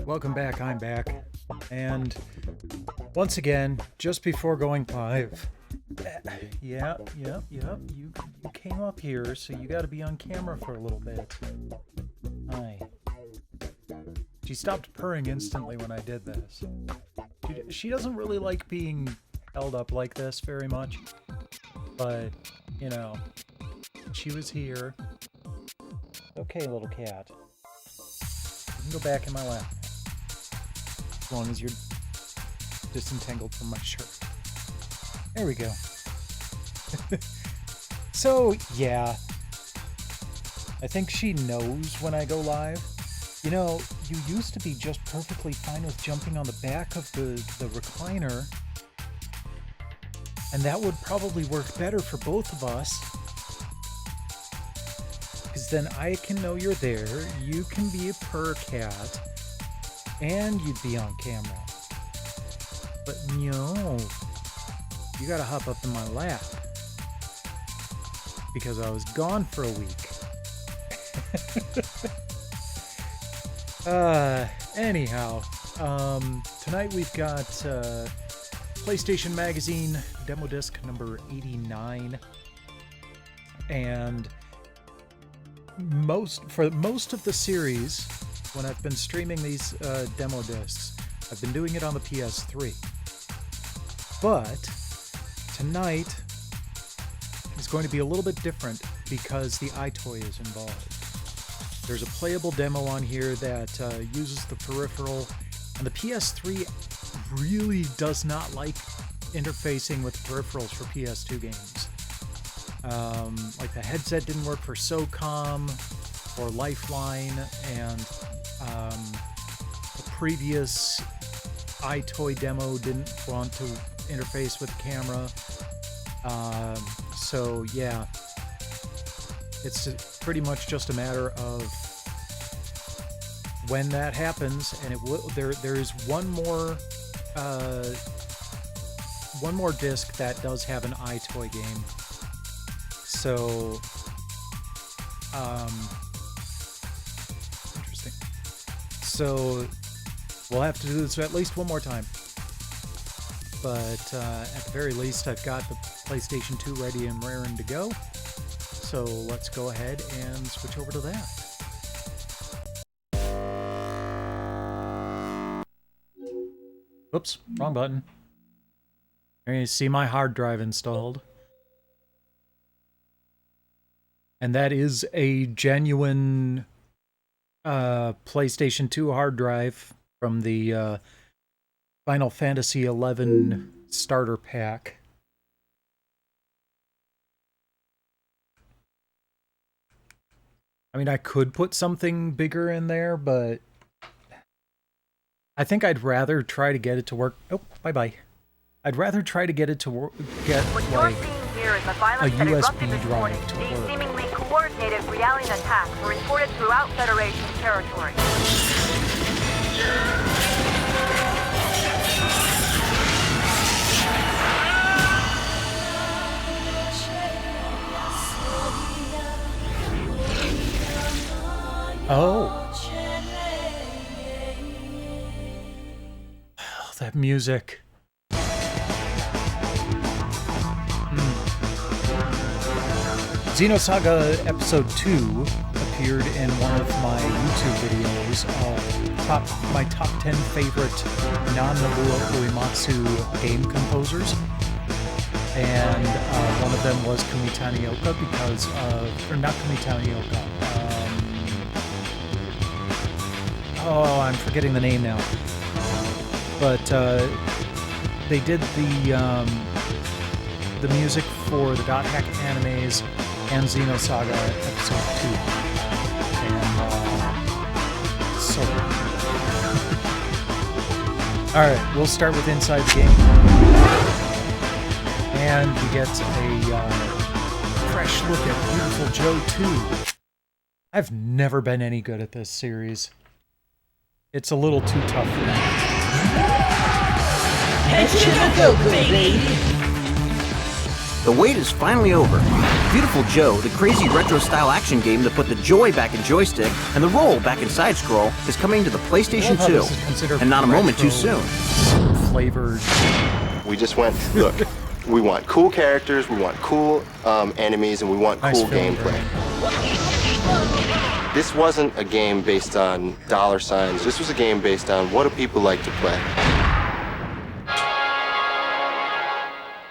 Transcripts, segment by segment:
Welcome back, I'm back. And once again, just before going live, yeah, you came up here, so you gotta be on camera for a little bit. Hi. She stopped purring instantly when I did this. She doesn't really like being held up like this very much, but, you know, she was here. Okay, little cat. You can go back in my lap. As long as you're disentangled from my shirt. There we go. So, yeah. I think she knows when I go live. You know, you used to be just perfectly fine with jumping on the back of the recliner. And that would probably work better for both of us. Because then I can know you're there, you can be a purr cat, and you'd be on camera. But no, you gotta hop up in my lap. Because I was gone for a week. Anyhow, tonight we've got PlayStation Magazine demo disc number 89. And for most of the series, when I've been streaming these demo discs, I've been doing it on the PS3. But tonight is going to be a little bit different because the iToy is involved. There's a playable demo on here that uses the peripheral, and the PS3 really does not like interfacing with peripherals for PS2 games. Like the headset didn't work for SOCOM or Lifeline, and the previous iToy demo didn't want to interface with the camera. So yeah, it's pretty much just a matter of when that happens, and it will. There is one more disc that does have an iToy game. So, interesting. So, we'll have to do this at least one more time. But at the very least, I've got the PlayStation 2 ready and raring to go. So let's go ahead and switch over to that. Oops, wrong button. There you see my hard drive installed. And that is a genuine PlayStation 2 hard drive from the Final Fantasy XI starter pack. I mean, I could put something bigger in there, but I think I'd rather try to get it to work. Oh, bye-bye. I'd rather try to get it to work, get like a USB drive to work. Seemingly coordinated reality attacks were reported throughout Federation territory. Oh, that music. Xenosaga Episode 2 appeared in one of my YouTube videos, my top 10 favorite non-Nobuo Uematsu game composers. And one of them was Kumitanioka because of, or not Kumitanioka, I'm forgetting the name now. But they did the music for the Dot Hack animes and Xenosaga Episode 2. And so alright, we'll start with Inside the Game. And we get a fresh look at Beautiful Joe 2. I've never been any good at this series. It's a little too tough for me. Head to the Goku, baby! The wait is finally over. Beautiful Joe, the crazy retro-style action game to put the joy back in joystick and the roll back in side-scroll, is coming to the PlayStation 2. And not a moment too soon. Flavored. We just went, look, we want cool characters, we want cool enemies, and we want cool gameplay. This wasn't a game based on dollar signs. This was a game based on what do people like to play.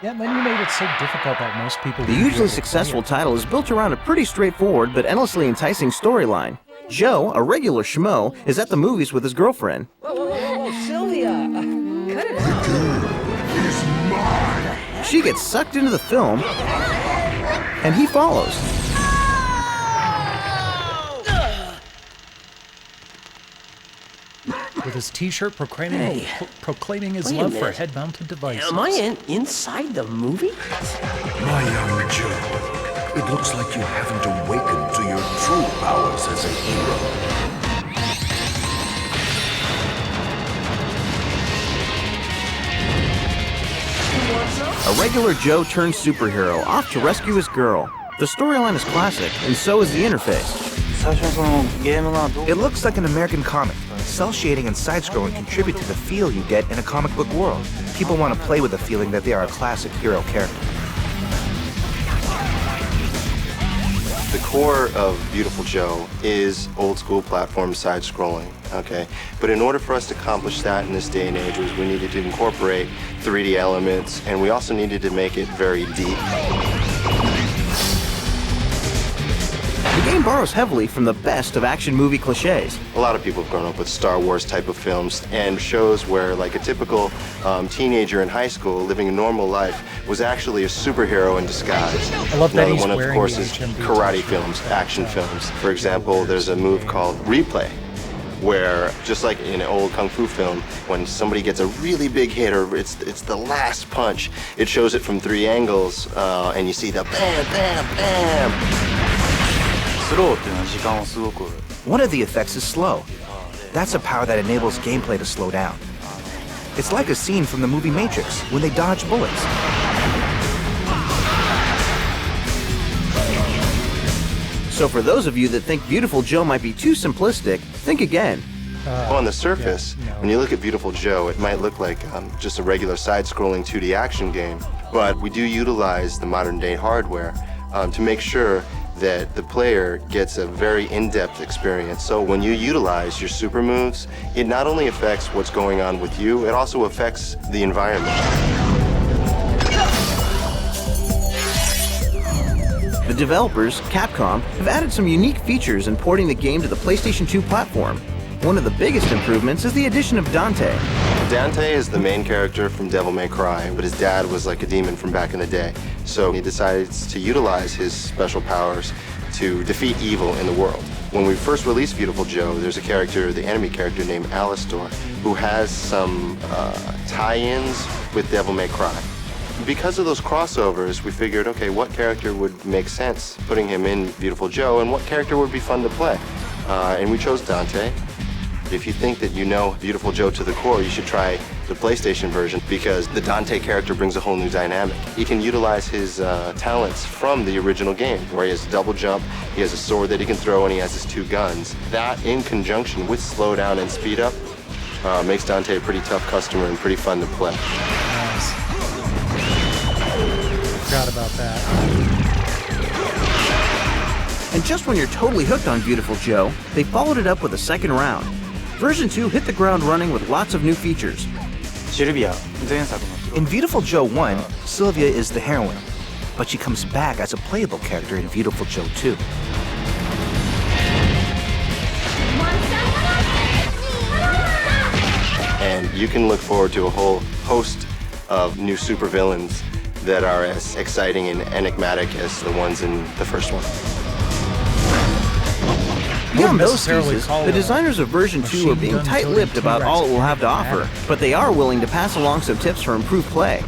Yeah, and then you made it so difficult that most people... The hugely successful title is built around a pretty straightforward but endlessly enticing storyline. Joe, a regular schmo, is at the movies with his girlfriend. Whoa, Sylvia! Cut it out! She gets sucked into the film, and he follows. With his t-shirt proclaiming his Wait a love for minute. head-mounted devices. Am I inside the movie? My young Joe, it looks like you haven't awakened to your true powers as a hero. A regular Joe turned superhero off to rescue his girl. The storyline is classic, and so is the interface. It looks like an American comic. Cell shading and side-scrolling contribute to the feel you get in a comic book world. People want to play with the feeling that they are a classic hero character. The core of Beautiful Joe is old school platform side-scrolling, okay? But in order for us to accomplish that in this day and age, we needed to incorporate 3D elements, and we also needed to make it very deep. The game borrows heavily from the best of action movie cliches. A lot of people have grown up with Star Wars type of films and shows where like a typical teenager in high school living a normal life was actually a superhero in disguise. I love that Another he's one, of wearing course, the is HMV karate t-shirt. films, action films. For example, there's a move called replay, where just like in an old kung fu film, when somebody gets a really big hit or it's the last punch, it shows it from 3 angles, and you see the bam, bam, bam. One of the effects is slow. That's a power that enables gameplay to slow down. It's like a scene from the movie Matrix when they dodge bullets. So for those of you that think Beautiful Joe might be too simplistic, think again. On the surface, when you look at Beautiful Joe, it might look like just a regular side-scrolling 2D action game, but we do utilize the modern-day hardware to make sure that the player gets a very in-depth experience. So when you utilize your super moves, it not only affects what's going on with you, it also affects the environment. The developers, Capcom, have added some unique features in porting the game to the PlayStation 2 platform. One of the biggest improvements is the addition of Dante. Dante is the main character from Devil May Cry, but his dad was like a demon from back in the day. So he decides to utilize his special powers to defeat evil in the world. When we first released Beautiful Joe, there's a character, the enemy character named Alistor, who has some tie-ins with Devil May Cry. Because of those crossovers, we figured, okay, what character would make sense putting him in Beautiful Joe, and what character would be fun to play? And we chose Dante. If you think that you know Beautiful Joe to the core, you should try the PlayStation version because the Dante character brings a whole new dynamic. He can utilize his talents from the original game, where he has a double jump, he has a sword that he can throw, and he has his 2 guns. That, in conjunction with slowdown and speed up, makes Dante a pretty tough customer and pretty fun to play. Nice. Forgot about that. And just when you're totally hooked on Beautiful Joe, they followed it up with a second round. Version 2 hit the ground running with lots of new features. In Beautiful Joe 1, Sylvia is the heroine, but she comes back as a playable character in Beautiful Joe 2. And you can look forward to a whole host of new supervillains that are as exciting and enigmatic as the ones in the first one. Beyond those necessarily pieces, call the it a designers of version 2 are being machine gun tight-lipped toting about all it will T-Rex have to offer, but they are willing to pass along some tips for improved play.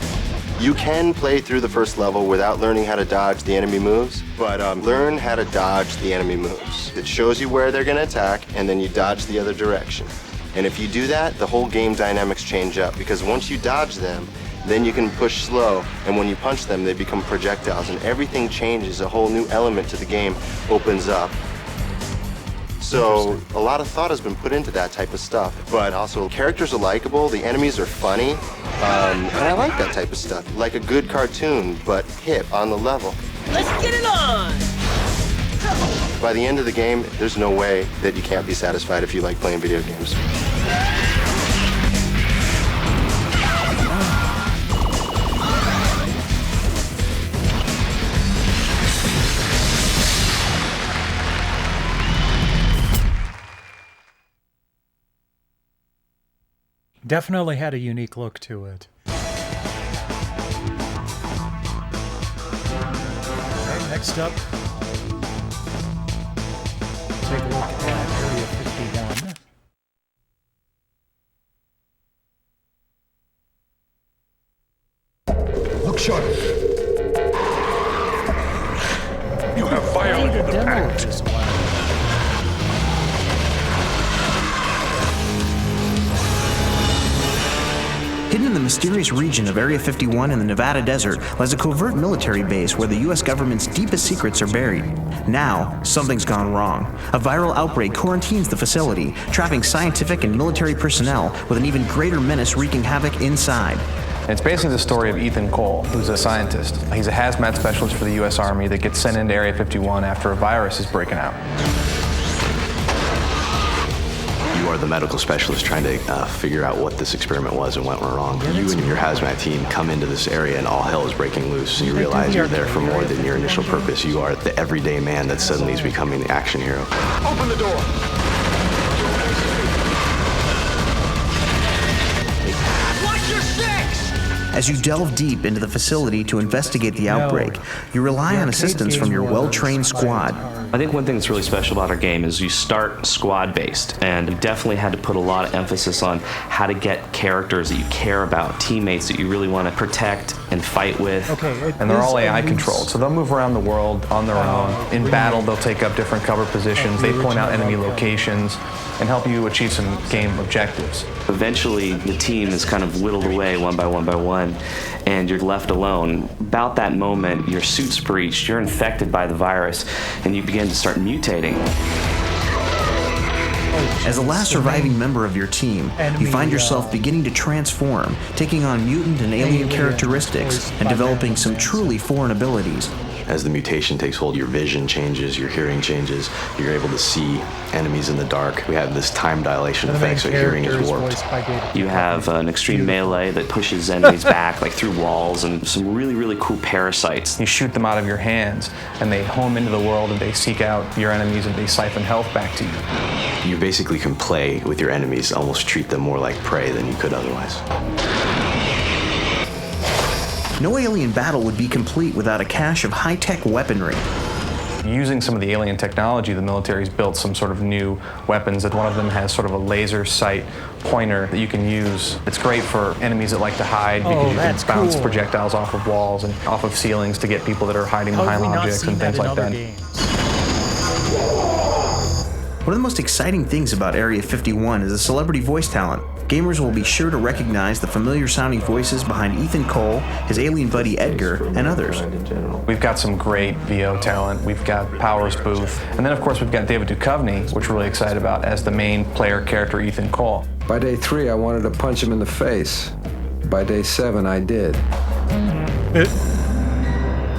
You can play through the first level without learning how to dodge the enemy moves, but learn how to dodge the enemy moves. It shows you where they're going to attack, and then you dodge the other direction. And if you do that, the whole game dynamics change up, because once you dodge them, Then you can push slow, and when you punch them, they become projectiles, and everything changes. A whole new element to the game opens up. So a lot of thought has been put into that type of stuff, but also characters are likable, the enemies are funny, and I like that type of stuff. Like a good cartoon, but hip, on the level. Let's get it on! By the end of the game, there's no way that you can't be satisfied if you like playing video games. Definitely had a unique look to it. Okay, next up, take a look at Area 51. Look sharp. You have violated the pact. Hidden in the mysterious region of Area 51 in the Nevada desert lies a covert military base where the U.S. government's deepest secrets are buried. Now, something's gone wrong. A viral outbreak quarantines the facility, trapping scientific and military personnel with an even greater menace wreaking havoc inside. It's basically the story of Ethan Cole, who's a scientist. He's a hazmat specialist for the U.S. Army that gets sent into Area 51 after a virus is breaking out. You are the medical specialist trying to figure out what this experiment was and what went wrong. You and your hazmat team come into this area and all hell is breaking loose. You realize you're there for more than your initial purpose. You are the everyday man that suddenly is becoming the action hero. Open the door. Watch your six! As you delve deep into the facility to investigate the outbreak, you rely on assistance from your well-trained squad. I think one thing that's really special about our game is you start squad-based, and you definitely had to put a lot of emphasis on how to get characters that you care about, teammates that you really want to protect and fight with. And they're all AI controlled, so they'll move around the world on their own. In battle, they'll take up different cover positions. They point out enemy locations and help you achieve some game objectives. Eventually, the team is kind of whittled away one by one by one, and you're left alone. About that moment, your suit's breached, you're infected by the virus, and you begin to start mutating. As the last surviving member of your team, you find yourself beginning to transform, taking on mutant and alien characteristics, and developing some truly foreign abilities. As the mutation takes hold, your vision changes, your hearing changes, you're able to see enemies in the dark. We have this time dilation effect, so hearing is warped. You have an extreme melee that pushes enemies back, like through walls, and some really, really cool parasites. You shoot them out of your hands, and they home into the world, and they seek out your enemies, and they siphon health back to you. You basically can play with your enemies, almost treat them more like prey than you could otherwise. No alien battle would be complete without a cache of high-tech weaponry. Using some of the alien technology, the military's built some sort of new weapons. That one of them has sort of a laser sight pointer that you can use. It's great for enemies that like to hide because you can bounce projectiles off of walls and off of ceilings to get people that are hiding behind objects and things like that. One of the most exciting things about Area 51 is the celebrity voice talent. Gamers will be sure to recognize the familiar sounding voices behind Ethan Cole, his alien buddy Edgar, and others. We've got some great VO talent. We've got Powers Booth. And then of course we've got David Duchovny, which we're really excited about, as the main player character Ethan Cole. By day 3, I wanted to punch him in the face. By day 7, I did.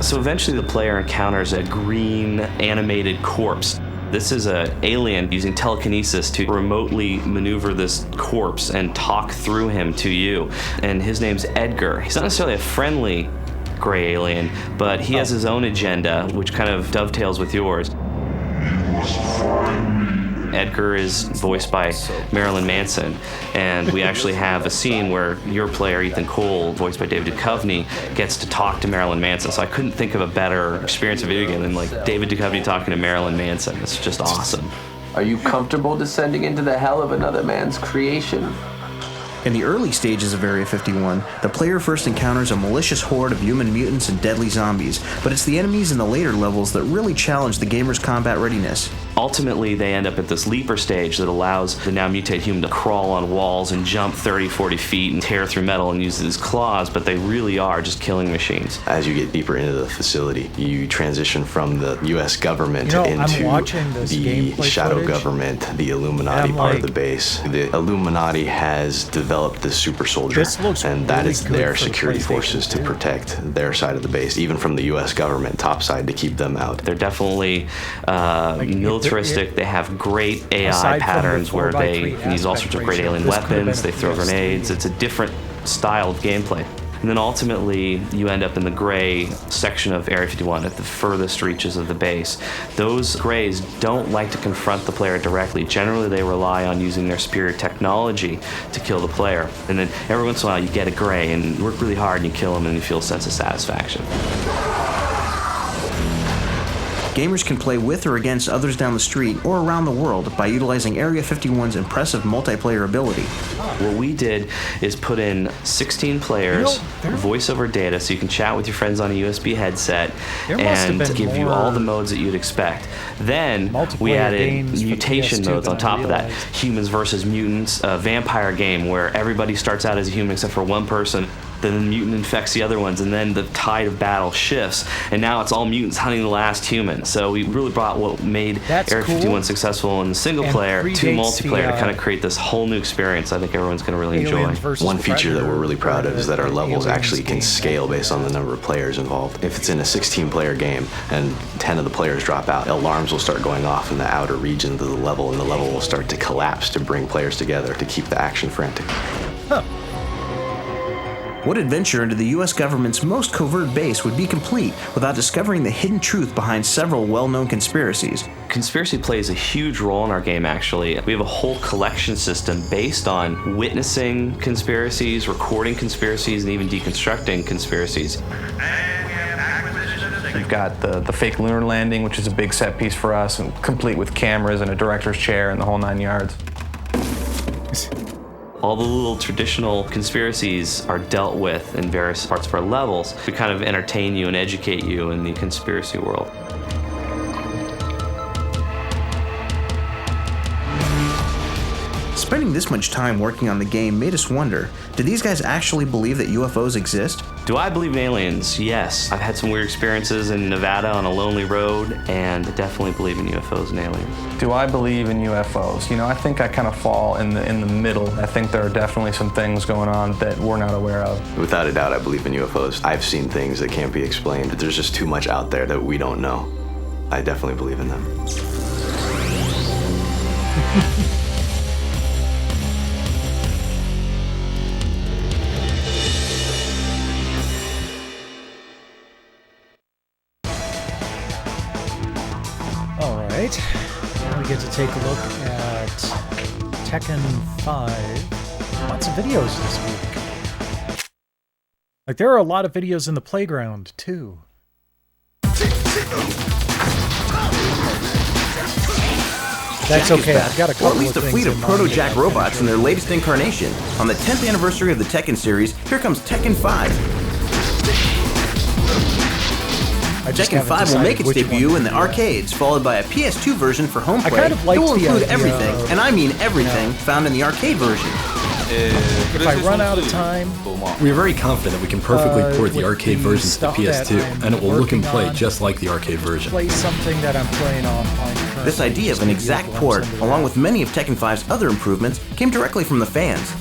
So eventually the player encounters a green animated corpse. This is an alien using telekinesis to remotely maneuver this corpse and talk through him to you. And his name's Edgar. He's not necessarily a friendly gray alien, but he has his own agenda, which kind of dovetails with yours. Edgar is voiced by Marilyn Manson, and we actually have a scene where your player, Ethan Cole, voiced by David Duchovny, gets to talk to Marilyn Manson. So I couldn't think of a better experience of video game than like David Duchovny talking to Marilyn Manson. It's just awesome. Are you comfortable descending into the hell of another man's creation? In the early stages of Area 51, the player first encounters a malicious horde of human mutants and deadly zombies, but it's the enemies in the later levels that really challenge the gamer's combat readiness. Ultimately, they end up at this leaper stage that allows the now mutated human to crawl on walls and jump 30, 40 feet and tear through metal and use his claws, but they really are just killing machines. As you get deeper into the facility, you transition from the U.S. government into the shadow government, the Illuminati part of the base. The Illuminati has developed the super soldier, and that is their security forces to protect their side of the base, even from the U.S. government top side to keep them out. They're definitely militaristic. They have great AI patterns where they use all sorts of great alien weapons. They throw grenades. It's a different style of gameplay. And then ultimately, you end up in the gray section of Area 51 at the furthest reaches of the base. Those grays don't like to confront the player directly. Generally, they rely on using their superior technology to kill the player. And then every once in a while, you get a gray and work really hard and you kill them and you feel a sense of satisfaction. Gamers can play with or against others down the street or around the world by utilizing Area 51's impressive multiplayer ability. What we did is put in 16 players, voice over data, so you can chat with your friends on a USB headset and give you all the modes that you'd expect. Then we added mutation modes on top of that. Humans versus mutants, a vampire game where everybody starts out as a human except for one person. Then the mutant infects the other ones, and then the tide of battle shifts, and now it's all mutants hunting the last human. So we really brought what made Area 51 successful in the single player to multiplayer to kind of create this whole new experience I think everyone's going to really enjoy. One feature that we're really proud of is that our levels actually can scale based on the number of players involved. If it's in a 16-player game and 10 of the players drop out, alarms will start going off in the outer regions of the level, and the level will start to collapse to bring players together to keep the action frantic. What adventure into the US government's most covert base would be complete without discovering the hidden truth behind several well-known conspiracies? Conspiracy plays a huge role in our game, actually. We have a whole collection system based on witnessing conspiracies, recording conspiracies, and even deconstructing conspiracies. We've got the fake lunar landing, which is a big set piece for us, and complete with cameras and a director's chair and the whole 9 yards. All the little traditional conspiracies are dealt with in various parts of our levels to kind of entertain you and educate you in the conspiracy world. Spending this much time working on the game made us wonder, do these guys actually believe that UFOs exist? Do I believe in aliens? Yes. I've had some weird experiences in Nevada on a lonely road, and definitely believe in UFOs and aliens. Do I believe in UFOs? You know, I think I kind of fall in the middle. I think there are definitely some things going on that we're not aware of. Without a doubt, I believe in UFOs. I've seen things that can't be explained. There's just too much out there that we don't know. I definitely believe in them. Now we get to take a look at Tekken 5. Lots of videos this week. Like, there are a lot of videos in the playground, too. That's okay, I've got a couple or at least a fleet of Proto-Jack robots in their latest incarnation. On the 10th anniversary of the Tekken series, here comes Tekken 5. Tekken 5 will make its debut in the arcades, followed by a PS2 version for home play. It will include everything, and I mean everything, found in the arcade version. If I run out of time... We are very confident that we can perfectly port the arcade version to the PS2, and it will look and play just like the arcade version. Play something that I'm playing on this idea of an exact port, along with many of Tekken 5's other improvements, came directly from the fans.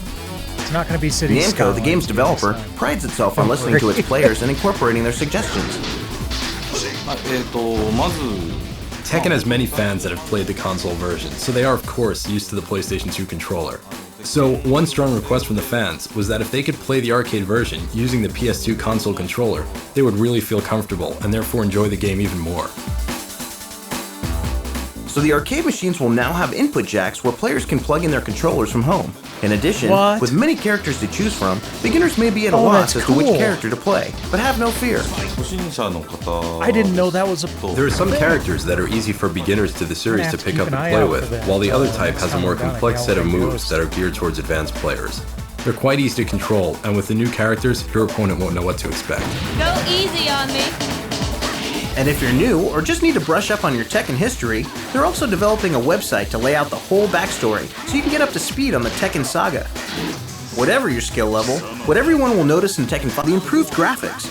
It's not going to be City Namco, the game's developer, prides itself on listening to its players and incorporating their suggestions. Tekken has many fans that have played the console version, so they are of course used to the PlayStation 2 controller. So one strong request from the fans was that if they could play the arcade version using the PS2 console controller, they would really feel comfortable and therefore enjoy the game even more. So the arcade machines will now have input jacks where players can plug in their controllers from home. In addition, with many characters to choose from, beginners may be at a loss as to which character to play, but have no fear. I didn't know that was a... There are some characters that are easy for beginners to the series to pick up and play with, while the other type has a more complex set of moves that are geared towards advanced players. They're quite easy to control, and with the new characters, your opponent won't know what to expect. Go easy on me. And if you're new or just need to brush up on your Tekken history, they're also developing a website to lay out the whole backstory so you can get up to speed on the Tekken saga. Whatever your skill level, what everyone will notice in Tekken 5, the improved graphics.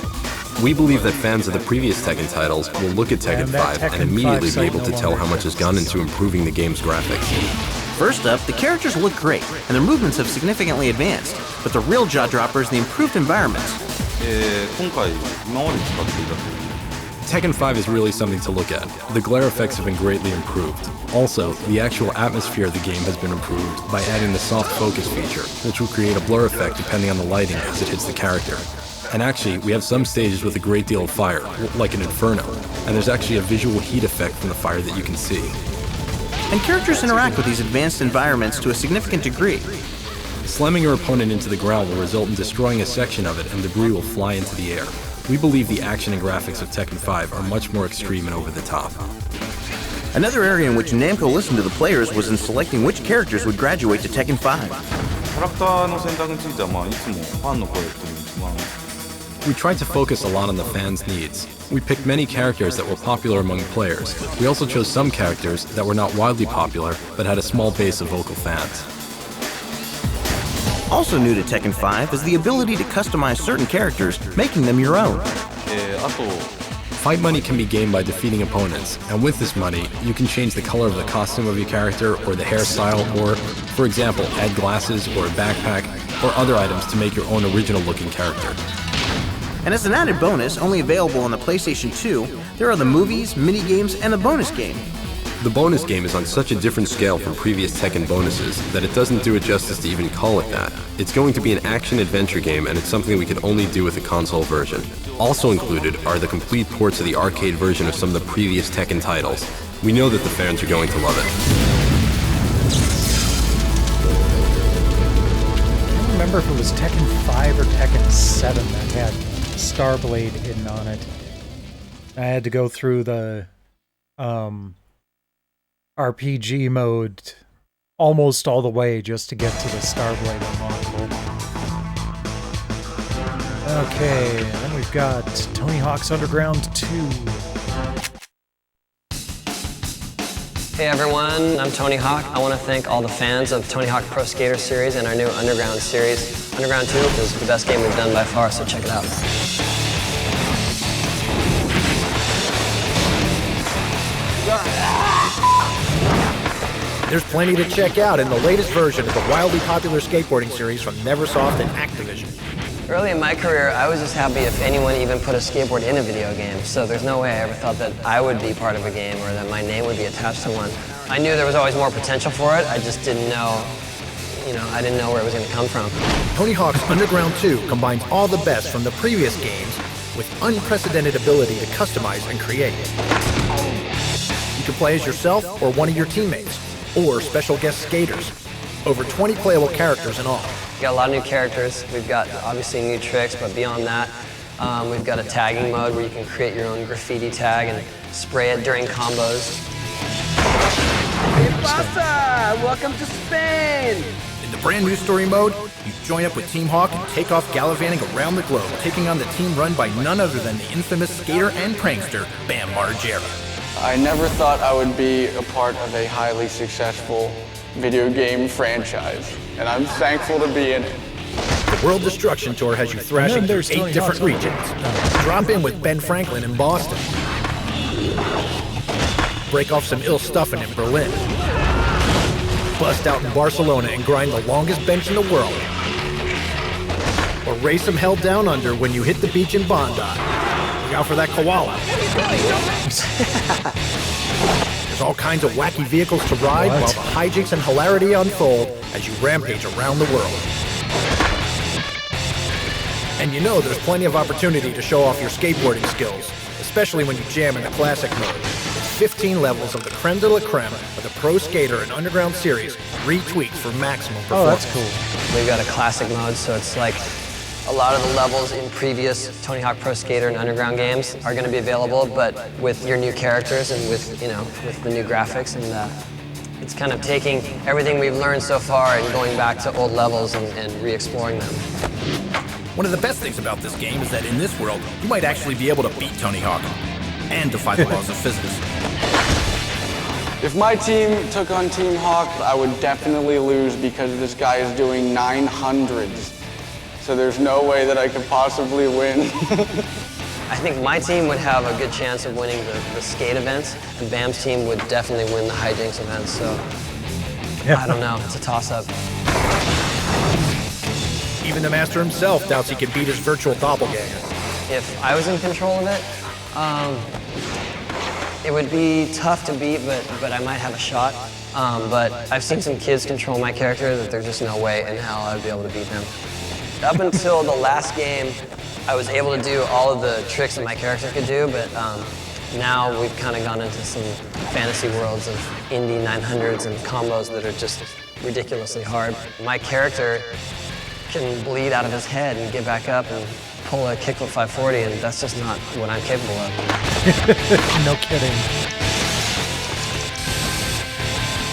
We believe that fans of the previous Tekken titles will look at Tekken 5 and immediately be able to tell how much has gone into improving the game's graphics. First up, the characters look great, and their movements have significantly advanced, but the real jaw-dropper is the improved environments. Tekken 5 is really something to look at. The glare effects have been greatly improved. Also, the actual atmosphere of the game has been improved by adding the soft focus feature, which will create a blur effect depending on the lighting as it hits the character. And actually, we have some stages with a great deal of fire, like an inferno, and there's actually a visual heat effect from the fire that you can see. And characters interact with these advanced environments to a significant degree. Slamming your opponent into the ground will result in destroying a section of it and debris will fly into the air. We believe the action and graphics of Tekken 5 are much more extreme and over the top. Another area in which Namco listened to the players was in selecting which characters would graduate to Tekken 5. We tried to focus a lot on the fans' needs. We picked many characters that were popular among players. We also chose some characters that were not wildly popular, but had a small base of vocal fans. Also new to Tekken 5 is the ability to customize certain characters, making them your own. Fight money can be gained by defeating opponents, and with this money, you can change the color of the costume of your character or the hairstyle, or, for example, add glasses or a backpack or other items to make your own original-looking character. And as an added bonus, only available on the PlayStation 2, there are the movies, mini-games, and the bonus game. The bonus game is on such a different scale from previous Tekken bonuses that it doesn't do it justice to even call it that. It's going to be an action-adventure game, and it's something we could only do with the console version. Also included are the complete ports of the arcade version of some of the previous Tekken titles. We know that the fans are going to love it. I don't remember if it was Tekken 5 or Tekken 7 that had Starblade hidden on it. I had to go through the RPG mode almost all the way just to get to the Starblade unlockable. Okay, then we've got Tony Hawk's Underground 2. Hey everyone, I'm Tony Hawk. I want to thank all the fans of Tony Hawk Pro Skater series and our new Underground series. Underground 2 is the best game we've done by far, so check it out. There's plenty to check out in the latest version of the wildly popular skateboarding series from Neversoft and Activision. Early in my career, I was just happy if anyone even put a skateboard in a video game, so there's no way I ever thought that I would be part of a game or that my name would be attached to one. I knew there was always more potential for it, I just didn't know, I didn't know where it was going to come from. Tony Hawk's Underground 2 combines all the best from the previous games with unprecedented ability to customize and create. You can play as yourself or one of your teammates, or special guest skaters. Over 20 playable characters in all. We've got a lot of new characters. We've got obviously new tricks, but beyond that, we've got a tagging mode where you can create your own graffiti tag and spray it during combos. Hey, Pasa! Welcome to Spain! In the brand new story mode, you join up with Team Hawk and take off gallivanting around the globe, taking on the team run by none other than the infamous skater and prankster, Bam Margera. I never thought I would be a part of a highly successful video game franchise, and I'm thankful to be in it. The World Destruction Tour has you thrashing through 8 different regions. Drop in with Ben Franklin in Boston. Break off some ill stuffing in Berlin. Bust out in Barcelona and grind the longest bench in the world. Or raise some hell down under when you hit the beach in Bondi. Look out for that koala. There's all kinds of wacky vehicles to ride while the hijinks and hilarity unfold as you rampage around the world. And there's plenty of opportunity to show off your skateboarding skills, especially when you jam in the classic mode. 15 levels of the creme de la creme of the Pro Skater and Underground series, retweaked for maximum performance. Oh, that's cool. We've got a classic mode, so it's like a lot of the levels in previous Tony Hawk Pro Skater and Underground games are going to be available, but with your new characters and with the new graphics, and it's kind of taking everything we've learned so far and going back to old levels and re-exploring them. One of the best things about this game is that in this world, you might actually be able to beat Tony Hawk. and defy the laws of physics. If my team took on Team Hawk, I would definitely lose because this guy is doing 900s. So there's no way that I could possibly win. I think my team would have a good chance of winning the skate events, and Bam's team would definitely win the hijinks events, so I don't know, it's a toss-up. Even the master himself doubts he can beat his virtual doppelganger. If I was in control of it, it would be tough to beat, but I might have a shot. But I've seen some kids control my character that there's just no way in hell I'd be able to beat them. Up until the last game, I was able to do all of the tricks that my character could do, but now we've kind of gone into some fantasy worlds of Indy 900s and combos that are just ridiculously hard. My character can bleed out of his head and get back up and pull a kickflip 540, and that's just not what I'm capable of. No kidding.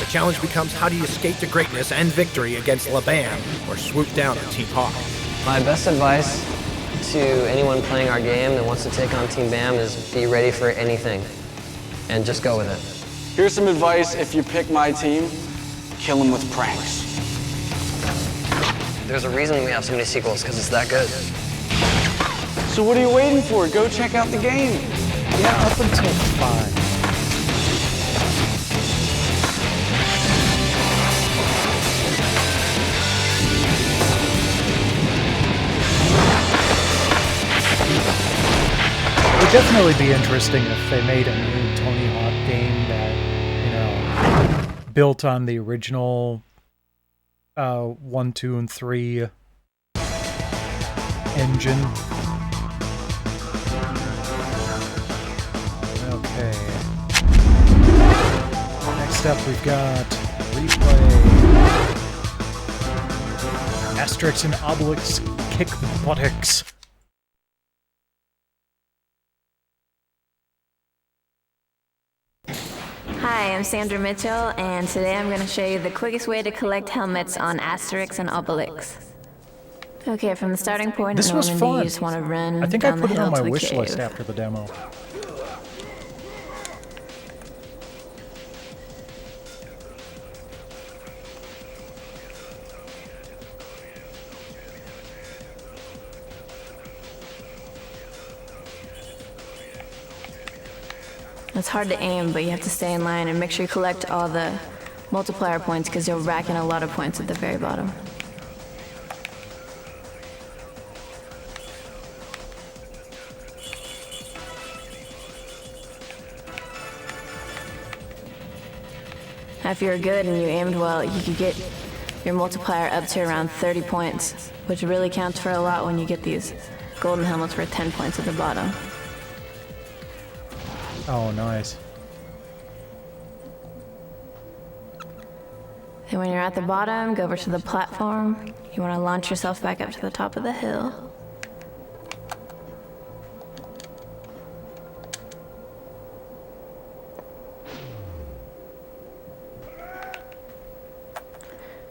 The challenge becomes, how do you skate to greatness and victory against LeBam or swoop down on Team Hawk? My best advice to anyone playing our game that wants to take on Team Bam is be ready for anything and just go with it. Here's some advice if you pick my team, kill him with pranks. There's a reason we have so many sequels, because it's that good. So what are you waiting for? Go check out the game. Yeah, up until 5. It would definitely be interesting if they made a new Tony Hawk game that, built on the original 1, 2, and 3 engine. Okay. Next up, we've got replay. Asterix and Obelix kick buttocks. Hi, I'm Sandra Mitchell, and today I'm going to show you the quickest way to collect helmets on Asterix and Obelix. Okay, from the starting point in Normandy, you just want to run I think I down put the it hill on my to the wish cave. list after the demo. It's hard to aim, but you have to stay in line and make sure you collect all the multiplier points because you'll rack in a lot of points at the very bottom. Now, if you're good and you aimed well, you could get your multiplier up to around 30 points, which really counts for a lot when you get these golden helmets for 10 points at the bottom. Oh, nice. And when you're at the bottom, go over to the platform. You want to launch yourself back up to the top of the hill.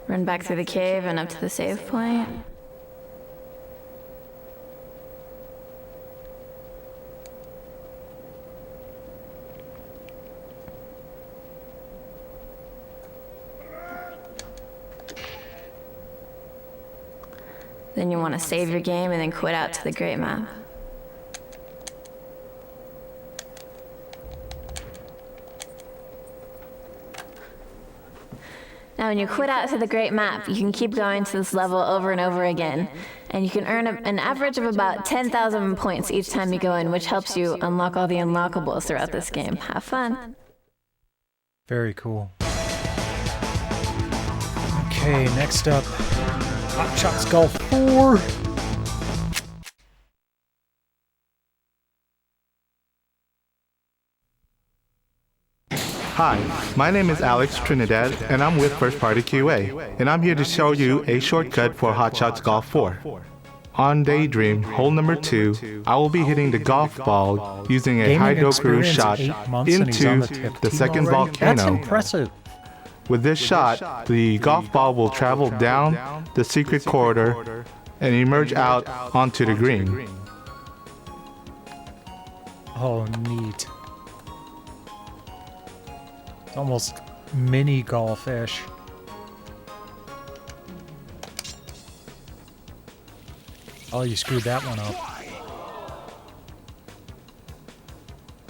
Run back through the cave and up to the save point. Then you want to save your game and then quit out to the great map. Now when you quit out to the great map, you can keep going to this level over and over again. And you can earn an average of about 10,000 points each time you go in, which helps you unlock all the unlockables throughout this game. Have fun. Very cool. Okay, next up, Hot Shots Golf 4. Hi, my name is Alex Trinidad, and I'm with First Party QA, and I'm here to show you a shortcut for Hot Shots Golf 4. On Daydream, hole number 2, I will be hitting the golf ball using a hydro-crew shot into the second volcano. That's impressive. With this shot, the golf ball will travel down the secret corridor and emerge out onto the green. Oh, neat. It's almost mini golf-ish. Oh, you screwed that one up.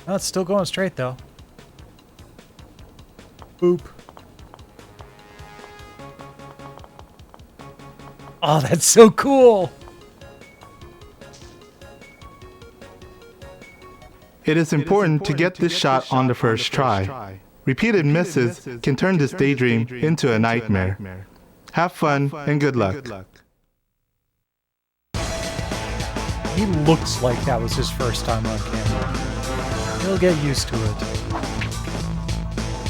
Oh, it's still going straight, though. Boop. Oh, that's so cool! It is important to get this shot on the first try. Repeated misses can turn this daydream into a nightmare. Have fun and good luck. He looks like that was his first time on camera. He'll get used to it.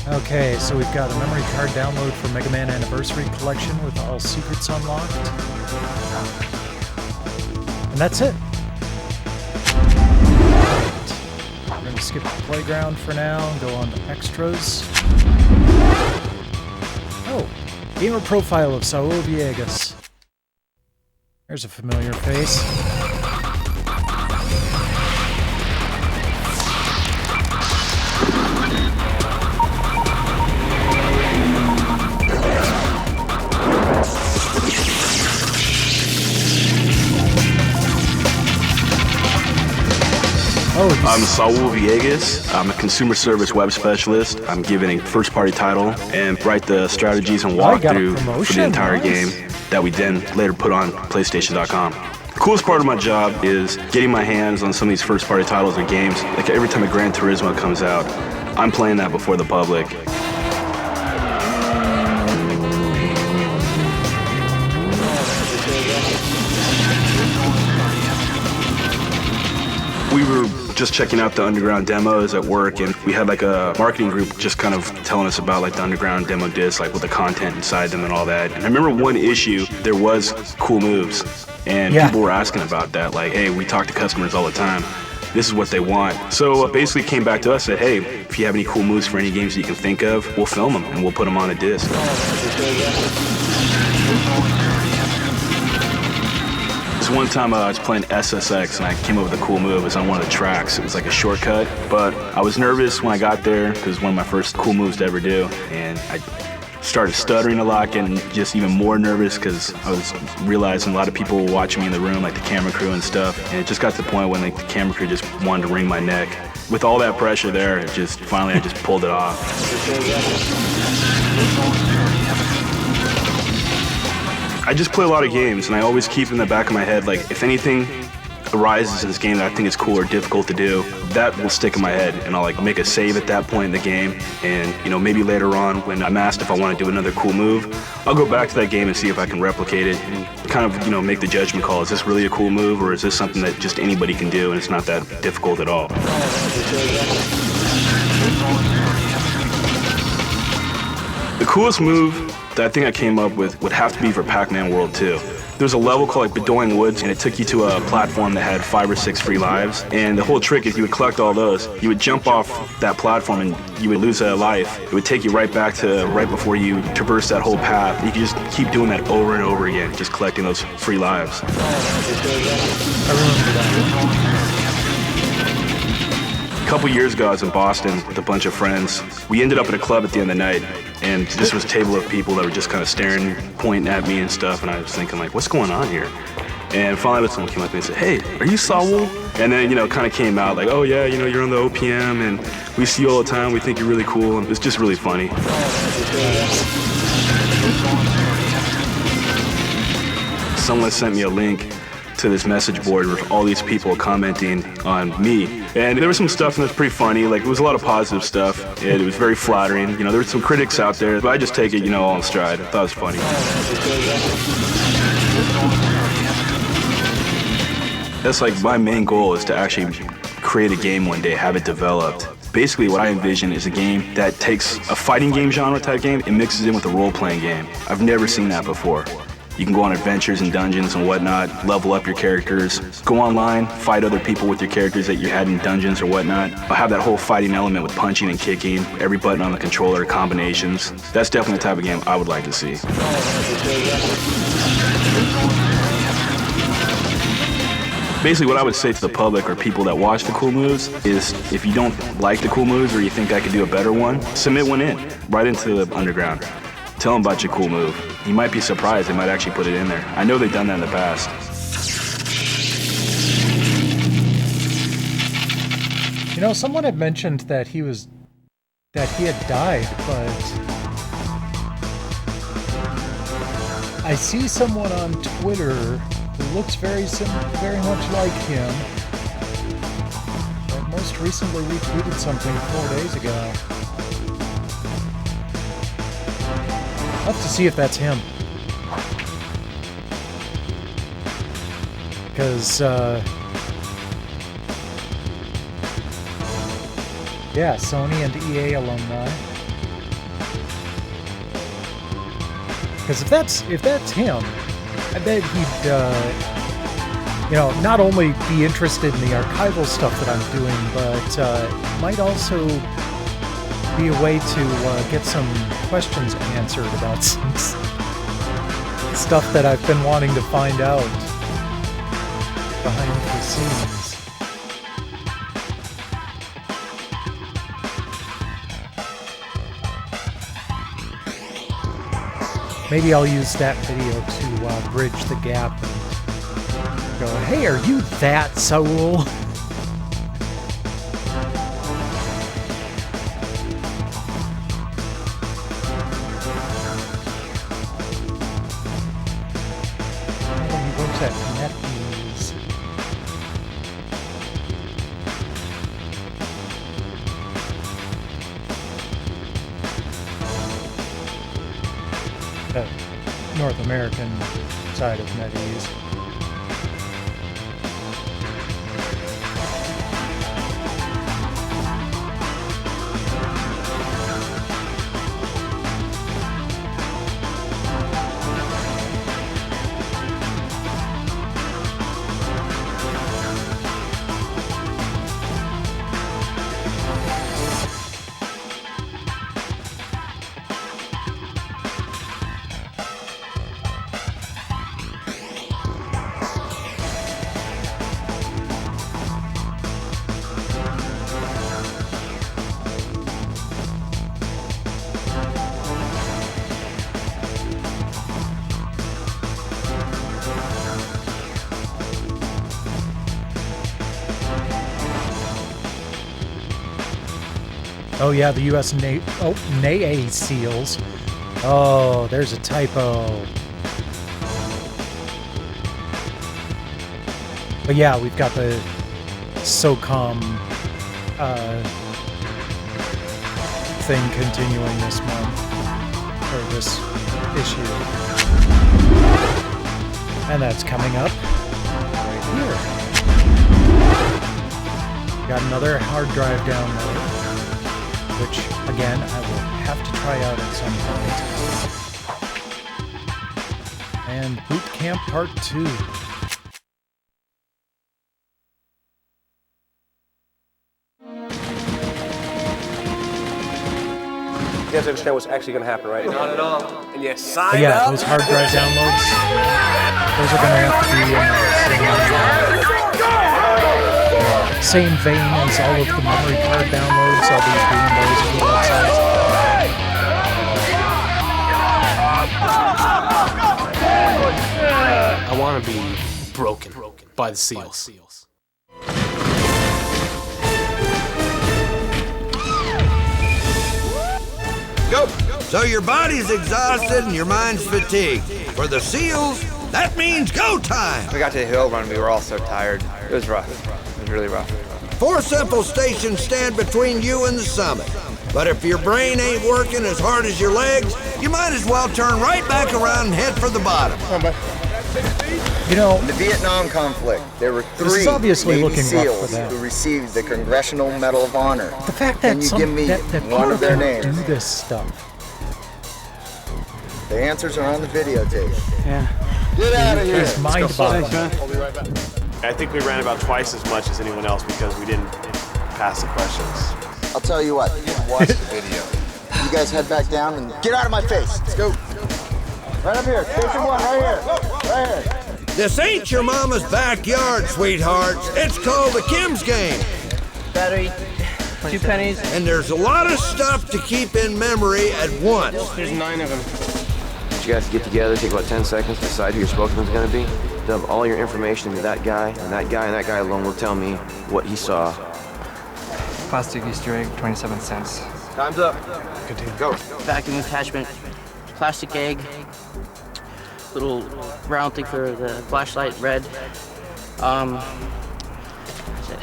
Okay, so we've got a memory card download for Mega Man Anniversary Collection with all secrets unlocked. And that's it. We're going to skip the playground for now and go on to extras. Oh, gamer profile of Saul Villegas. There's a familiar face. I'm Saul Villegas. I'm a consumer service web specialist. I'm given a first-party title and write the strategies and walkthrough for the entire game that we then later put on PlayStation.com. The coolest part of my job is getting my hands on some of these first-party titles and games. Like every time a Gran Turismo comes out, I'm playing that before the public. We were just checking out the underground demos at work, and we had like a marketing group just kind of telling us about like the underground demo discs, like with the content inside them and all that. And I remember one issue, there was cool moves, and people were asking about that, like, hey, we talk to customers all the time. This is what they want. So basically came back to us and said, hey, if you have any cool moves for any games that you can think of, we'll film them and we'll put them on a disc. One time I was playing SSX and I came up with a cool move. It was on one of the tracks. It was like a shortcut, but I was nervous when I got there because it was one of my first cool moves to ever do, and I started stuttering a lot, getting just even more nervous because I was realizing a lot of people were watching me in the room, like the camera crew and stuff, and it just got to the point when like, the camera crew just wanted to wring my neck. With all that pressure there, it just finally I just pulled it off. I just play a lot of games, and I always keep in the back of my head, like, if anything arises in this game that I think is cool or difficult to do, that will stick in my head, and I'll, like, make a save at that point in the game, and, you know, maybe later on, when I'm asked if I want to do another cool move, I'll go back to that game and see if I can replicate it, and kind of, you know, make the judgment call. Is this really a cool move, or is this something that just anybody can do, and it's not that difficult at all? The coolest move that I think I came up with would have to be for Pac-Man World 2. There's a level called like Bedoing Woods, and it took you to a platform that had 5 or 6 free lives. And the whole trick is you would collect all those, you would jump off that platform and you would lose a life. It would take you right back to right before you traverse that whole path. You could just keep doing that over and over again, just collecting those free lives. I remember that. A couple years ago, I was in Boston with a bunch of friends. We ended up at a club at the end of the night, and this was a table of people that were just kind of staring, pointing at me and stuff, and I was thinking, like, what's going on here? And finally, someone came up to me and said, hey, are you Saul? And then, you know, kind of came out like, oh, yeah, you know, you're on the OPM, and we see you all the time, we think you're really cool, and it's just really funny. Someone sent me a link to this message board with all these people commenting on me. And there was some stuff that was pretty funny, like it was a lot of positive stuff, and it was very flattering. You know, there were some critics out there, but I just take it, you know, all in stride. I thought it was funny. That's like my main goal is to actually create a game one day, have it developed. Basically what I envision is a game that takes a fighting game genre type game and mixes it with a role-playing game. I've never seen that before. You can go on adventures and dungeons and whatnot, level up your characters, go online, fight other people with your characters that you had in dungeons or whatnot. I'll have that whole fighting element with punching and kicking, every button on the controller, combinations. That's definitely the type of game I would like to see. Basically, what I would say to the public or people that watch the cool moves is if you don't like the cool moves or you think I could do a better one, submit one in, right into the underground. Tell them about your cool move. You might be surprised they might actually put it in there. I know they've done that in the past. You know, someone had mentioned that he had died, but I see someone on Twitter who looks very much like him. That most recently retweeted something 4 days ago. I'll have to see if that's him. Because, yeah, Sony and EA alumni. Because if that's him, I bet he'd, not only be interested in the archival stuff that I'm doing, but might also be a way to get some questions answered about some stuff that I've been wanting to find out behind the scenes. Maybe I'll use that video to bridge the gap and go, hey, are you that Saul? What's that? Nephews. North American side of NetEase. Oh yeah, the U.S. NAA seals. Oh, there's a typo. But yeah, we've got the SOCOM thing continuing this month, or this issue. And that's coming up right here. Got another hard drive download, which, again, I will have to try out at some point. And Boot Camp Part 2. You guys understand what's actually going to happen, right? Not at all. And yes, sign But yeah, up. those hard drive downloads, those are going to have to be in the same vein as all of the memory card downloads. I'll be doing those on the website. I want to be broken by the seals. Go! So your body's exhausted and your mind's fatigued. For the SEALs, that means go time! We got to the hill run, we were all so tired. It was rough. It was really rough. 4 simple stations stand between you and the summit. But if your brain ain't working as hard as your legs, you might as well turn right back around and head for the bottom. You know, in the Vietnam conflict, there were 3 this is obviously Navy looking rough for SEALs them. who received the Congressional Medal of Honor. The fact that Can you give me that one of their people names? do this stuff. The answers are on the videotape. Yeah. Get out of here. It's mind-boggling. We'll be right back. I think we ran about twice as much as anyone else because we didn't pass the questions. I'll tell you what, watch the video. You guys head back down and get out of my face. Let's go. Right up here, station 1, right here. Right here. This ain't your mama's backyard, sweethearts. It's called the Kim's game. Battery, 2 pennies. And there's a lot of stuff to keep in memory at once. There's 9 of them. You guys get together, take about 10 seconds, decide who your spokesman's gonna be. Dump all your information into that guy, and that guy alone will tell me what he saw. Plastic Easter egg, 27 cents. Time's up. Continue. Go. Vacuum attachment, plastic egg, little round thing for the flashlight, red. That's it.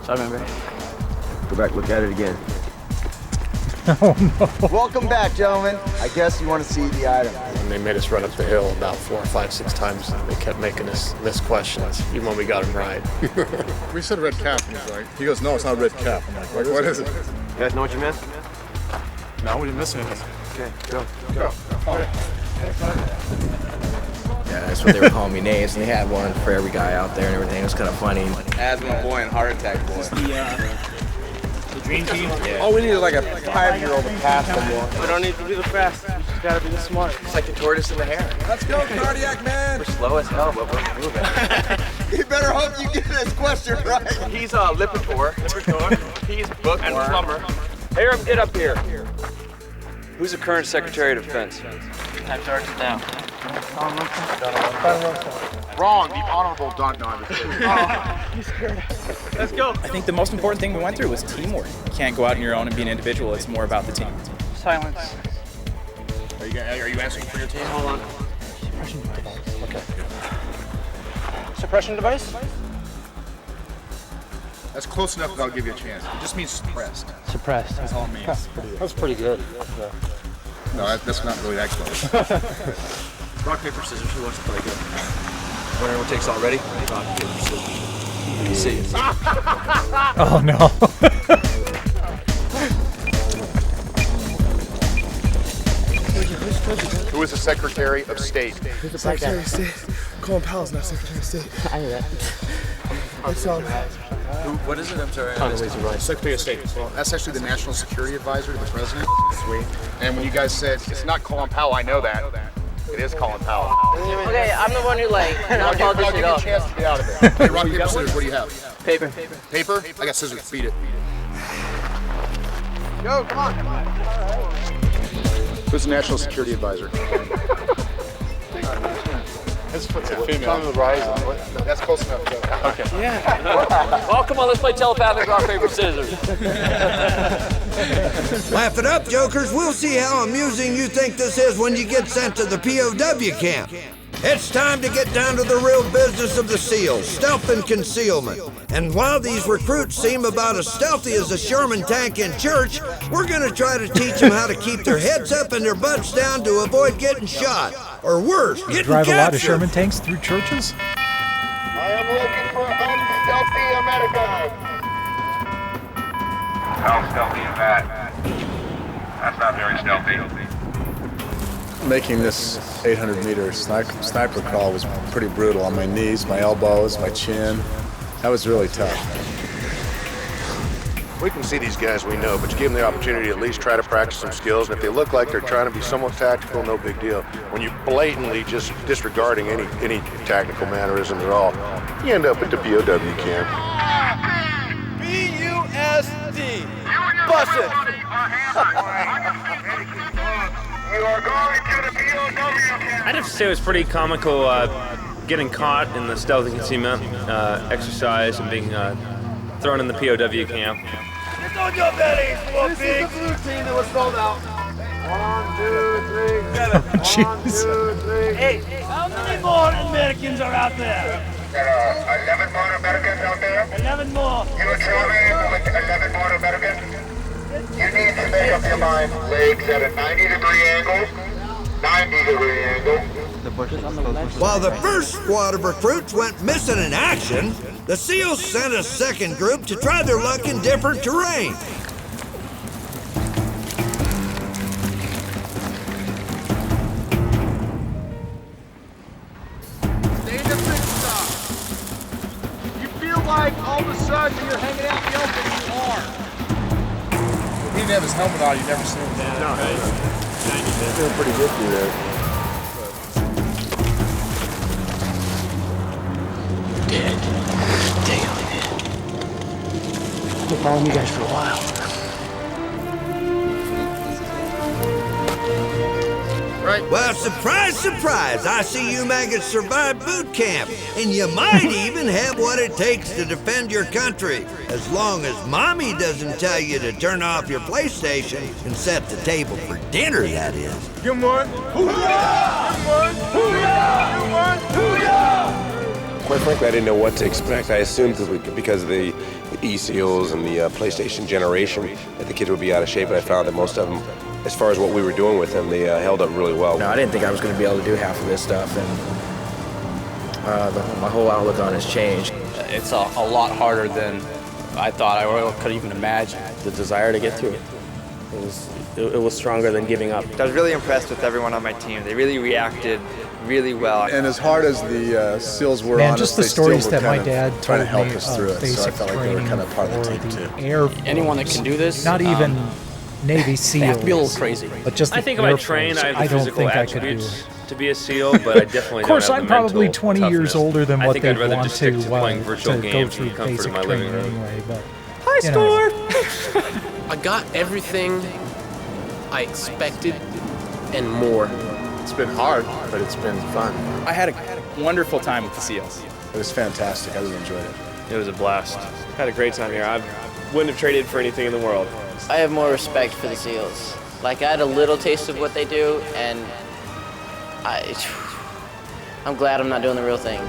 So I remember. Go back, look at it again. Oh no. Welcome back, gentlemen. I guess you want to see the item. And they made us run up the hill about 4 or 5, 6 times. They kept making us miss questions, even when we got them right. We said red cap, and he's like, he goes, no, it's not red cap. I'm like, what is it? You guys know what you missed? No, we didn't miss anything. Okay, go. Yeah, that's what they were calling me names, and they had one for every guy out there and everything. It was kind of funny. Asthma boy and heart attack boy. The dream team? Yeah. All we need is like a 5-year-old to pass them more. We don't need to be the fastest, we just gotta be the smart. It's like the tortoise and the hare. Let's go, cardiac man. We're slow as hell, but we're moving. You better hope you get this question right. He's Lipitor. He's book and plumber. Hiram, get up here. Who's the current Secretary of Defense? Time starts down. Wrong, the Honorable Don Let's go. I think the most important thing we went through was teamwork. You can't go out on your own and be an individual. It's more about the team. Silence. Are you answering for your team? Hold on. Suppression device. Okay. Suppression device? That's close enough that I'll give you a chance. It just means suppressed. Suppressed. That's all it means. That's pretty good. No, that's not really that close. Rock, paper, scissors. Who wants to play good? Winner takes all. Ready? Rock, paper, scissors. See. Oh no. Who is the Secretary of State? Who's the Secretary of State? Colin Powell's not Secretary of State. I knew that. What is it? I'm sorry. Secretary of State. Well, that's actually the National Security Advisor to the President. Sweet. And when you guys said, it's not Colin Powell, I know that. It is Colin Powell. Okay, I'm the one who I'll give you a chance to get out of there. Hey, rock, paper, scissors, what do you have? Paper. Paper? I got scissors, beat it. Go, come on. Who's the National Security Advisor? That's close enough. Okay. Yeah. Oh, come on, let's play telepathic rock, paper, scissors. Laugh it up, jokers. We'll see how amusing you think this is when you get sent to the POW camp. It's time to get down to the real business of the SEALs, stealth and concealment. And while these recruits seem about as stealthy as a Sherman tank in church, we're gonna try to teach them how to keep their heads up and their butts down to avoid getting shot. Or worse, getting drive captured. a lot of Sherman tanks through churches? I am looking for unstealthy Americans. How stealthy is that? That's not very stealthy. Making this 800-meter sniper crawl was pretty brutal. On my knees, my elbows, my chin. That was really tough. We can see these guys, we know, but you give them the opportunity to at least try to practice some skills, and if they look like they're trying to be somewhat tactical, no big deal. When you blatantly just disregarding any tactical mannerisms at all, you end up at the POW camp. B-U-S-D. Bust it. You are going to the POW camp. I'd have to say it was pretty comical getting caught in the stealth and concealment exercise and being thrown in the POW camp. Get on your bellies, little pigs. This is the blue team that was sold out. 1, 2, 3, 7. 1, 2, 3. Hey, how many more Americans are out there? There are 11 more Americans out there. 11 more. You are traveling with 11 more Americans. You need to make up your mind. Legs at a 90-degree angle. 90-degree angle. While the first squad of recruits went missing in action, the SEALs sent a second group to try their luck in different terrain. Stay in the pit stop. You feel like all of a sudden you're hanging out in the open, you are. If he didn't have his helmet on, you'd never see him down. No, He's doing pretty good through there. Been following you guys for a while. Right. Well, surprise, surprise, I see you maggots survived boot camp, and you might even have what it takes to defend your country, as long as Mommy doesn't tell you to turn off your PlayStation and set the table for dinner, that is. Good morning. Hoo-yah! Good morning. Hoo-yah! Good morning. Hoo-yah! Quite frankly, I didn't know what to expect. I assumed because of the E-Seals and the PlayStation generation that the kids would be out of shape, but I found that most of them, as far as what we were doing with them, they held up really well. No, I didn't think I was going to be able to do half of this stuff, and my whole outlook on it has changed. It's a lot harder than I thought I could even imagine. The desire to get through it. It was stronger than giving up. I was really impressed with everyone on my team. They really reacted really well. And as hard as the SEALs were Man, on just us, the they still stories were that my kind of dad trying to told help me us through of it. So I basic felt like they were kind of part of the team too. Air Anyone that can do this, not even Navy SEALs. They have to be a little crazy. But just I think if Air I train, Force, I have the don't physical think I could do attributes it. to be a SEAL, but I definitely Of course, don't have I'm the probably mental 20 years toughness. older than I what think they I'd rather want just stick to playing virtual to go games through in the comfort basic of my training living room. anyway. But High you know. score! I got everything I expected and more. It's been hard, but it's been fun. I had a wonderful time with the SEALs. It was fantastic. I really enjoyed it. It was a blast. Had a great time here. I wouldn't have traded for anything in the world. I have more respect for the SEALs. Like, I had a little taste of what they do, and I'm glad I'm not doing the real thing.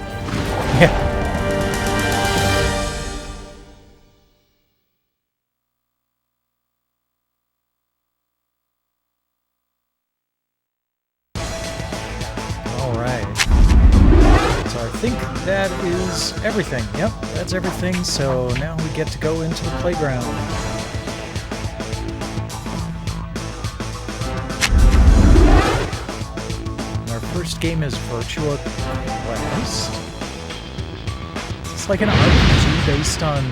All right. So I think that is everything. Yep, that's everything. So now we get to go into the playground. Our first game is Virtua Quest. It's like an RPG based on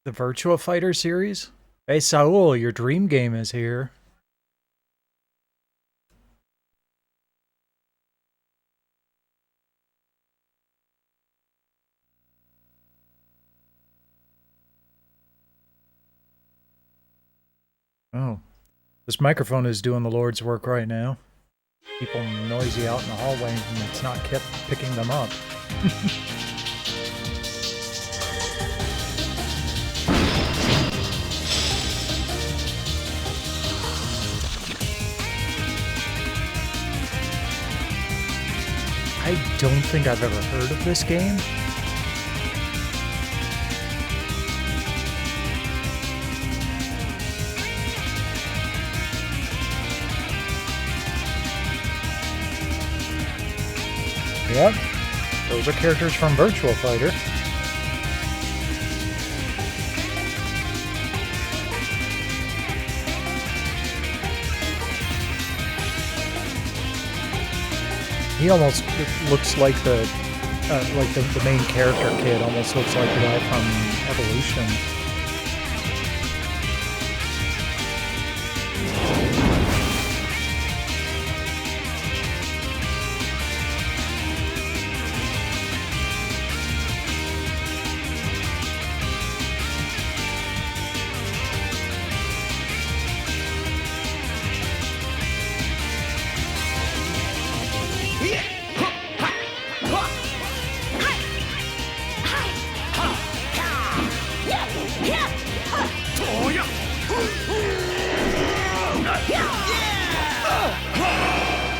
the Virtua Fighter series. Hey Saul, your dream game is here. Oh, this microphone is doing the Lord's work right now. People noisy out in the hallway and it's not kept picking them up. I don't think I've ever heard of this game. Yep, those are characters from Virtua Fighter. He almost looks like the main character kid. Almost looks like the guy from Evolution.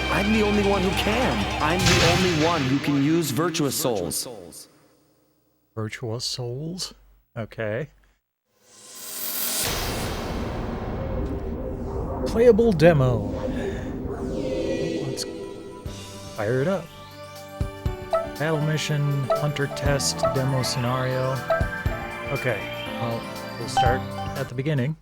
I'm the only one who can. I'm the only one who can use Virtua Souls. Virtua Souls? Okay. Playable demo. Let's fire it up. Battle mission, hunter test, demo scenario. Okay, well, we'll start at the beginning.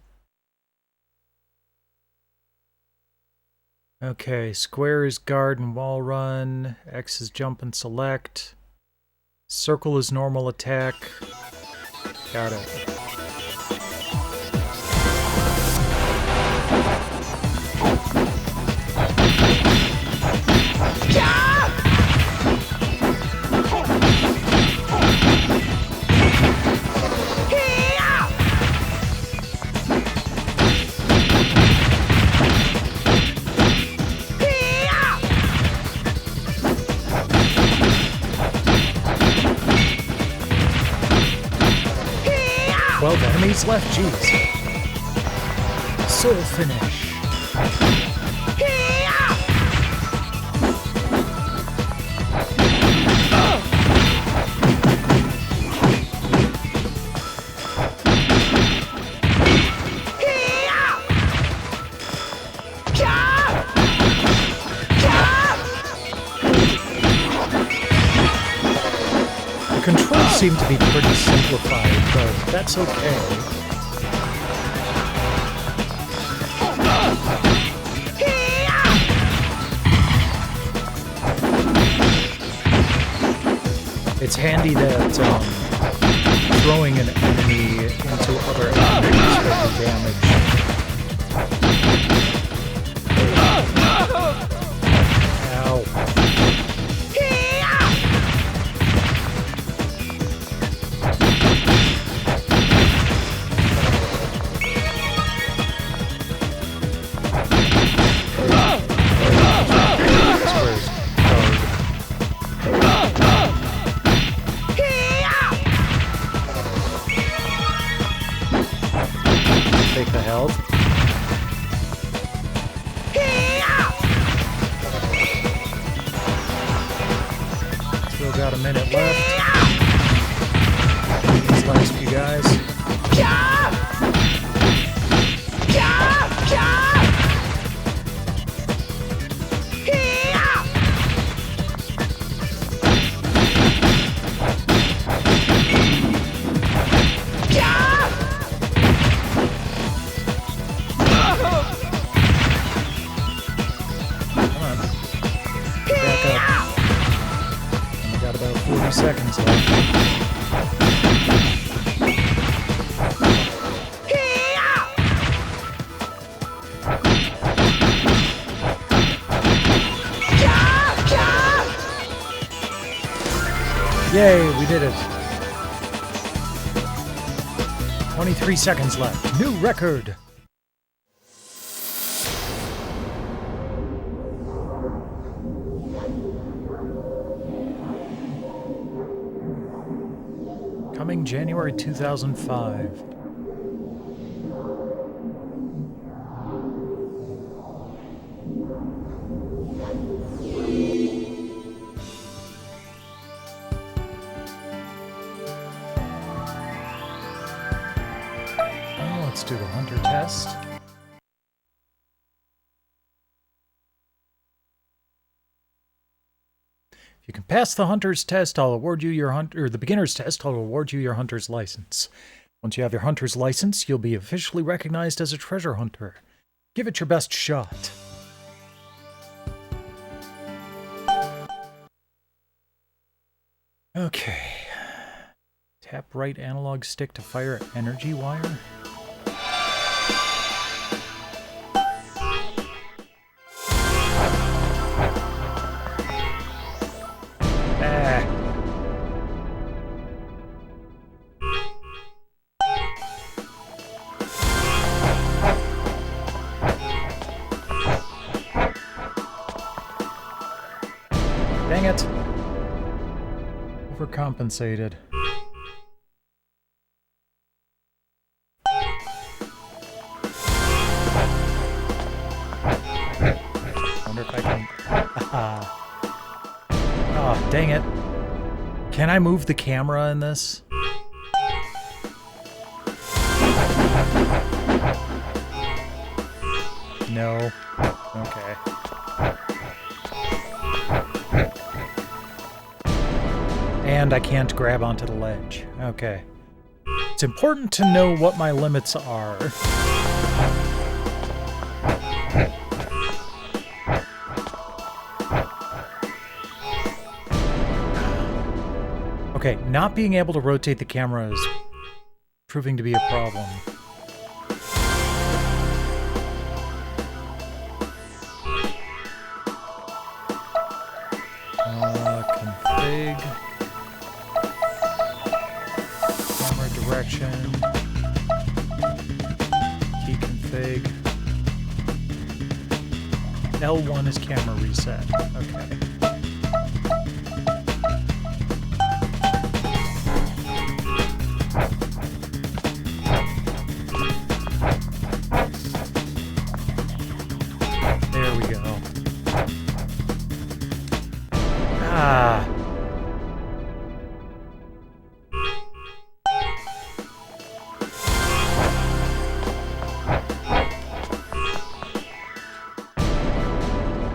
Okay, square is guard and wall run, X is jump and select, circle is normal attack. Got it. 12 enemies left? Jeez. Soul finish. The controls seem to be pretty simplified, but that's okay. It's handy that throwing an enemy into other enemies will do damage. Ow. Take the health. Still got a minute left. These last few guys. Got about 40 seconds left. Yay, we did it. 23 seconds left. New record. Coming January 2005. Oh, let's do the hunter test. If you can pass the hunter's test, I'll award you your the beginner's test, I'll award you your hunter's license. Once you have your hunter's license, you'll be officially recognized as a treasure hunter. Give it your best shot. Okay. Tap right analog stick to fire energy wire. Dang it. Overcompensated. Wonder if I can... Oh, dang it. Can I move the camera in this? No. Okay. And I can't grab onto the ledge. Okay. It's important to know what my limits are. Okay, not being able to rotate the camera is proving to be a problem. Config. Camera direction. Key config. L1 is camera reset. Okay. Ah.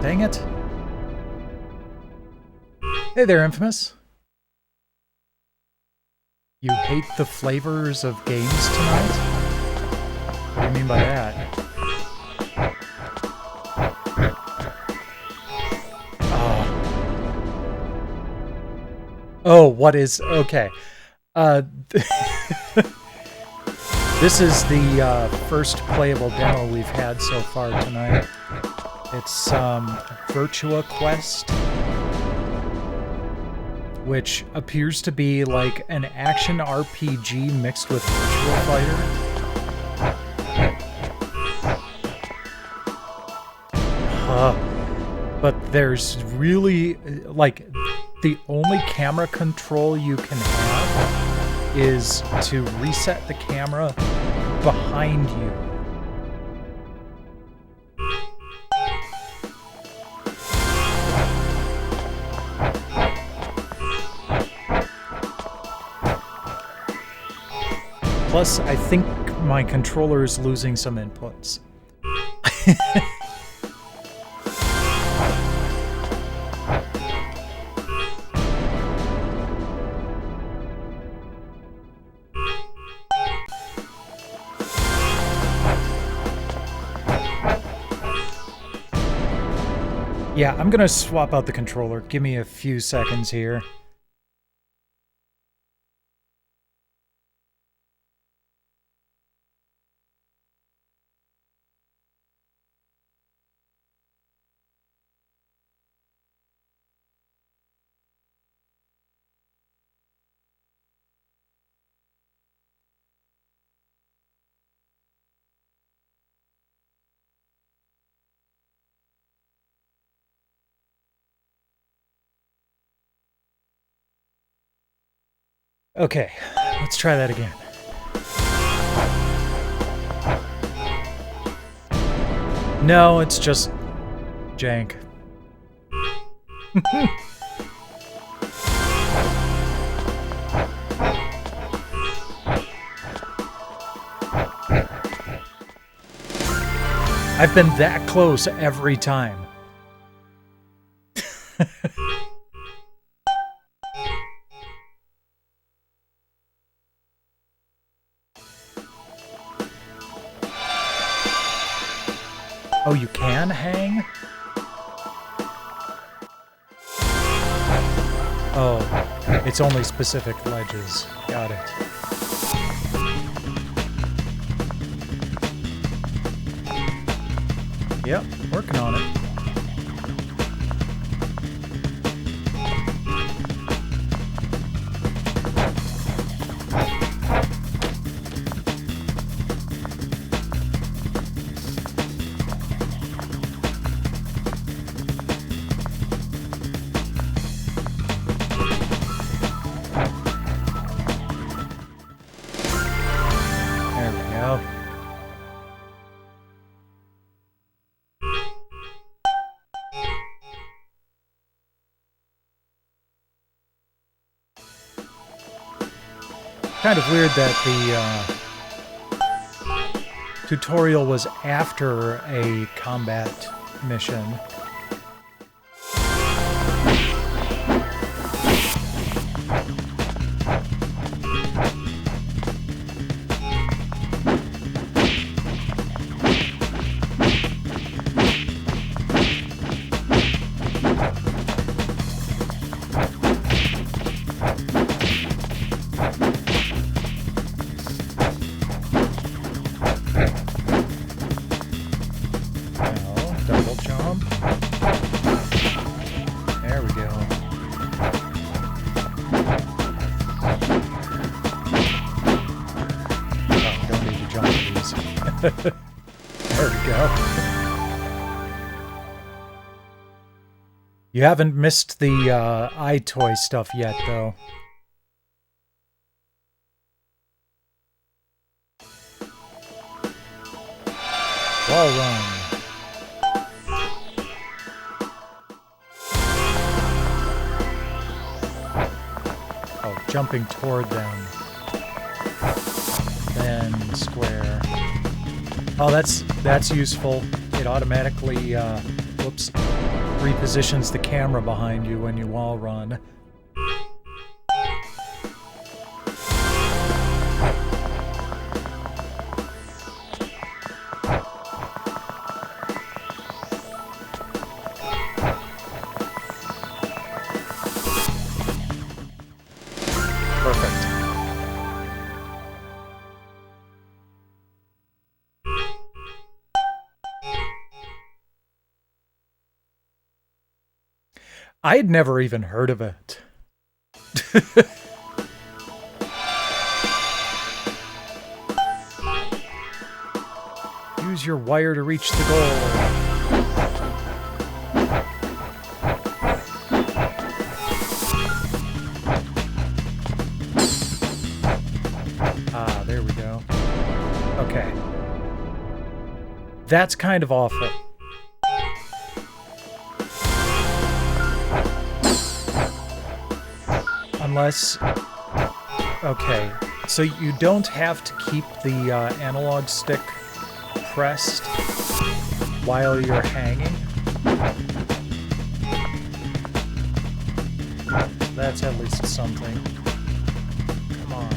Dang it. Hey there, Infamous. You hate the flavors of games tonight? What do you mean by that? Oh, what is... Okay. This is the first playable demo we've had so far tonight. It's Virtua Quest, which appears to be like an action RPG mixed with Virtua Fighter. But there's really, like, the only camera control you can have is to reset the camera behind you. Plus, I think my controller is losing some inputs. Yeah, I'm gonna swap out the controller. Give me a few seconds here. Okay, let's try that again. No, it's just jank. I've been that close every time. Oh, you can hang? Oh, it's only specific ledges. Got it. Yep, working on it. Kind of weird that the tutorial was after a combat mission. There we go. You haven't missed the iToy stuff yet, though. Wall run. jumping toward them. Then square. Oh, that's useful. It automatically, whoops, repositions the camera behind you when you wall run. I had never even heard of it. Use your wire to reach the goal. Ah, there we go. Okay. That's kind of awful. Unless, okay, so you don't have to keep the analog stick pressed while you're hanging. So that's at least something. Come on.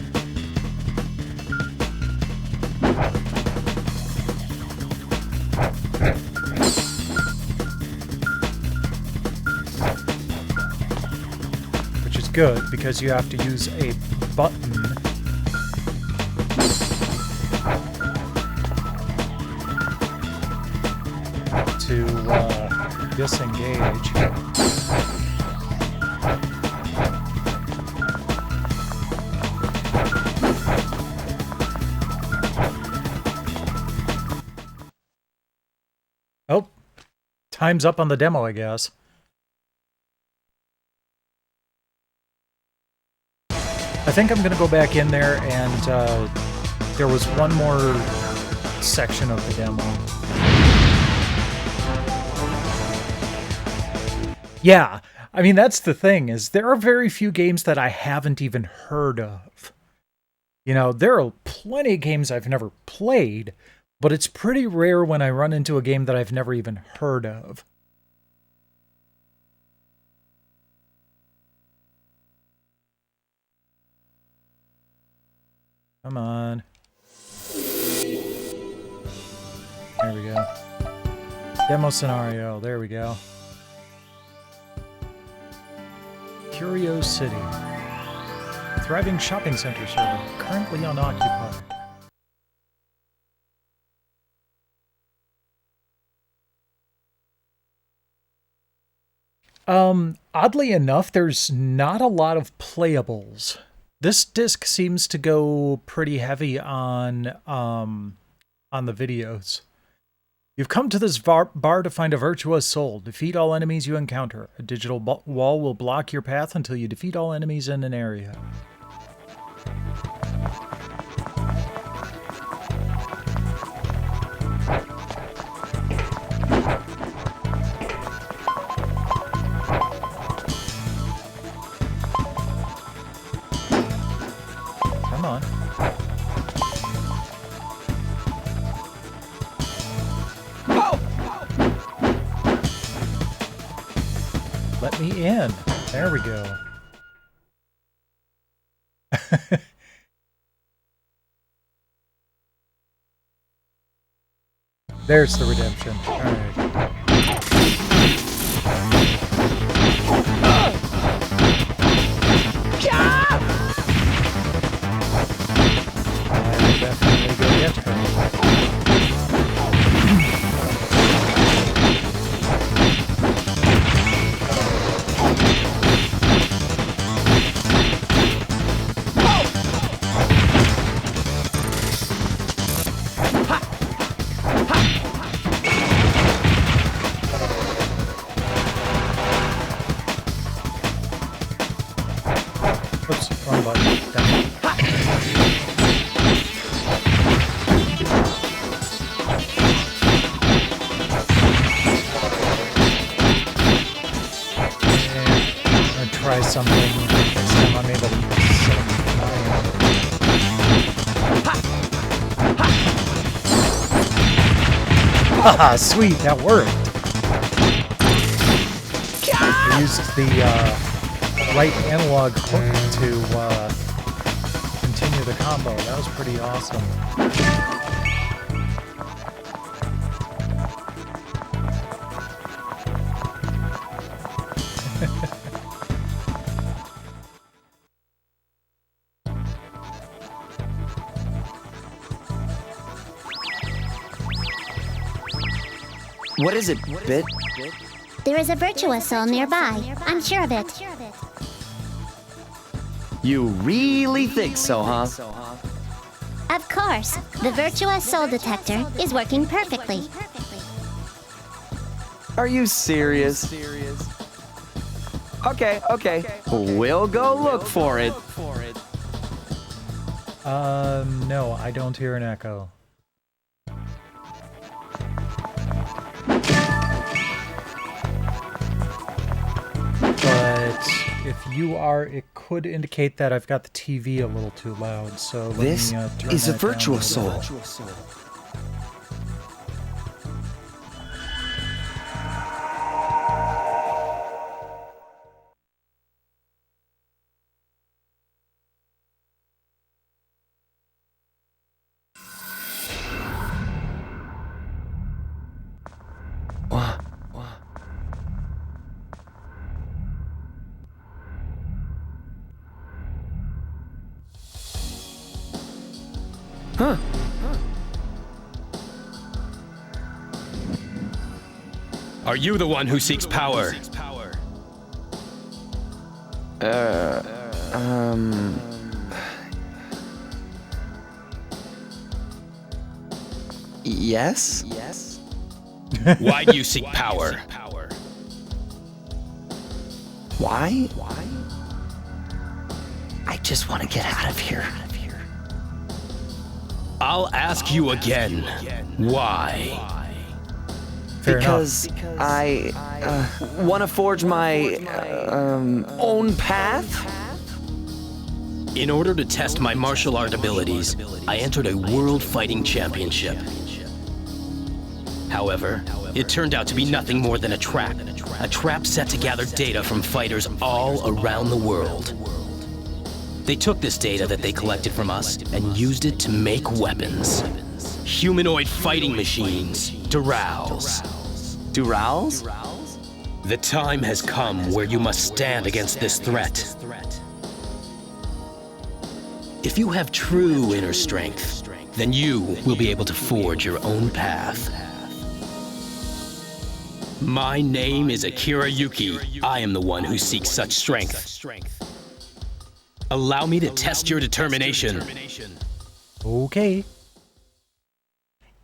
Good, because you have to use a button to disengage. Oh, time's up on the demo, I guess. I think I'm going to go back in there, and there was one more section of the demo. Yeah, I mean, that's the thing, is there are very few games that I haven't even heard of. You know, there are plenty of games I've never played, but it's pretty rare when I run into a game that I've never even heard of. Come on. There we go. Demo scenario. There we go. Curio City. Thriving shopping center server. Currently unoccupied. Oddly enough, there's not a lot of playables. This disc seems to go pretty heavy on the videos. You've come to this bar to find a virtuous soul. Defeat all enemies you encounter. A digital wall will block your path until you defeat all enemies in an area. Come on. Let me in. There we go. There's the redemption. All right. I'll definitely go get her. Oops, wrong button. Down. And I'm gonna try something. time I'm able to eat some. Haha, sweet, that worked. I used the right analog hook to continue the combo. That was pretty awesome. What is it, Bit? There is a virtuous soul nearby. I'm sure of it. You really think so, huh? Of course. The virtuous soul detector is working perfectly. Are you serious? Okay. We'll go look for it. No, I don't hear an echo. But if you are, it could indicate that I've got the TV a little too loud, so let This me turn is a that down virtuous little soul. bit. Huh. Are you the one who seeks power? Yes? Why do you seek power? Why? I just want to get out of here. I'll ask you again. Why? Fair Because I want to forge my own path. In order to test my martial art abilities, I entered a world fighting championship. However, it turned out to be nothing more than a trap set to gather data from fighters all around the world. They took this data that they collected from us and used it to make weapons. Humanoid fighting machines, Durals. Durals? The time has come where you must stand against this threat. If you have true inner strength, then you will be able to forge your own path. My name is Akira Yuki. I am the one who seeks such strength. Allow me to test your determination. Okay.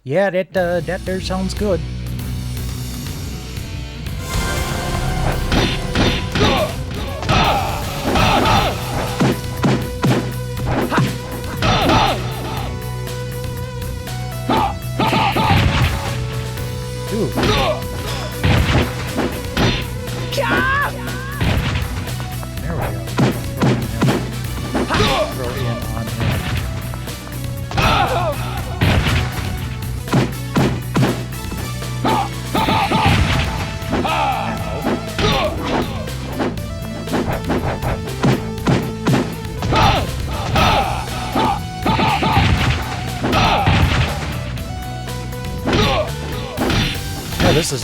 Yeah, that there sounds good. Ooh. There we go. Throw in on him. Yeah, this is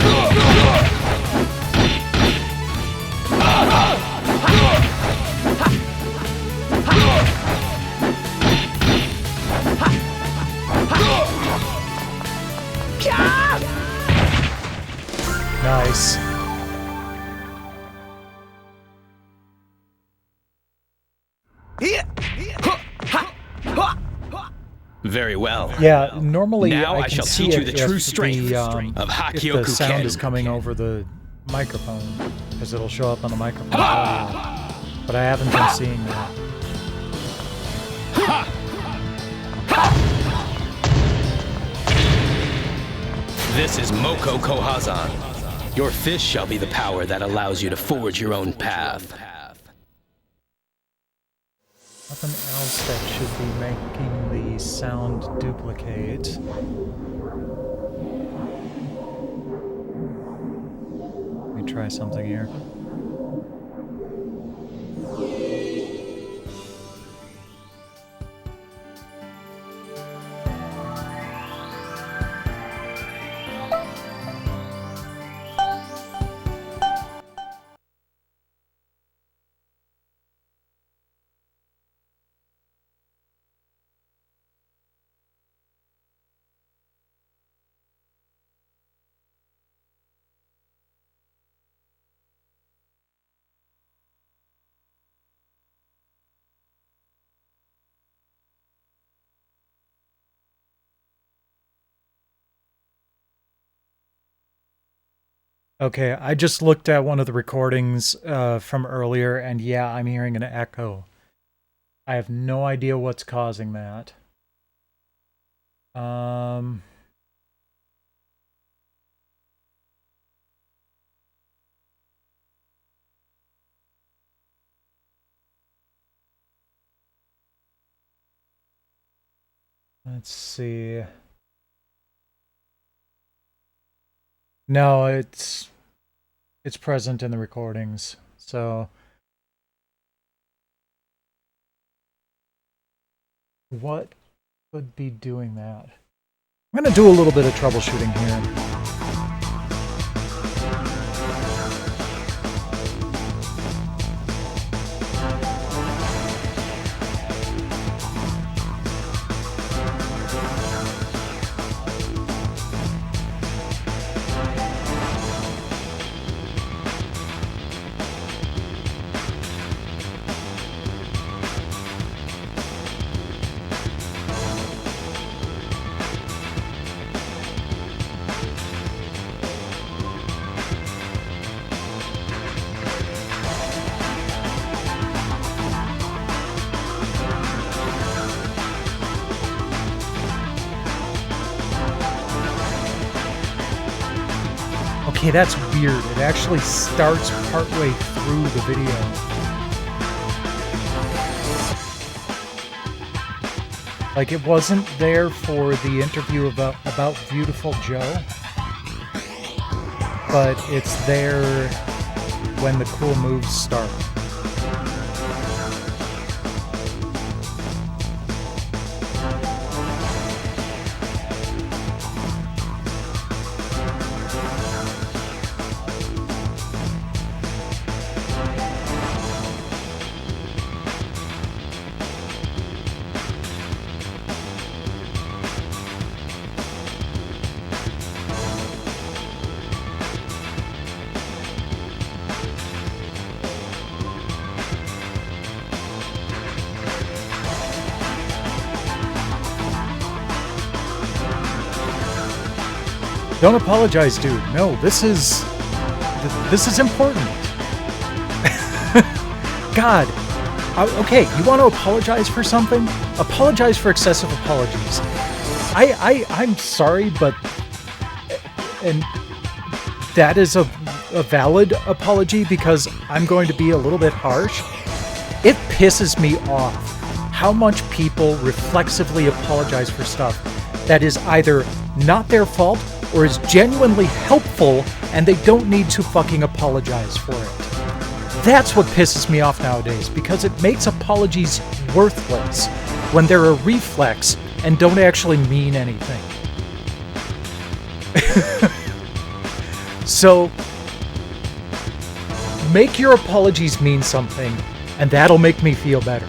nice. Very well. Yeah, normally Now I I can shall see teach you it the true if strength the, of if Hakyoku the sound Ken. is coming over the microphone, because it'll show up on the microphone audio. But I haven't been seeing that. This is Moko Kohazan. Your fist shall be the power that allows you to forge your own path. Nothing else that should be making the sound duplicate. Let me try something here. Okay, I just looked at one of the recordings from earlier, and yeah, I'm hearing an echo. I have no idea what's causing that. Let's see. No, it's present in the recordings. So what would be doing that? I'm going to do a little bit of troubleshooting here. Okay, that's weird. It actually starts partway through the video. Like, it wasn't there for the interview about Beautiful Joe, but it's there when the cool moves start. Don't apologize, dude. No, this is important. God. Okay, you want to apologize for something? Apologize for excessive apologies. I'm sorry, but and that is a valid apology because I'm going to be a little bit harsh. It pisses me off how much people reflexively apologize for stuff that is either not their fault or is genuinely helpful and they don't need to fucking apologize for it. That's what pisses me off nowadays because it makes apologies worthless when they're a reflex and don't actually mean anything. So, make your apologies mean something and that'll make me feel better.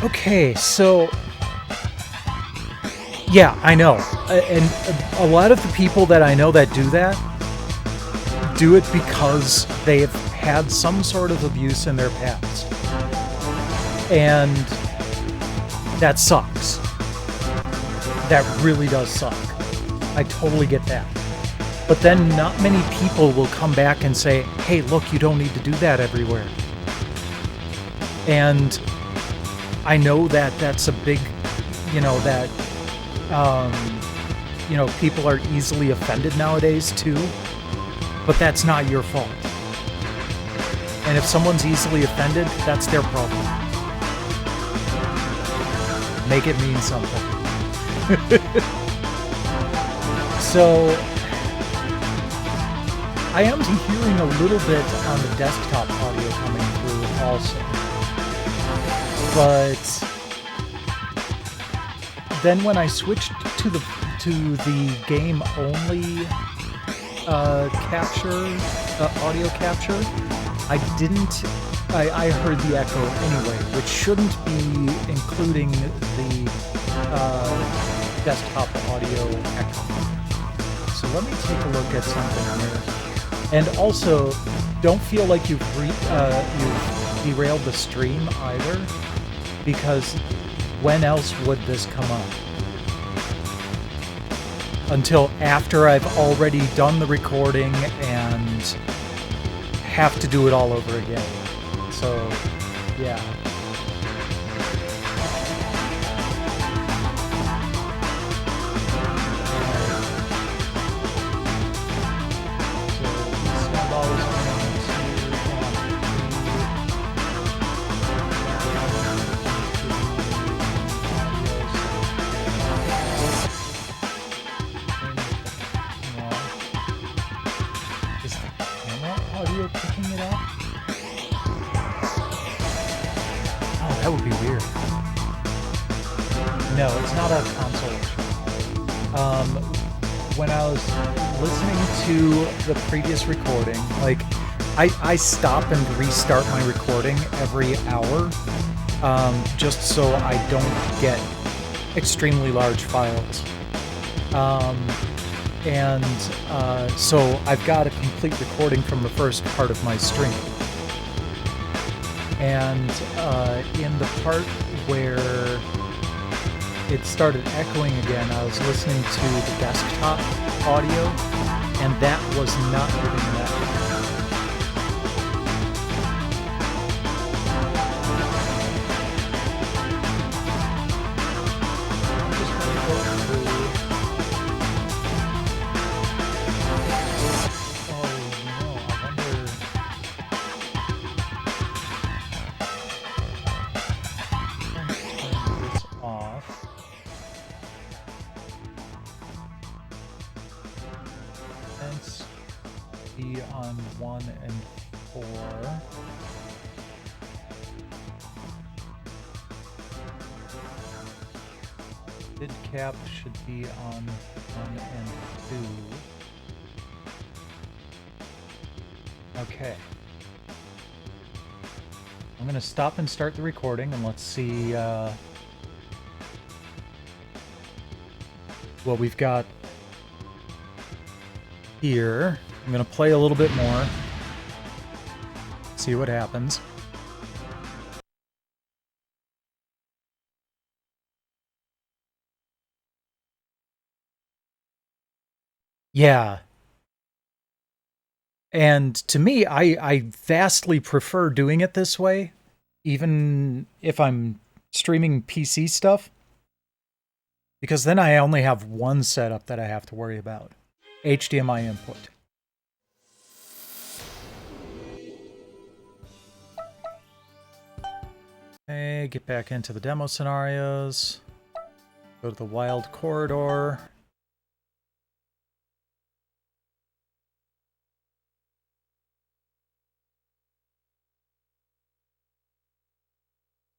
Okay, so yeah, I know, and a lot of the people that I know that do it because they've had some sort of abuse in their past, and that sucks. that really does suck. I totally get that. But then not many people will come back and say, hey, look, you don't need to do that everywhere. And I know that that's a big, that, people are easily offended nowadays too, but that's not your fault. And if someone's easily offended, that's their problem. Make it mean something. So, I am hearing a little bit on the desktop audio coming through also. But then when I switched to the game only audio capture, I heard the echo anyway, which shouldn't be including the desktop audio echo. So let me take a look at something here. And also, don't feel like you've derailed the stream either, because when else would this come up? Until after I've already done the recording and have to do it all over again. So, yeah. That would be weird. No, it's not a console issue. When I was listening to the previous recording, like, I stop and restart my recording every hour, just so I don't get extremely large files. So I've got a complete recording from the first part of my stream. And in the part where it started echoing again, I was listening to the desktop audio, and that was not giving an echo. On 1 and 4. Vid cap should be on 1 and 2. Okay. I'm going to stop and start the recording, and let's see what we've got here. I'm going to play a little bit more, see what happens. Yeah. And to me, I vastly prefer doing it this way, even if I'm streaming PC stuff, because then I only have one setup that I have to worry about: HDMI input. Okay, get back into the demo scenarios. Go to the wild corridor.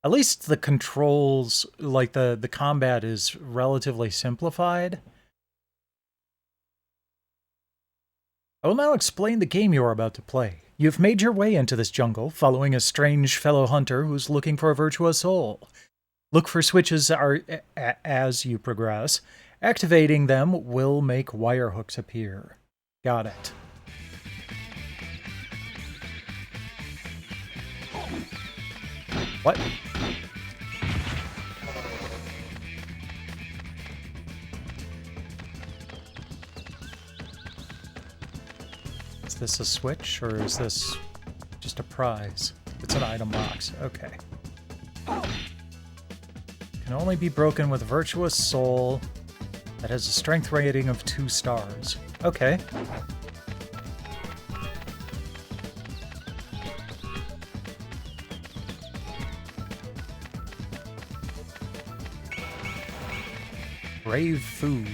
At least the controls, like the combat, is relatively simplified. I will now explain the game you are about to play. You've made your way into this jungle, following a strange fellow hunter who's looking for a virtuous soul. Look for switches as you progress. Activating them will make wire hooks appear. Got it. What? Is this a switch, or is this just a prize? It's an item box. Okay. Can only be broken with Virtuous Soul that has a strength rating of 2 stars. Okay. Brave food.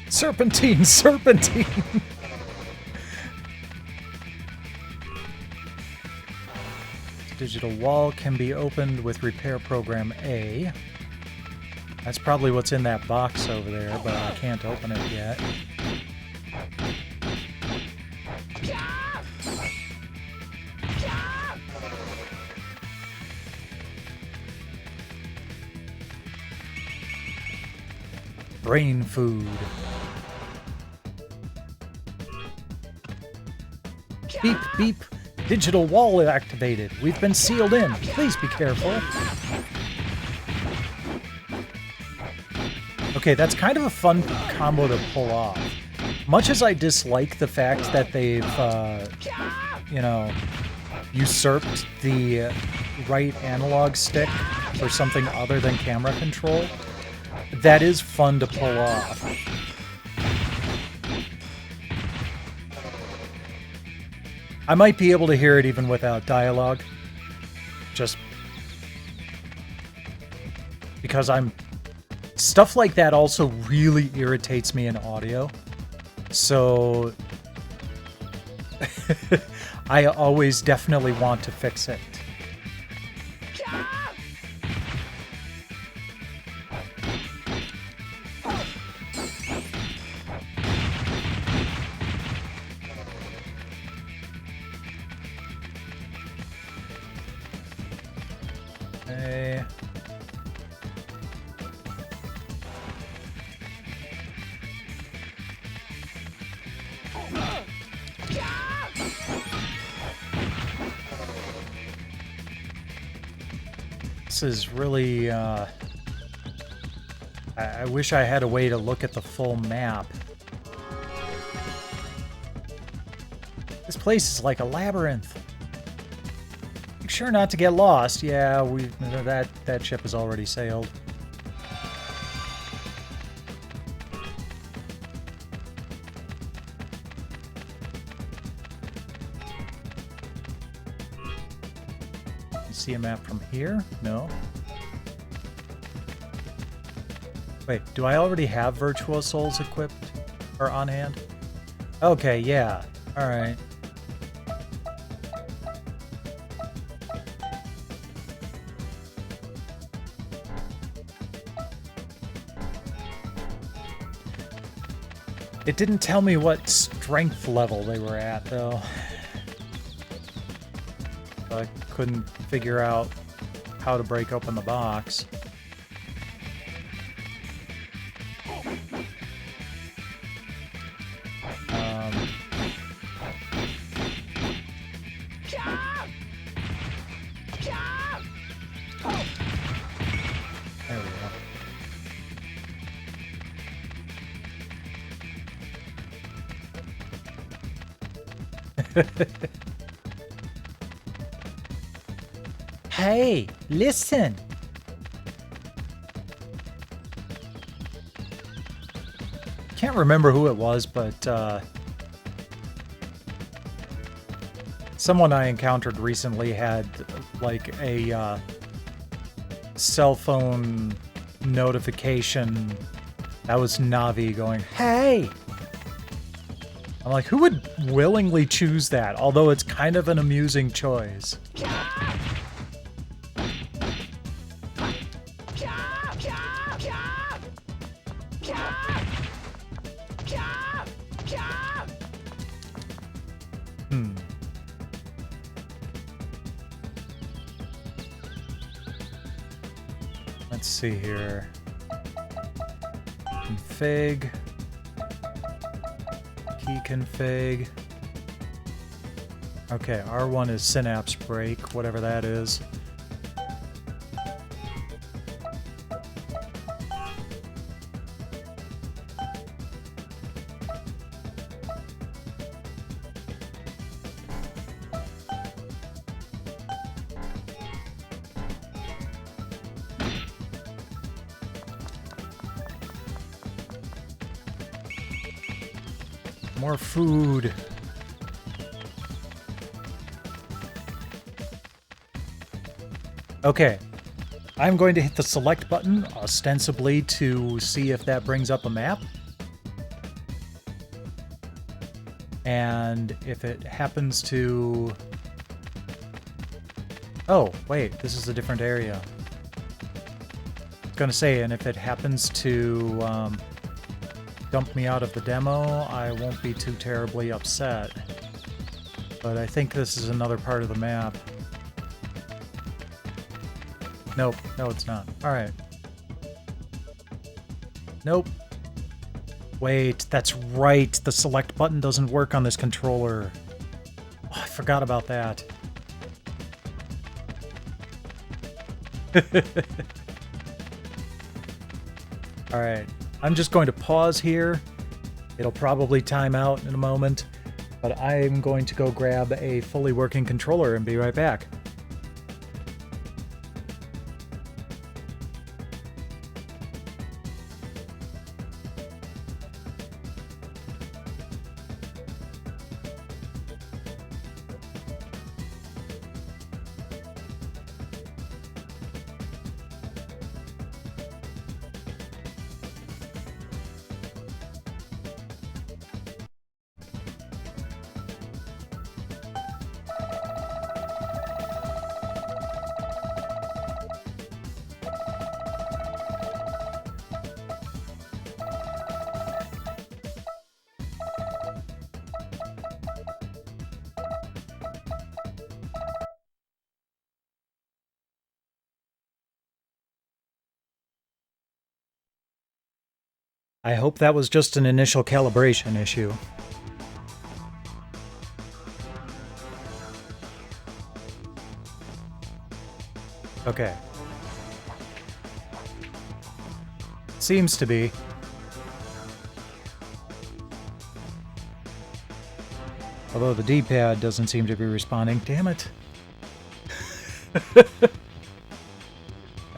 Serpentine, serpentine! Digital wall can be opened with repair program A. That's probably what's in that box over there, but I can't open it yet. Brain food. Beep, beep. Digital wall activated. We've been sealed in. Please be careful. Okay, that's kind of a fun combo to pull off. Much as I dislike the fact that they've, you know, usurped the right analog stick for something other than camera control, that is fun to pull off. I might be able to hear it even without dialogue, just because stuff like that also really irritates me in audio. So I always definitely want to fix it. Okay. This is really, I wish I had a way to look at the full map. This place is like a labyrinth. Make sure not to get lost. Yeah, that ship has already sailed. See a map from here? No. Wait, do I already have Virtual Souls equipped or on hand? Okay, yeah. All right. It didn't tell me what strength level they were at, though. I couldn't figure out how to break open the box. There we go. Hey, listen! Can't remember who it was, but someone I encountered recently had like a cell phone notification that was Navi going, "Hey!" I'm like, who would willingly choose that? Although it's kind of an amusing choice. Let's see here. Config. Key config. Okay, R1 is synapse break, whatever that is. More food. Okay, I'm going to hit the select button, ostensibly to see if that brings up a map. And if it happens to... Oh, wait, this is a different area. I was going to say, and if it happens to dump me out of the demo, I won't be too terribly upset. But I think this is another part of the map. Nope, no it's not. Alright. Nope. Wait, that's right. The select button doesn't work on this controller. Oh, I forgot about that. Alright. I'm just going to pause here. It'll probably time out in a moment. But I'm going to go grab a fully working controller and be right back. I hope that was just an initial calibration issue. Okay. Seems to be. Although the D-pad doesn't seem to be responding. Damn it.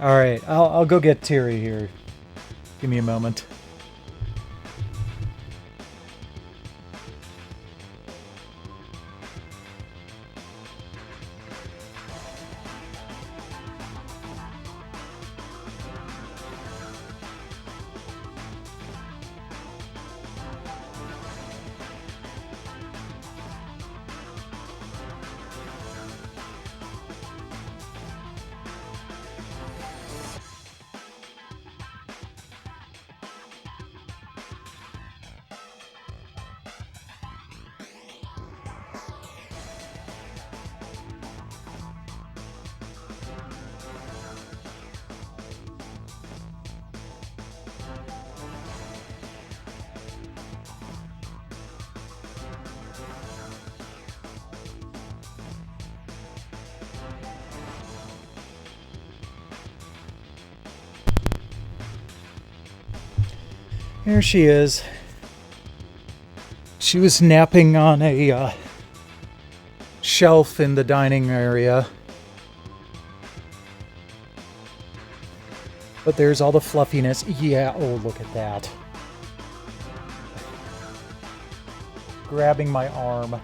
Alright, I'll go get Terry here. Give me a moment. Here she is. She was napping on a shelf in the dining area. But there's all the fluffiness. Yeah, oh, look at that. Grabbing my arm.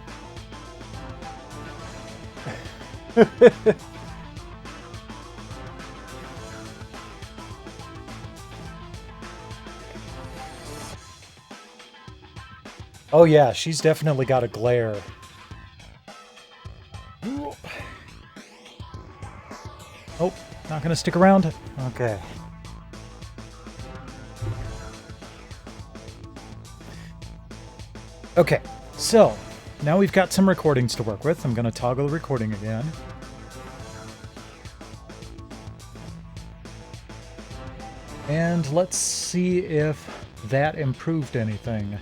Oh yeah, she's definitely got a glare. Oh, not gonna stick around? Okay. Okay, so now we've got some recordings to work with. I'm gonna toggle the recording again. And let's see if that improved anything.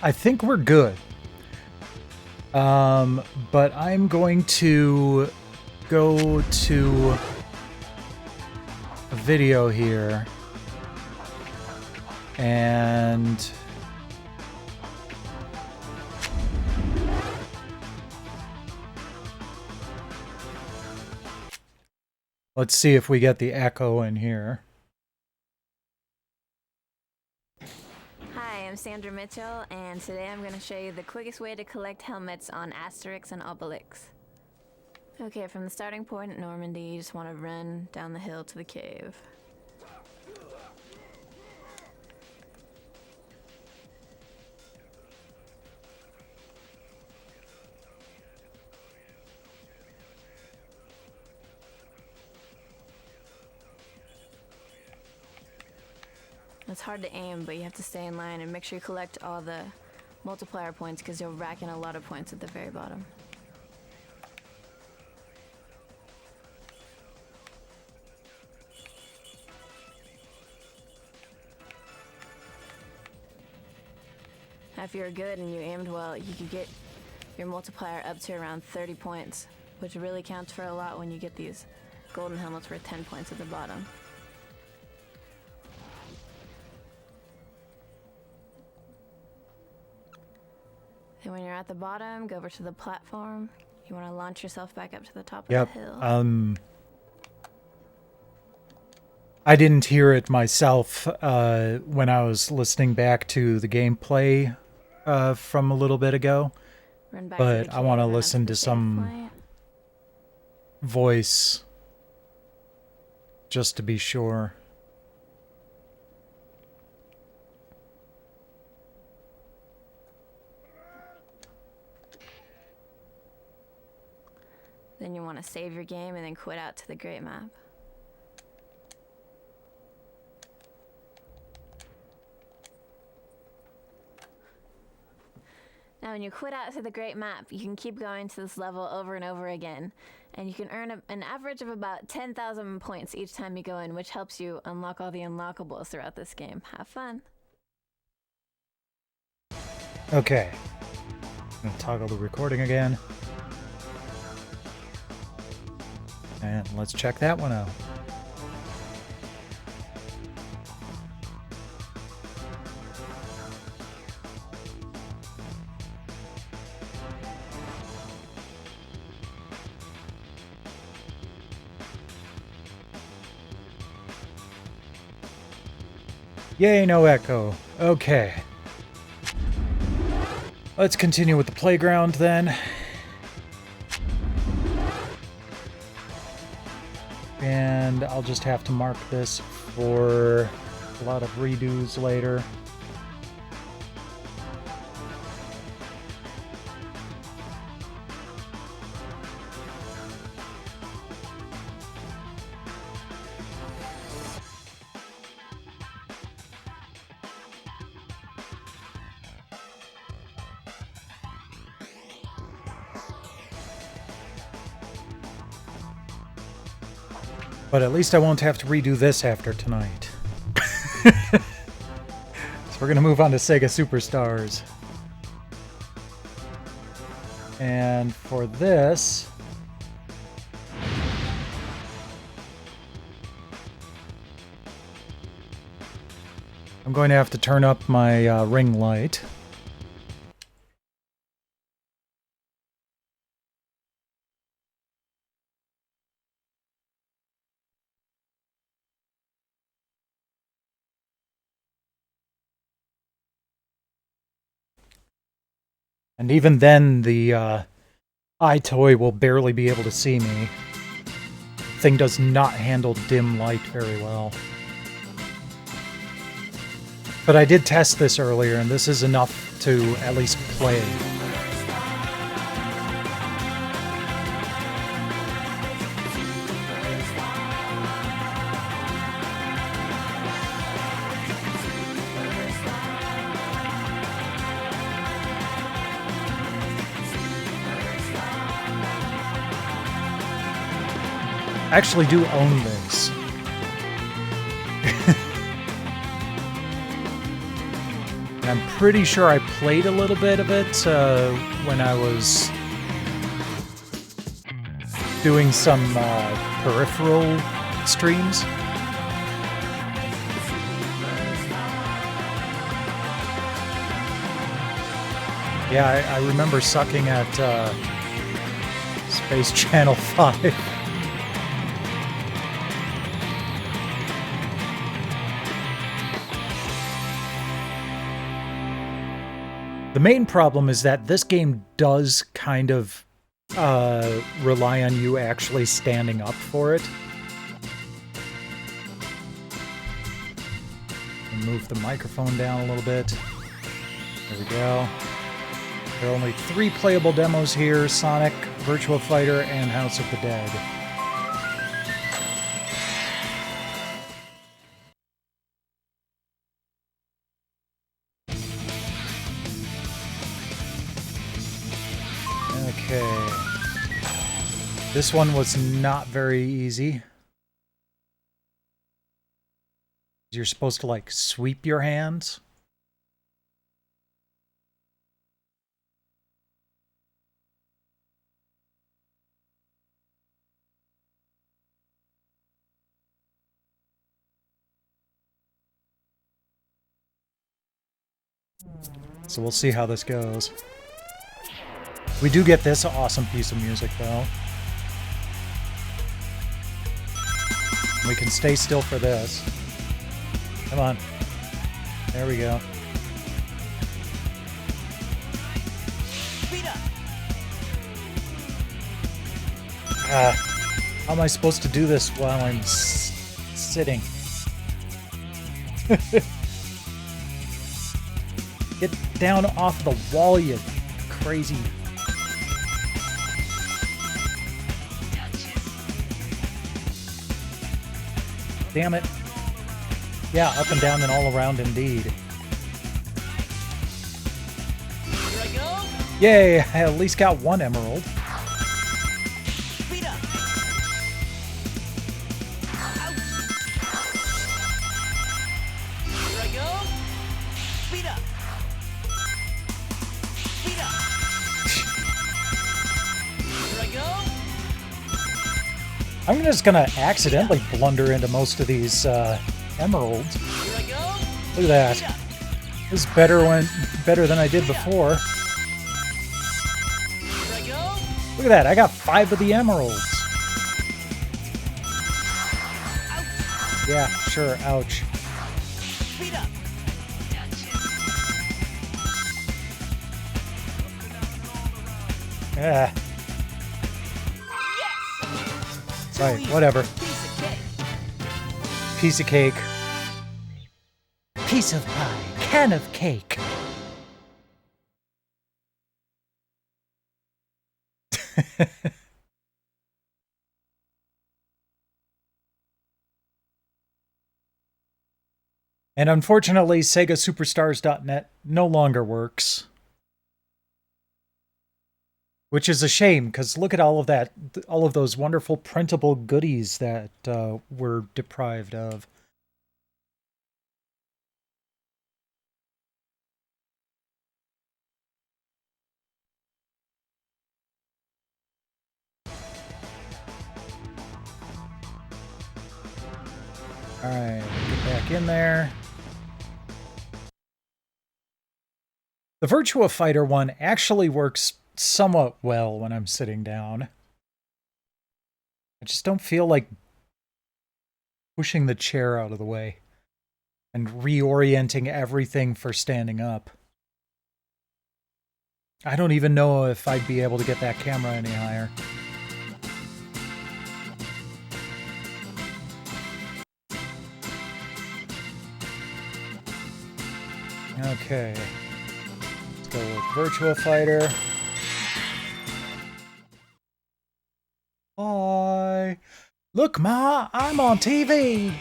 I think we're good. But I'm going to go to a video here and let's see if we get the echo in here. Hi, I'm Sandra Mitchell, and today I'm going to show you the quickest way to collect helmets on Asterix and Obelix. Okay, from the starting point at Normandy, you just want to run down the hill to the cave. It's hard to aim, but you have to stay in line and make sure you collect all the multiplier points because you'll rack in a lot of points at the very bottom. Now, if you're good and you aimed well, you could get your multiplier up to around 30 points, which really counts for a lot when you get these golden helmets worth 10 points at the bottom. And when you're at the bottom, go over to the platform. You want to launch yourself back up to the top of the hill. I didn't hear it myself when I was listening back to the gameplay from a little bit ago, but I want to listen to some voice just to be sure. Then you want to save your game and then quit out to the great map. Now when you quit out to the great map, you can keep going to this level over and over again. And you can earn an average of about 10,000 points each time you go in, which helps you unlock all the unlockables throughout this game. Have fun. Okay. I'm gonna toggle the recording again. And let's check that one out. Yay, no echo. Okay. Let's continue with the playground then. And I'll just have to mark this for a lot of redos later. But at least I won't have to redo this after tonight. So we're going to move on to Sega Superstars. And for this, I'm going to have to turn up my ring light. And even then, the iToy will barely be able to see me. Thing does not handle dim light very well. But I did test this earlier, and this is enough to at least play. I actually do own this. I'm pretty sure I played a little bit of it when I was doing some peripheral streams. Yeah, I remember sucking at Space Channel 5. The main problem is that this game does kind of rely on you actually standing up for it. And move the microphone down a little bit. There we go. There are only 3 playable demos here: Sonic, Virtua Fighter, and House of the Dead. Okay. This one was not very easy. You're supposed to, like, sweep your hands. So we'll see how this goes. We do get this awesome piece of music, though. We can stay still for this. Come on. There we go. How am I supposed to do this while I'm sitting? Get down off the wall, you crazy. Damn it. Yeah, up and down and all around indeed. Yay, I at least got 1 emerald. I'm just gonna accidentally blunder into most of these emeralds. Look at that. This is better than I did before. Look at that, I got 5 of the emeralds. Yeah, sure, ouch. Yeah. Right, whatever. Piece of cake. Piece of pie. Can of cake. And unfortunately, SegaSuperstars.net no longer works. Which is a shame, because look at all of that, all of those wonderful printable goodies that we're deprived of. Alright, get back in there. The Virtua Fighter one actually works somewhat well when I'm sitting down. I just don't feel like pushing the chair out of the way and reorienting everything for standing up. I don't even know if I'd be able to get that camera any higher. Okay. Let's go with Virtua Fighter. Hi. Look, Ma, I'm on TV.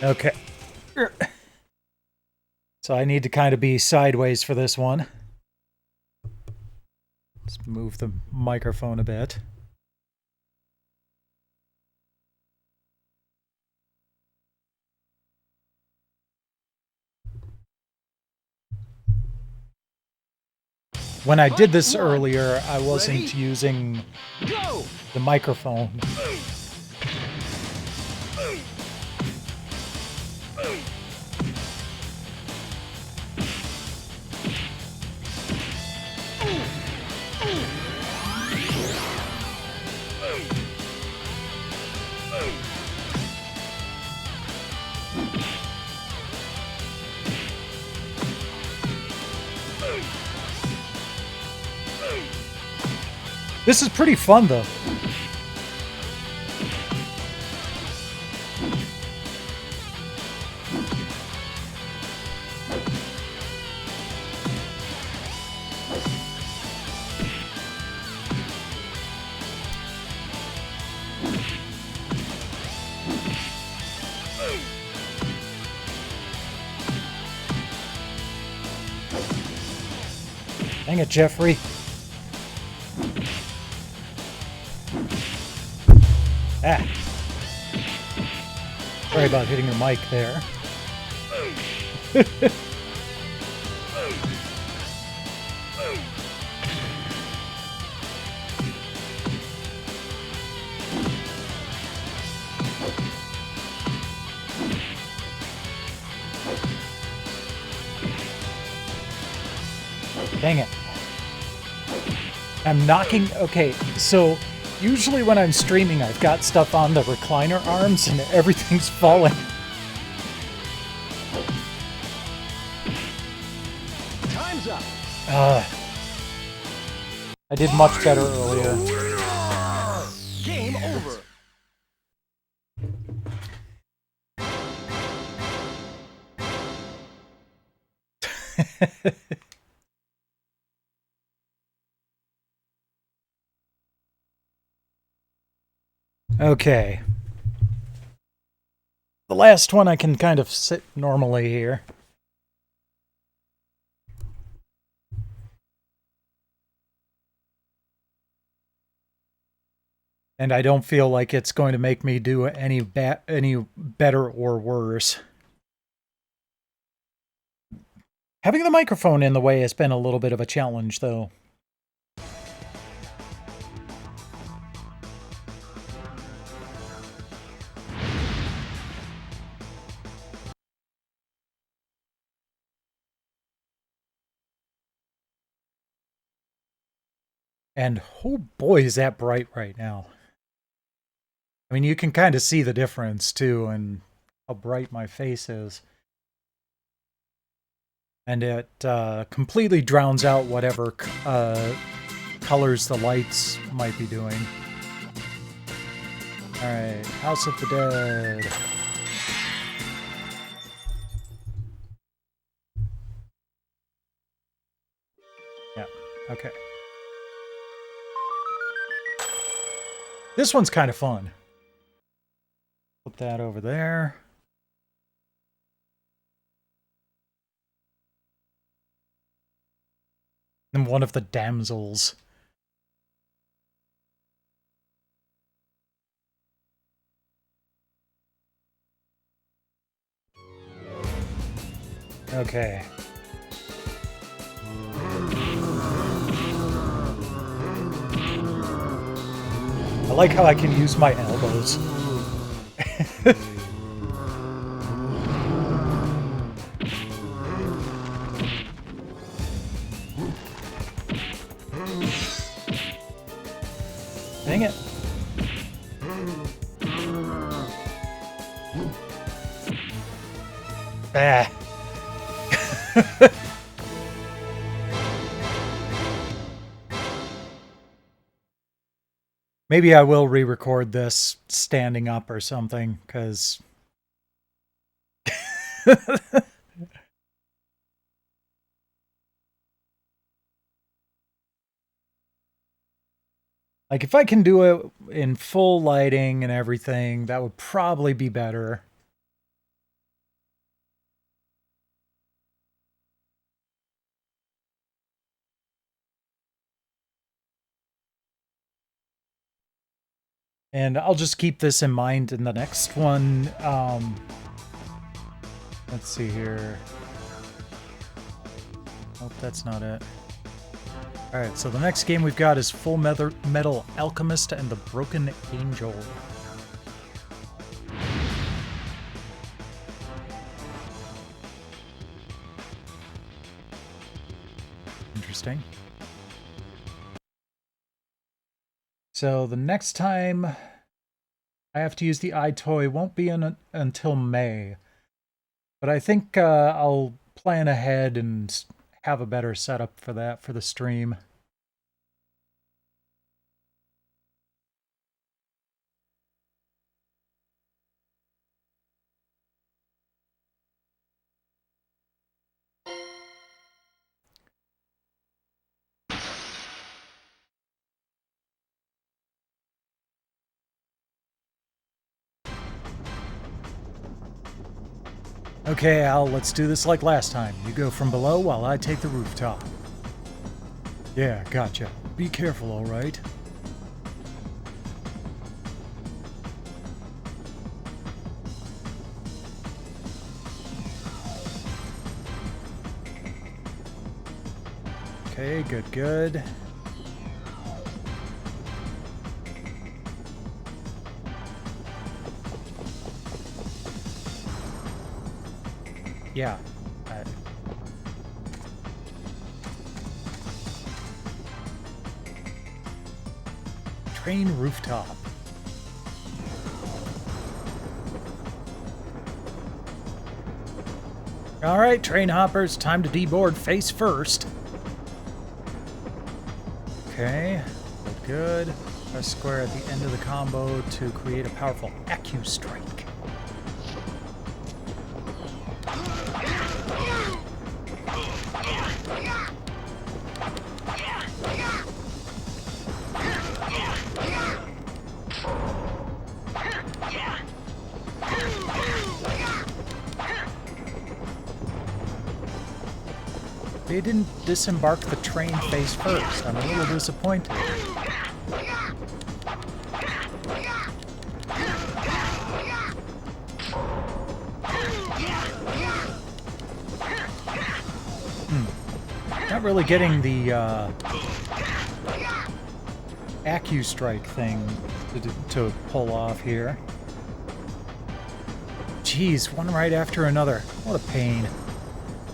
Okay. So I need to kind of be sideways for this one. Let's move the microphone a bit. When I did this earlier, I wasn't using the microphone. This is pretty fun, though. Dang it, Jeffrey. Ah. Sorry about hitting your mic there. Dang it. I'm knocking... Okay, so usually when I'm streaming, I've got stuff on the recliner arms and everything's falling. Time's up. I did much better earlier. Game over. Okay. The last one I can kind of sit normally here. And I don't feel like it's going to make me do any better or worse. Having the microphone in the way has been a little bit of a challenge, though. And oh boy, is that bright right now. I mean, you can kind of see the difference, too, and how bright my face is. And it completely drowns out whatever colors the lights might be doing. Alright, House of the Dead. Yeah, okay. This one's kind of fun. Put that over there. And one of the damsels. Okay. I like how I can use my elbows. Dang it. Ah. Maybe I will re-record this standing up or something, because... Like, if I can do it in full lighting and everything, that would probably be better. And I'll just keep this in mind in the next one. Let's see here. Nope, that's not it. Alright, so the next game we've got is Full Metal Alchemist and the Broken Angel. Interesting. So the next time I have to use the iToy won't be until May. But I think I'll plan ahead and have a better setup for that for the stream. Okay, Al, let's do this like last time. You go from below while I take the rooftop. Yeah, gotcha. Be careful, all right? Okay, good, good. Yeah. Train rooftop. All right, train hoppers, time to deboard face first. Okay, good. Press square at the end of the combo to create a powerful Acu strike. They didn't disembark the train face first. I'm a little disappointed. Not really getting the Acu strike thing to pull off here. Jeez, one right after another. What a pain.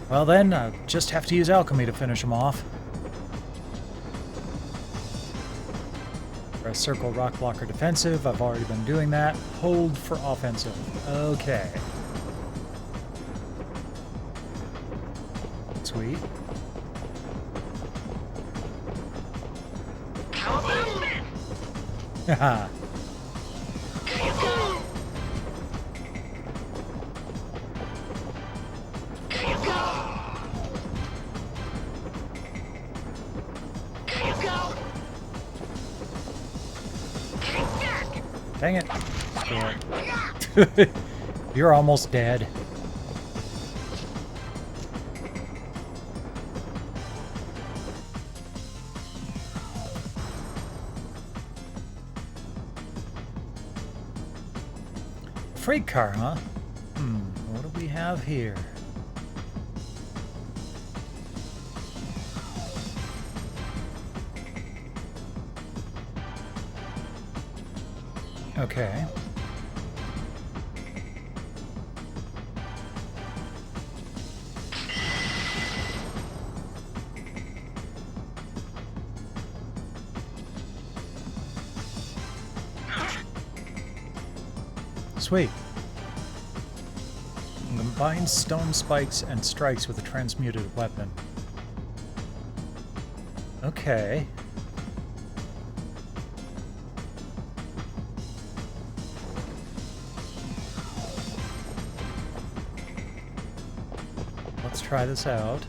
Well then, I just have to use alchemy to finish them off. Press circle, rock blocker, defensive. I've already been doing that. Hold for offensive. Okay. Sweet. Haha. Dang it. You're almost dead. Freight car, huh? What do we have here? Okay. Sweet. Combines stone spikes and strikes with a transmuted weapon. Okay. Let's try this out.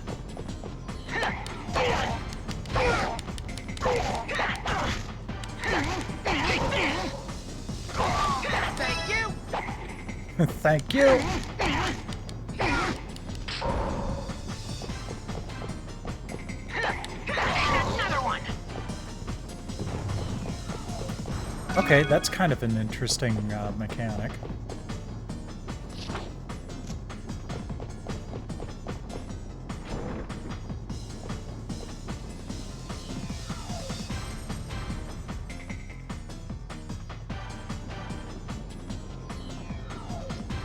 Thank you. Thank you. Another one. Okay, that's kind of an interesting mechanic.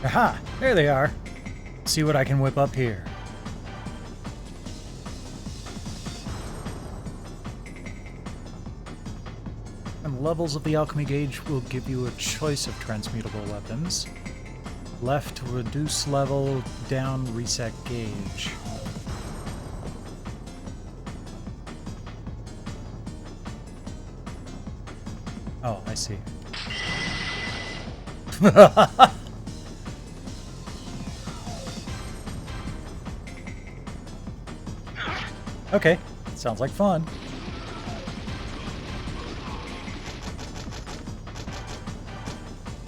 Aha! There they are. See what I can whip up here. And levels of the alchemy gauge will give you a choice of transmutable weapons. Left, reduce level, down, reset gauge. Oh, I see. Okay, sounds like fun.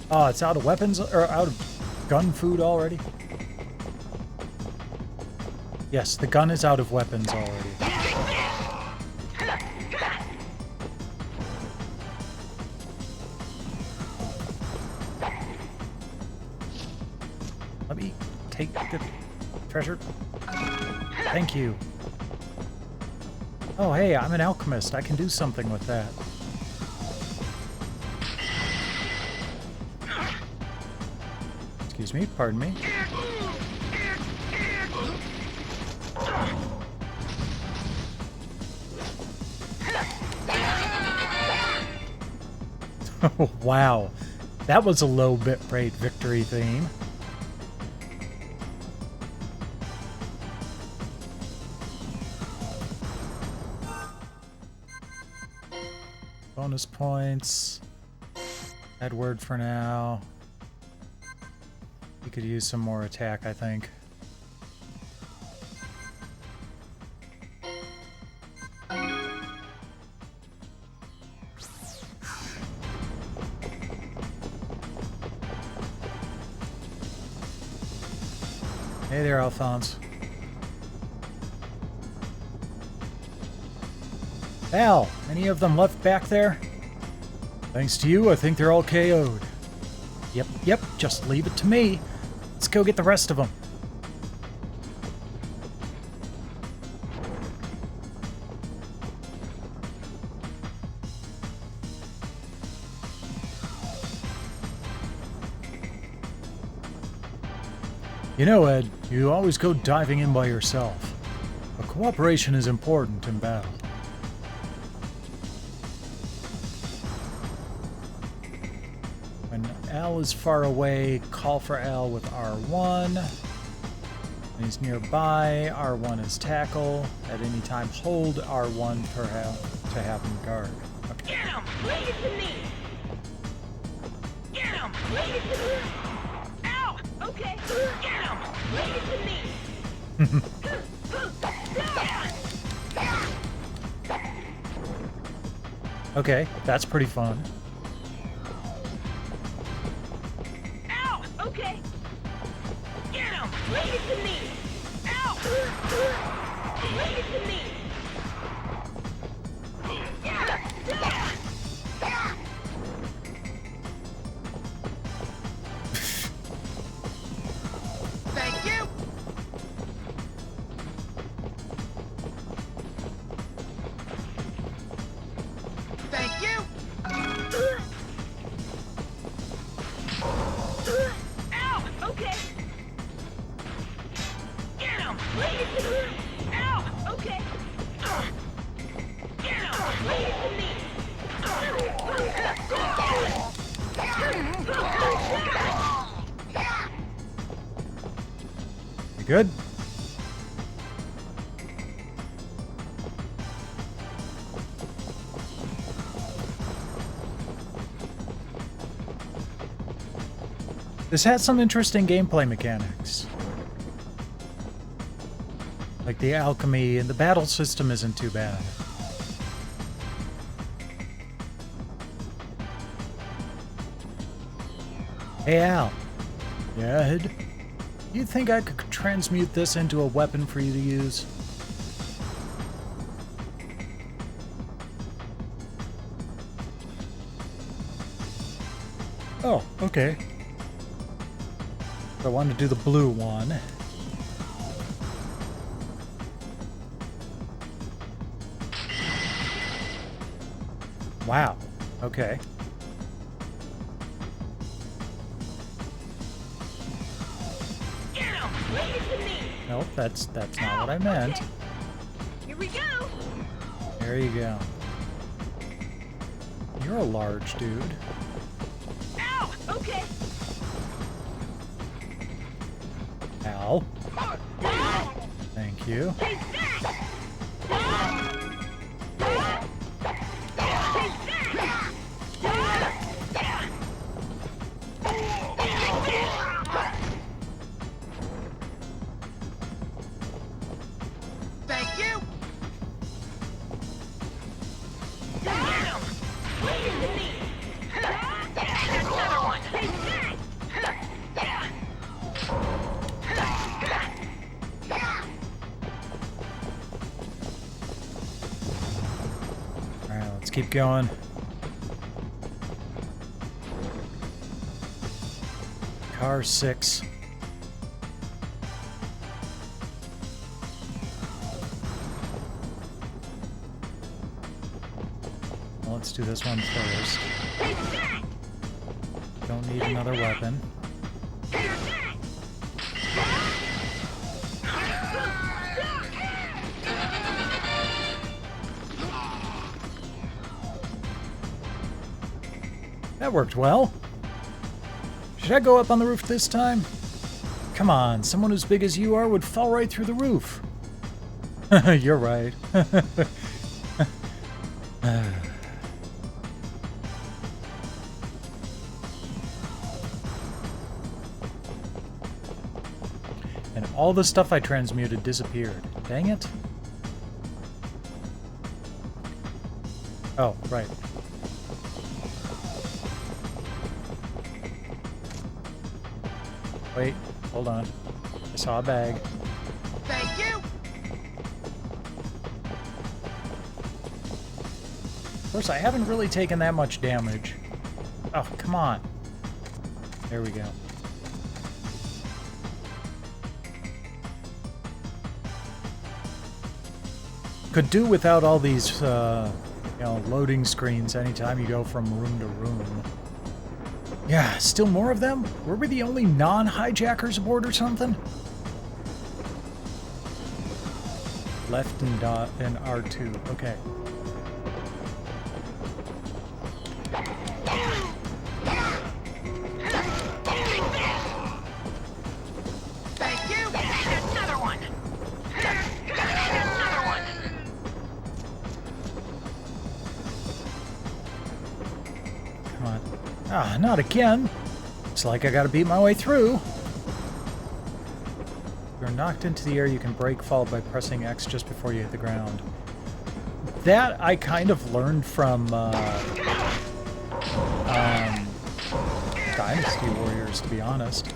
Oh, it's out of weapons or out of gun food already? Yes, the gun is out of weapons already. Let me take the treasure. Thank you. Oh, hey, I'm an alchemist. I can do something with that. Excuse me, pardon me. Wow, that was a low bitrate victory theme. Bonus points. Add word for now. You could use some more attack, I think. Hey there, Alphonse. Al, any of them left back there? Thanks to you, I think they're all KO'd. Yep, just leave it to me. Let's go get the rest of them. You know, Ed, you always go diving in by yourself. But cooperation is important in battle. When Al is far away, call for Al with R1. When he's nearby, R1 is tackle. At any time, hold R1 to have him guard. Okay. Get him! Bring it to me! Get him! Bring it to me! Ow! Okay, get him! Bring it to me! Okay, that's pretty fun. Ow! Okay! Get him! Bring it to me! Ow! Bring it to me! Thank you! Thank you! Ow! Okay! Get him! Bring it to me! Ow! Okay! Get him! Bring it to me! You good? This has some interesting gameplay mechanics. Like the alchemy, and the battle system isn't too bad. Hey Al. Yeah, Ed? You think I could transmute this into a weapon for you to use? Oh, okay. I wanted to do the blue one. Wow. Okay. Nope, that's not what I meant. Here we go. There you go. You're a large dude. Ow! Okay. Al. Thank you. Thank you. Another one. Alright, let's keep going. Car 6. Well, let's do this one first. Don't need another weapon. That worked well. Should I go up on the roof this time? Come on, someone as big as you are would fall right through the roof. You're right. And all the stuff I transmuted disappeared. Dang it. Oh, right. Wait, hold on. I saw a bag. Thank you. Of course, I haven't really taken that much damage. Oh, come on. There we go. Could do without all these, loading screens anytime you go from room to room. Yeah, still more of them? Were we the only non-hijackers aboard or something? Left and R2. Okay. Thank you. Another one. Another one. Come on. Ah, not again. Looks like I gotta beat my way through. If you're knocked into the air, you can brake fall by pressing X just before you hit the ground. That I kind of learned from Dynasty Warriors, to be honest.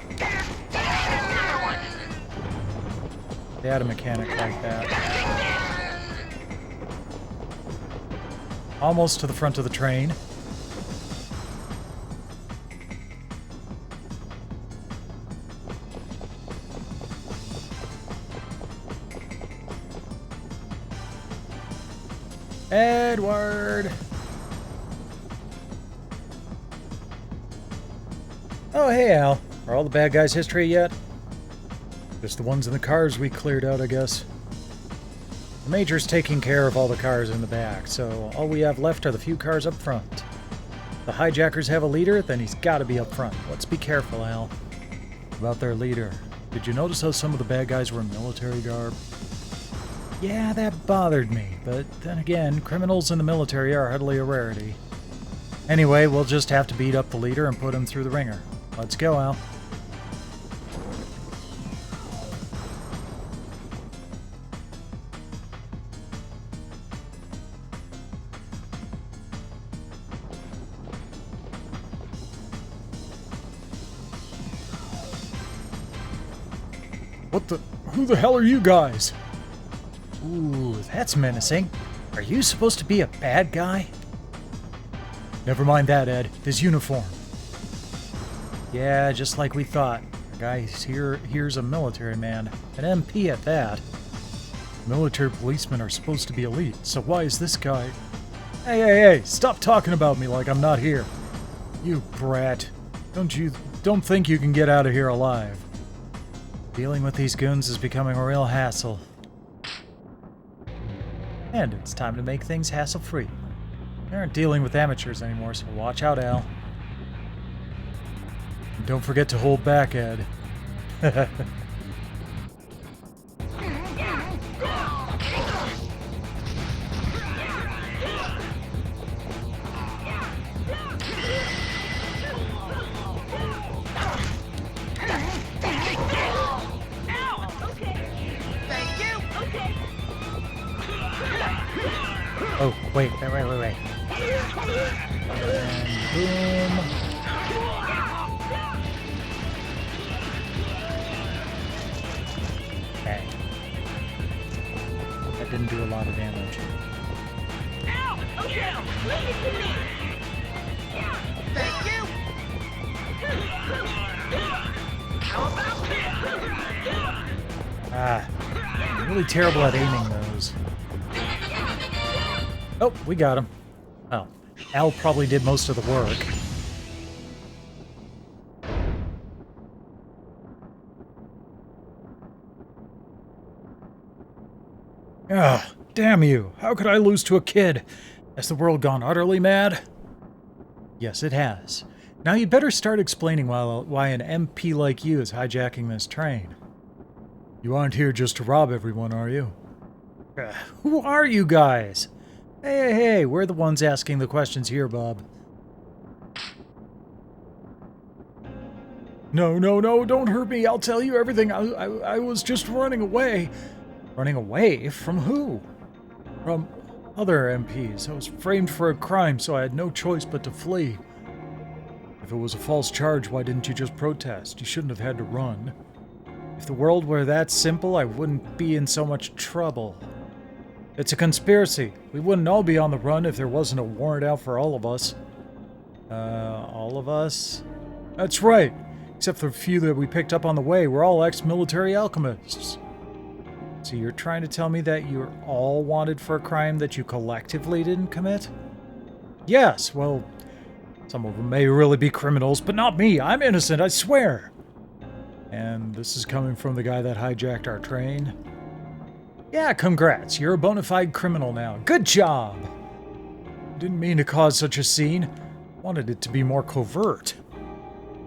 They had a mechanic like that. Almost to the front of the train. Edward! Oh, hey, Al. Are all the bad guys history yet? Just the ones in the cars we cleared out, I guess. The Major's taking care of all the cars in the back, so all we have left are the few cars up front. If the hijackers have a leader, then he's gotta be up front. Let's be careful, Al. About their leader. Did you notice how some of the bad guys were in military garb? Yeah, that bothered me, but then again, criminals in the military are hardly a rarity. Anyway, we'll just have to beat up the leader and put him through the ringer. Let's go, Al. What the? Who the hell are you guys? Ooh, that's menacing. Are you supposed to be a bad guy? Never mind that, Ed. His uniform. Yeah, just like we thought. The guy here's a military man. An MP at that. Military policemen are supposed to be elite, so why is this guy... Hey, stop talking about me like I'm not here. You brat. Don't think you can get out of here alive. Dealing with these goons is becoming a real hassle. And it's time to make things hassle-free. We aren't dealing with amateurs anymore, so watch out, Al. And don't forget to hold back, Ed. Oh, wait. And boom. Okay. That didn't do a lot of damage. Ah, I'm really terrible at aiming those. Oh, we got him. Oh, Al probably did most of the work. Ah, damn you. How could I lose to a kid? Has the world gone utterly mad? Yes, it has. Now you better start explaining why an MP like you is hijacking this train. You aren't here just to rob everyone, are you? Who are you guys? Hey, we're the ones asking the questions here, Bob. No, don't hurt me. I'll tell you everything. I was just running away. Running away? From who? From other MPs. I was framed for a crime, so I had no choice but to flee. If it was a false charge, why didn't you just protest? You shouldn't have had to run. If the world were that simple, I wouldn't be in so much trouble. It's a conspiracy. We wouldn't all be on the run if there wasn't a warrant out for all of us. All of us? That's right. Except for the few that we picked up on the way. We're all ex-military alchemists. So you're trying to tell me that you're all wanted for a crime that you collectively didn't commit? Yes, well, some of them may really be criminals, but not me. I'm innocent, I swear. And this is coming from the guy that hijacked our train? Yeah, congrats. You're a bona fide criminal now. Good job! Didn't mean to cause such a scene. Wanted it to be more covert.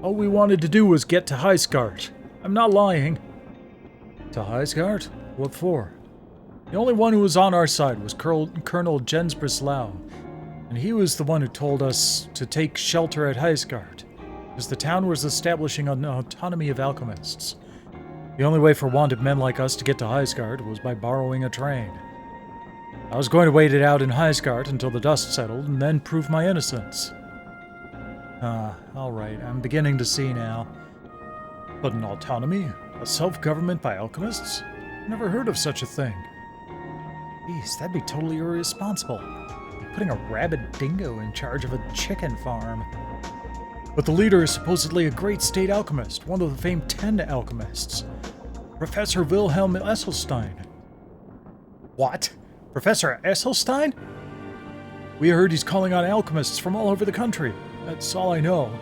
All we wanted to do was get to Highskart. I'm not lying. To Highskart? What for? The only one who was on our side was Colonel Jens Breslau, and he was the one who told us to take shelter at Highskart, because the town was establishing an autonomy of alchemists. The only way for wanted men like us to get to Highskart was by borrowing a train. I was going to wait it out in Highskart until the dust settled, and then prove my innocence. Alright, I'm beginning to see now. But an autonomy? A self-government by alchemists? Never heard of such a thing. Jeez, that'd be totally irresponsible. Like putting a rabid dingo in charge of a chicken farm. But the leader is supposedly a great state alchemist, one of the famed 10 alchemists. Professor Wilhelm Esselstein. What? Professor Esselstein? We heard he's calling on alchemists from all over the country. That's all I know.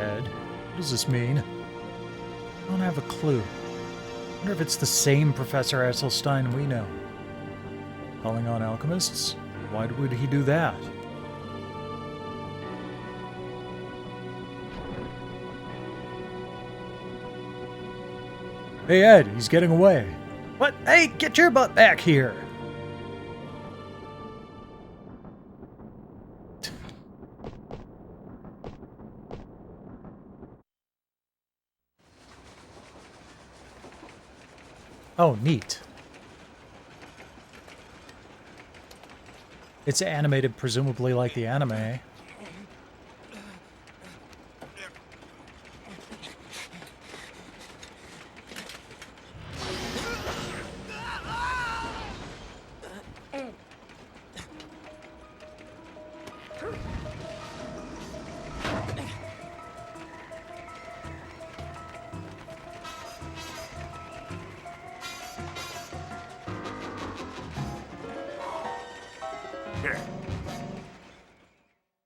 Ed, what does this mean? I don't have a clue. I wonder if it's the same Professor Esselstein we know. Calling on alchemists? Why would he do that? Hey Ed, he's getting away. What? Hey, get your butt back here! Oh, neat. It's animated presumably like the anime.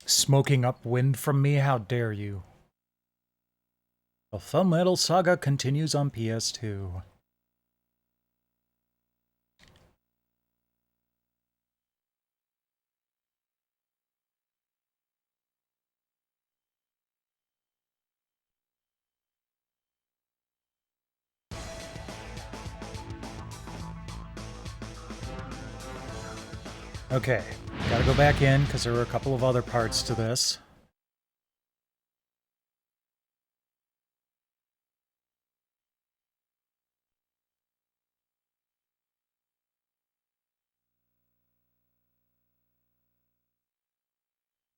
Smoking upwind from me? How dare you? The The Full Metal Saga continues on PS2. Okay, gotta go back in because there were a couple of other parts to this.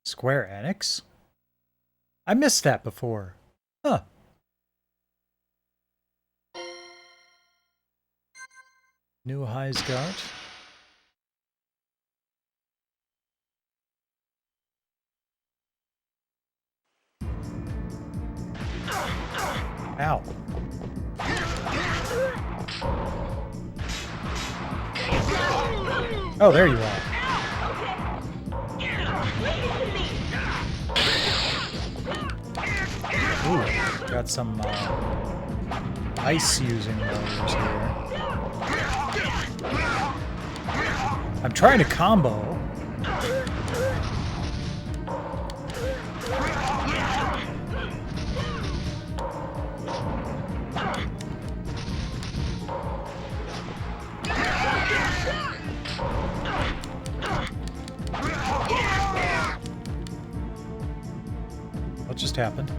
Square Enix? I missed that before. Huh. New highs got. Ow. Oh, there you are. Ooh, got some ice using warriors here. I'm trying to combo. What just happened?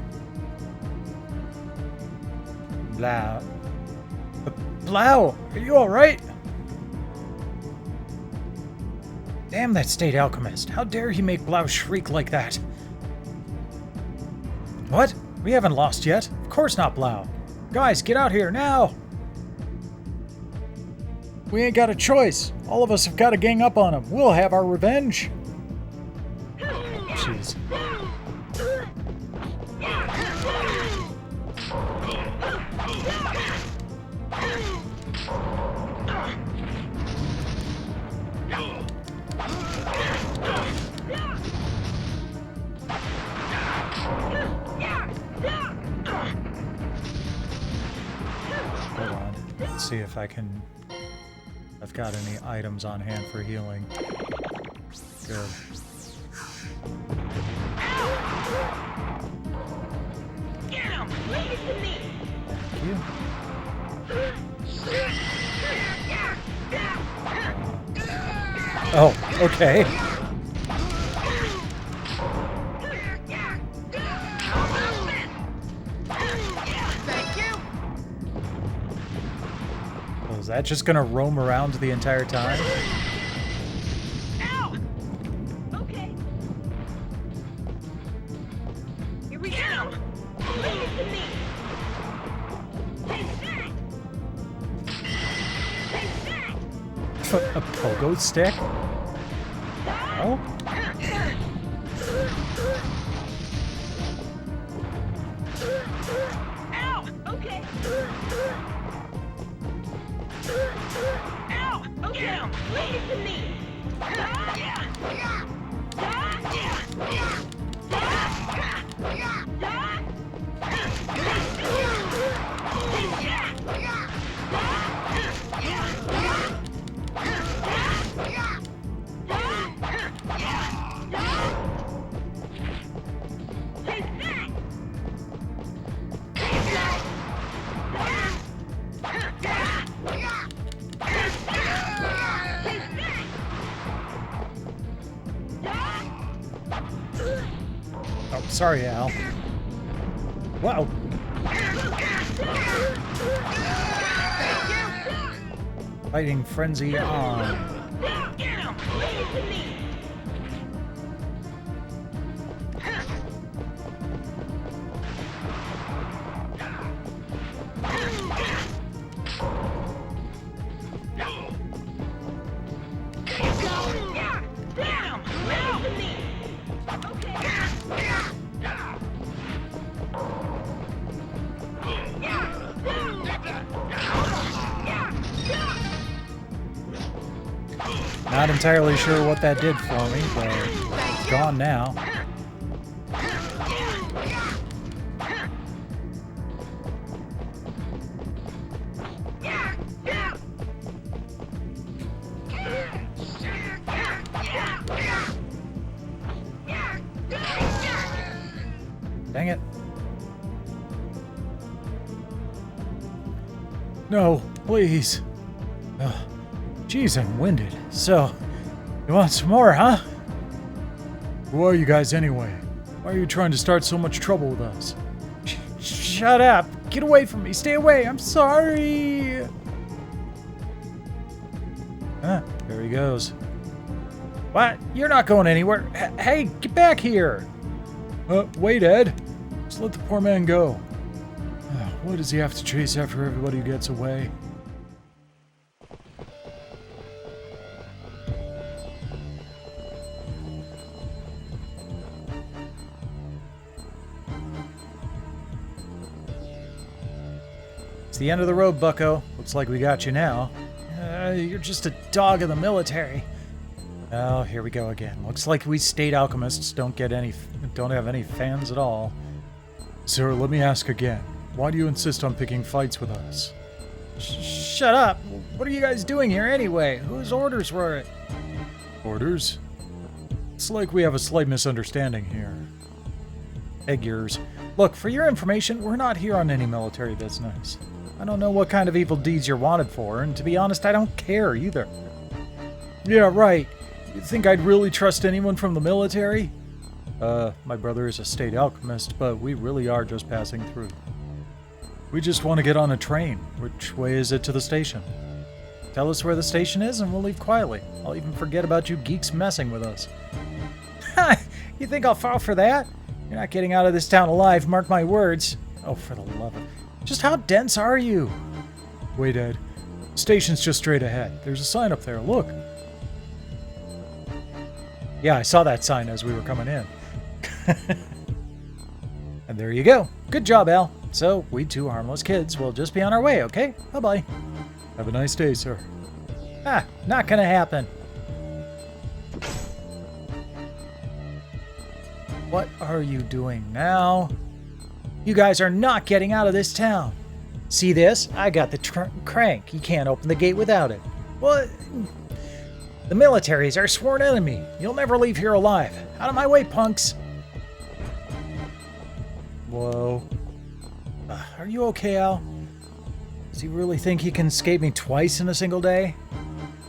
Blah. Blau, are you alright? Damn that state alchemist. How dare he make Blau shriek like that? What? We haven't lost yet. Of course not, Blau. Guys, get out here now! We ain't got a choice. All of us have got to gang up on him. We'll have our revenge. Jeez. Hold on. Let's see if I can... I've got any items on hand for healing. Good. Thank you. Oh, okay. Oh, is that just gonna roam around the entire time? Okay. Here we go. Leave it to me. A pogo stick? Oh? Ow! Okay. Ow! Okay. Leave it to me. Oh, sorry, Al. Wow. Fighting frenzy on. Not entirely sure what that did for me, but it's gone now. No, please. Jeez, I'm winded. So, you want some more, huh? Who are you guys anyway? Why are you trying to start so much trouble with us? Shut up! Get away from me! Stay away! I'm sorry! Ah, there he goes. What? You're not going anywhere. Hey, get back here! Wait, Ed. Just let the poor man go. Why does he have to chase after everybody who gets away? It's the end of the road, bucko. Looks like we got you now. You're just a dog of the military. Oh, here we go again. Looks like we state alchemists don't have any fans at all. Sir, let me ask again. Why do you insist on picking fights with us? Shut up! What are you guys doing here anyway? Whose orders were it? Orders? It's like we have a slight misunderstanding here. Figures. Look, for your information, we're not here on any military business. I don't know what kind of evil deeds you're wanted for, and to be honest, I don't care either. Yeah, right. You think I'd really trust anyone from the military? My brother is a state alchemist, but we really are just passing through. We just want to get on a train. Which way is it to the station? Tell us where the station is and we'll leave quietly. I'll even forget about you geeks messing with us. Ha! You think I'll fall for that? You're not getting out of this town alive, mark my words. Oh, for the love of... Just how dense are you? Wait, Ed. The station's just straight ahead. There's a sign up there, look. Yeah, I saw that sign as we were coming in. And there you go. Good job, Al. So, we two harmless kids will just be on our way, okay? Bye-bye. Have a nice day, sir. Ah, not gonna happen. What are you doing now? You guys are not getting out of this town. See this? I got the crank. You can't open the gate without it. What? The military is our sworn enemy. You'll never leave here alive. Out of my way, punks. Whoa. Are you okay, Al? Does he really think he can escape me twice in a single day?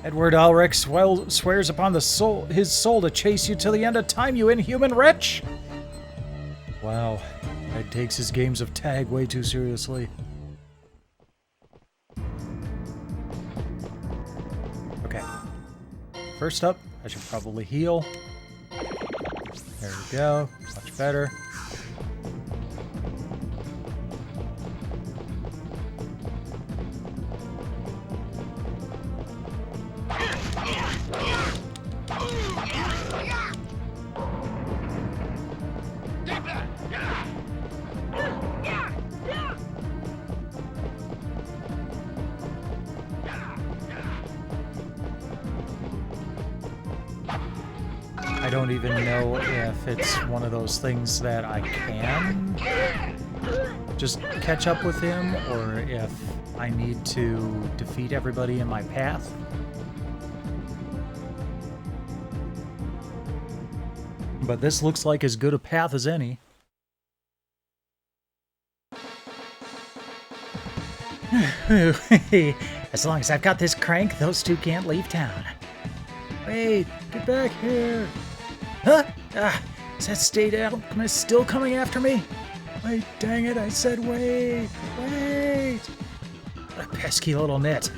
Edward Ulrich swears upon his soul to chase you till the end of time, you inhuman wretch! Wow. Ed takes his games of tag way too seriously. Okay. First up, I should probably heal. There we go. Much better. I don't even know if it's one of those things that I can just catch up with him, or if I need to defeat everybody in my path. But this looks like as good a path as any. As long as I've got this crank, those two can't leave town. Wait, get back here. Huh? Is that state alchemist still coming after me? Wait, dang it, I said wait. Wait. What a pesky little nit.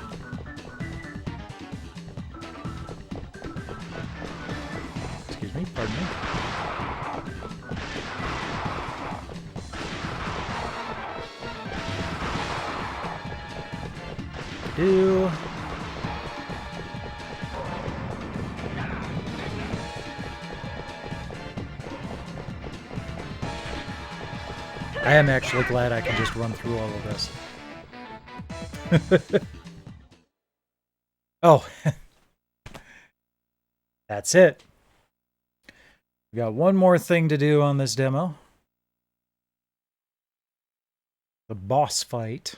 Excuse me, pardon me. Do. I am actually glad I can just run through all of this. Oh. That's it. We got one more thing to do on this demo. The boss fight.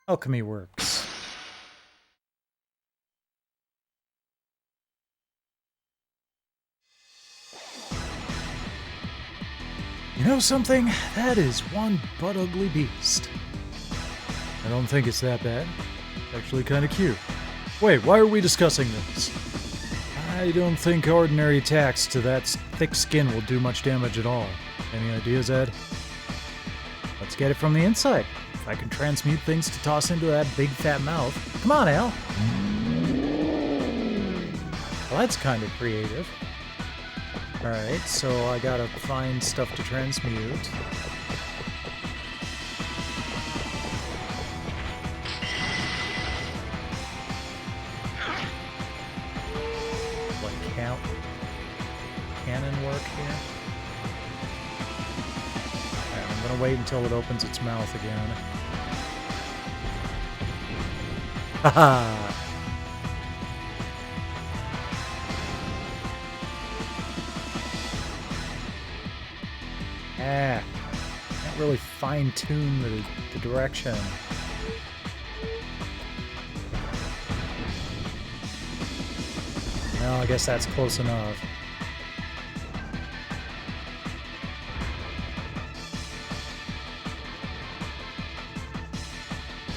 Alchemy works. You know something? That is one butt ugly beast. I don't think it's that bad. It's actually kind of cute. Wait, why are we discussing this? I don't think ordinary attacks to that thick skin will do much damage at all. Any ideas, Ed? Let's get it from the inside. If I can transmute things to toss into that big fat mouth. Come on, Al. Well, that's kind of creative. Alright, so I gotta find stuff to transmute. Cannon work here. Right, I'm gonna wait until it opens its mouth again. Haha! Can't really fine-tune the direction. No, I guess that's close enough.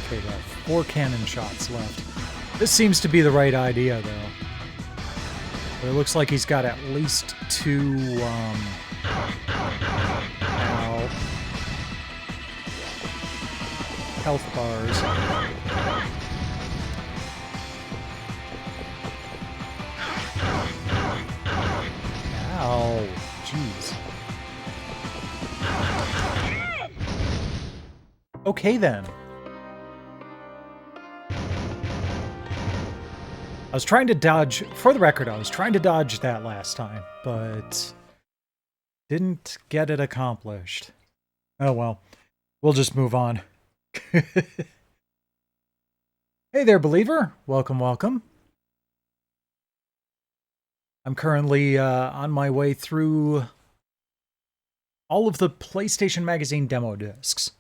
Okay, got 4 cannon shots left. This seems to be the right idea, though. But it looks like he's got at least 2, health bars. Ow. Jeez. Okay, then. I was trying to dodge, for the record, I was trying to dodge that last time, but didn't get it accomplished. Oh well, we'll just move on. Hey there, believer. Welcome, welcome. I'm currently on my way through all of the PlayStation Magazine demo discs.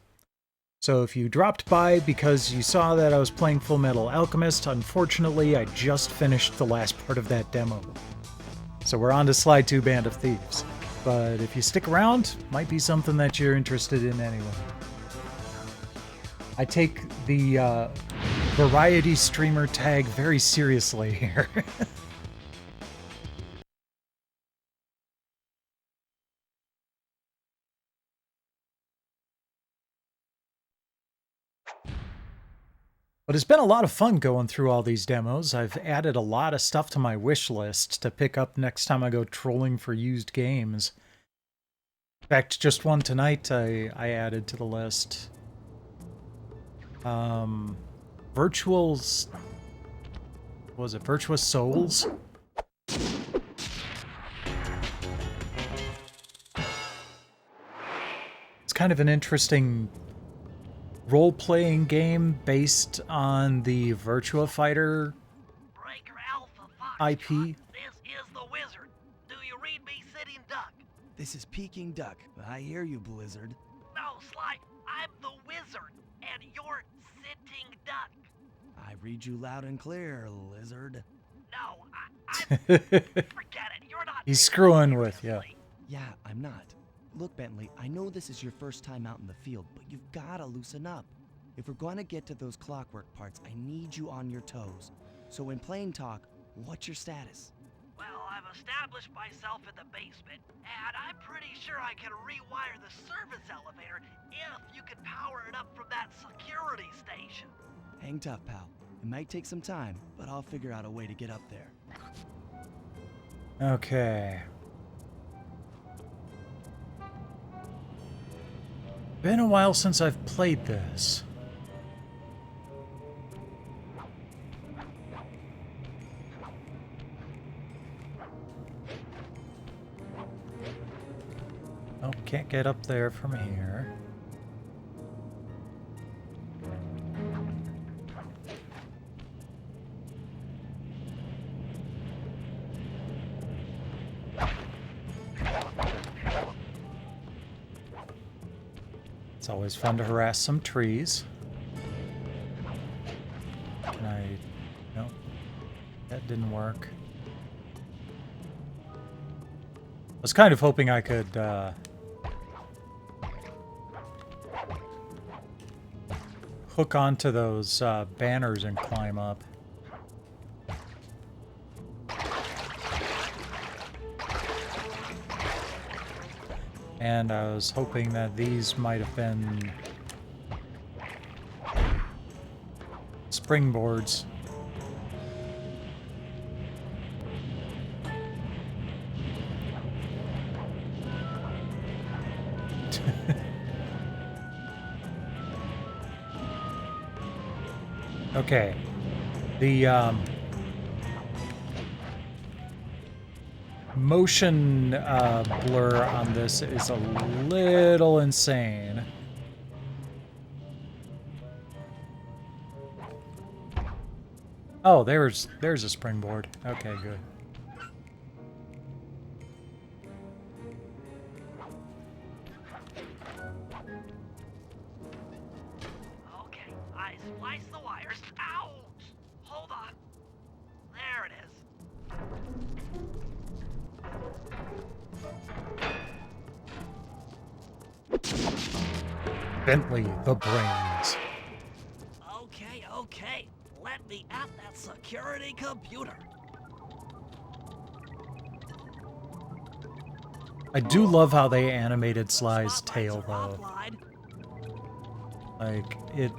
So if you dropped by because you saw that I was playing Full Metal Alchemist, unfortunately I just finished the last part of that demo. So we're on to Slide 2 Band of Thieves. But if you stick around, might be something that you're interested in anyway. I take the variety streamer tag very seriously here. But it's been a lot of fun going through all these demos. I've added a lot of stuff to my wish list to pick up next time I go trolling for used games. In fact, just one tonight I added to the list. Virtuous Souls? It's kind of an interesting role-playing game based on the Virtua Fighter IP. This is the Wizard. Do you read me, Sitting Duck? This is Peking Duck. I hear you, Blizzard. No, Sly, I'm the Wizard, and you're Sitting Duck. I read you loud and clear, Lizard. No, I'm... Forget it, you're not... He's screwing with you. Yeah, I'm not. Look, Bentley, I know this is your first time out in the field, but you've gotta loosen up. If we're going to get to those clockwork parts, I need you on your toes. So in plain talk, what's your status? Well, I've established myself in the basement, and I'm pretty sure I can rewire the service elevator if you can power it up from that security station. Hang tough, pal. It might take some time, but I'll figure out a way to get up there. Okay. Been a while since I've played this. Oh, can't get up there from here. It's always fun to harass some trees. didn't work. I was kind of hoping I could hook onto those banners and climb up. And I was hoping that these might have been springboards. Okay. The motion blur on this is a little insane. Oh, there's a springboard. Okay, good. Okay, I spliced the wires. Ouch! Hold on. There it is. Bentley, the brains. Okay. Let me at that security computer. I do love how they animated Sly's tail, though. Like, it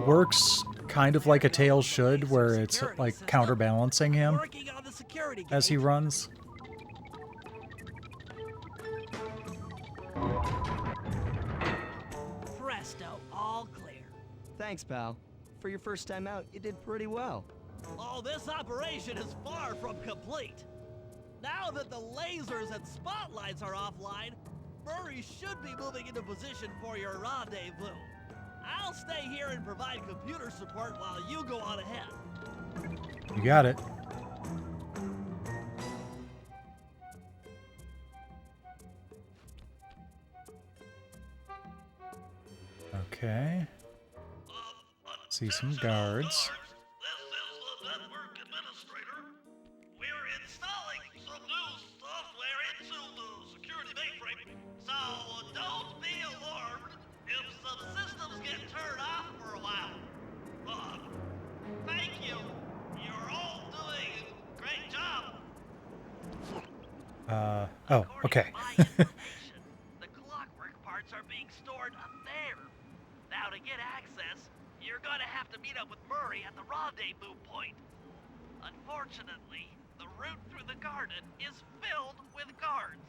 works kind of like a tail should, where it's, like, counterbalancing him as he runs. Presto, all clear. Thanks, pal. For your first time out, you did pretty well. Oh, this operation is far from complete. Now that the lasers and spotlights are offline, Murray should be moving into position for your rendezvous. I'll stay here and provide computer support while you go on ahead. You got it. Okay. See some guards. We're installing some new software into the security mainframe, so don't be alarmed if some systems get turned off for a while. Thank you. You're all doing a great job. Oh, okay. The clockwork parts are being stored up there. Now to get access, you're gonna have to meet up with Murray at the rendezvous point. Unfortunately, the route through the garden is filled with guards.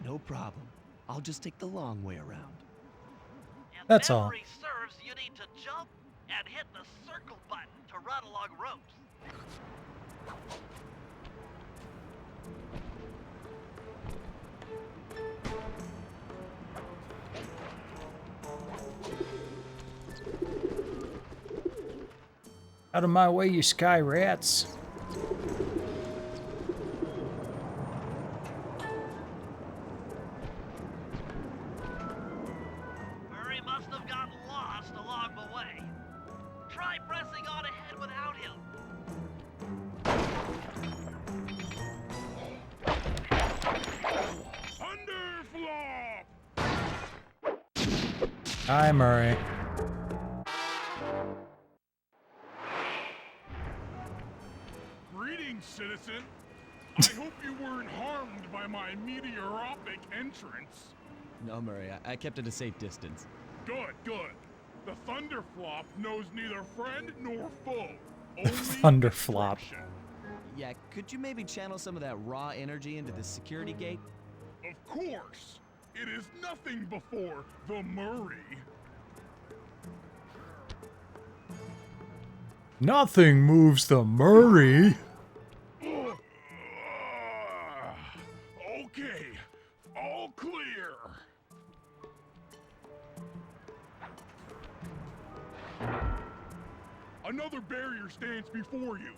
No problem. I'll just take the long way around. That's all. Memory serves, you need to jump and hit the circle button to run along ropes. Out of my way, you sky rats. Murray must have gotten lost along the way. Try pressing on ahead without him. Hi, Murray. Greetings, citizen. I hope you weren't harmed by my meteoropic entrance. No, Murray, I kept at a safe distance. Good. The Thunderflop knows neither friend nor foe. Only Thunderflop. Yeah, could you maybe channel some of that raw energy into the security gate? Of course. It is nothing before the Murray. Nothing moves the Murray. Okay, all clear. Another barrier stands before you.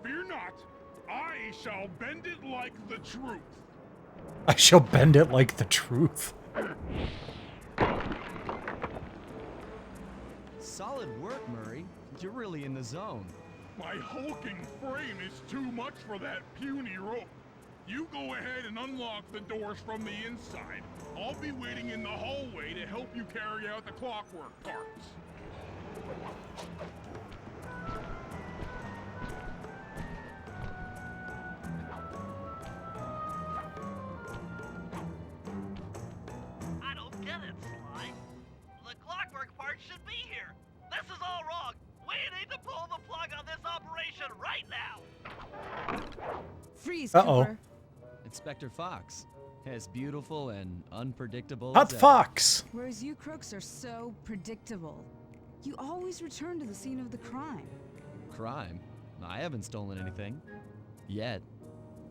Fear not, I shall bend it like the truth. I shall bend it like the truth. Solid work, Murray. You're really in the zone. My hulking frame is too much for that puny rope. You go ahead and unlock the doors from the inside. I'll be waiting in the hallway to help you carry out the clockwork parts. I don't get it, Sly. The clockwork part should be here. This is all wrong. We need to pull the plug on this operation right now. Freeze, Uh-oh. Cooper. Inspector Fox. As beautiful and unpredictable Hot as ever. Fox! Whereas you crooks are so predictable. You always return to the scene of the crime. Crime? I haven't stolen anything. Yet.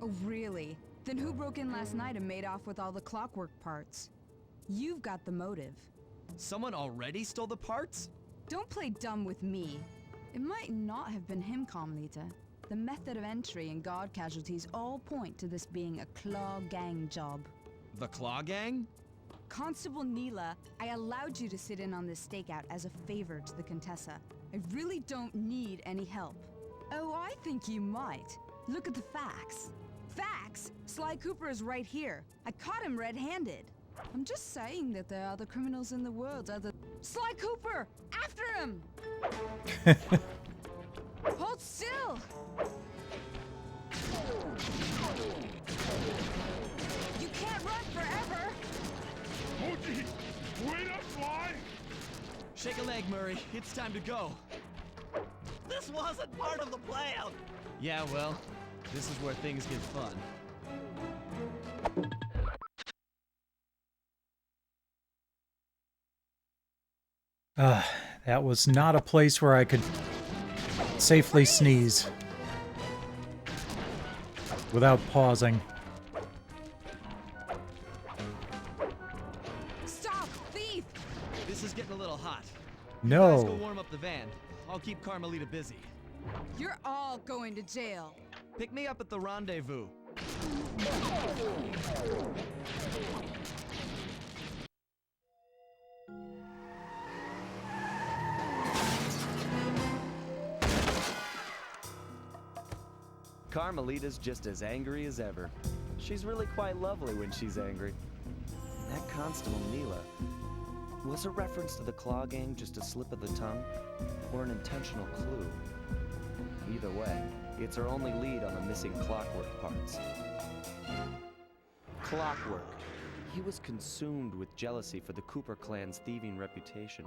Oh, really? Then who broke in last night and made off with all the clockwork parts? You've got the motive. Someone already stole the parts? Don't play dumb with me. It might not have been him, Carmelita. The method of entry and guard casualties all point to this being a Claw Gang job. The Claw Gang? Constable Neela, I allowed you to sit in on this stakeout as a favor to the Contessa. I really don't need any help. Oh, I think you might. Look at the facts. Facts? Sly Cooper is right here. I caught him red-handed. I'm just saying that there are other criminals in the world other... Sly Cooper! After him! Hold still! You can't run forever! Mochi, wait up, Sly! Shake a leg, Murray. It's time to go. This wasn't part of the plan. Yeah, well, this is where things get fun. That was not a place where I could safely sneeze without pausing. Stop, thief! This is getting a little hot. No. You guys go warm up the van. I'll keep Carmelita busy. You're all going to jail. Pick me up at the rendezvous. Carmelita's just as angry as ever. She's really quite lovely when she's angry. That Constable Neela, was a reference to the Claw Gang just a slip of the tongue, or an intentional clue? Either way, it's our only lead on the missing clockwork parts. Clockwork. He was consumed with jealousy for the Cooper clan's thieving reputation.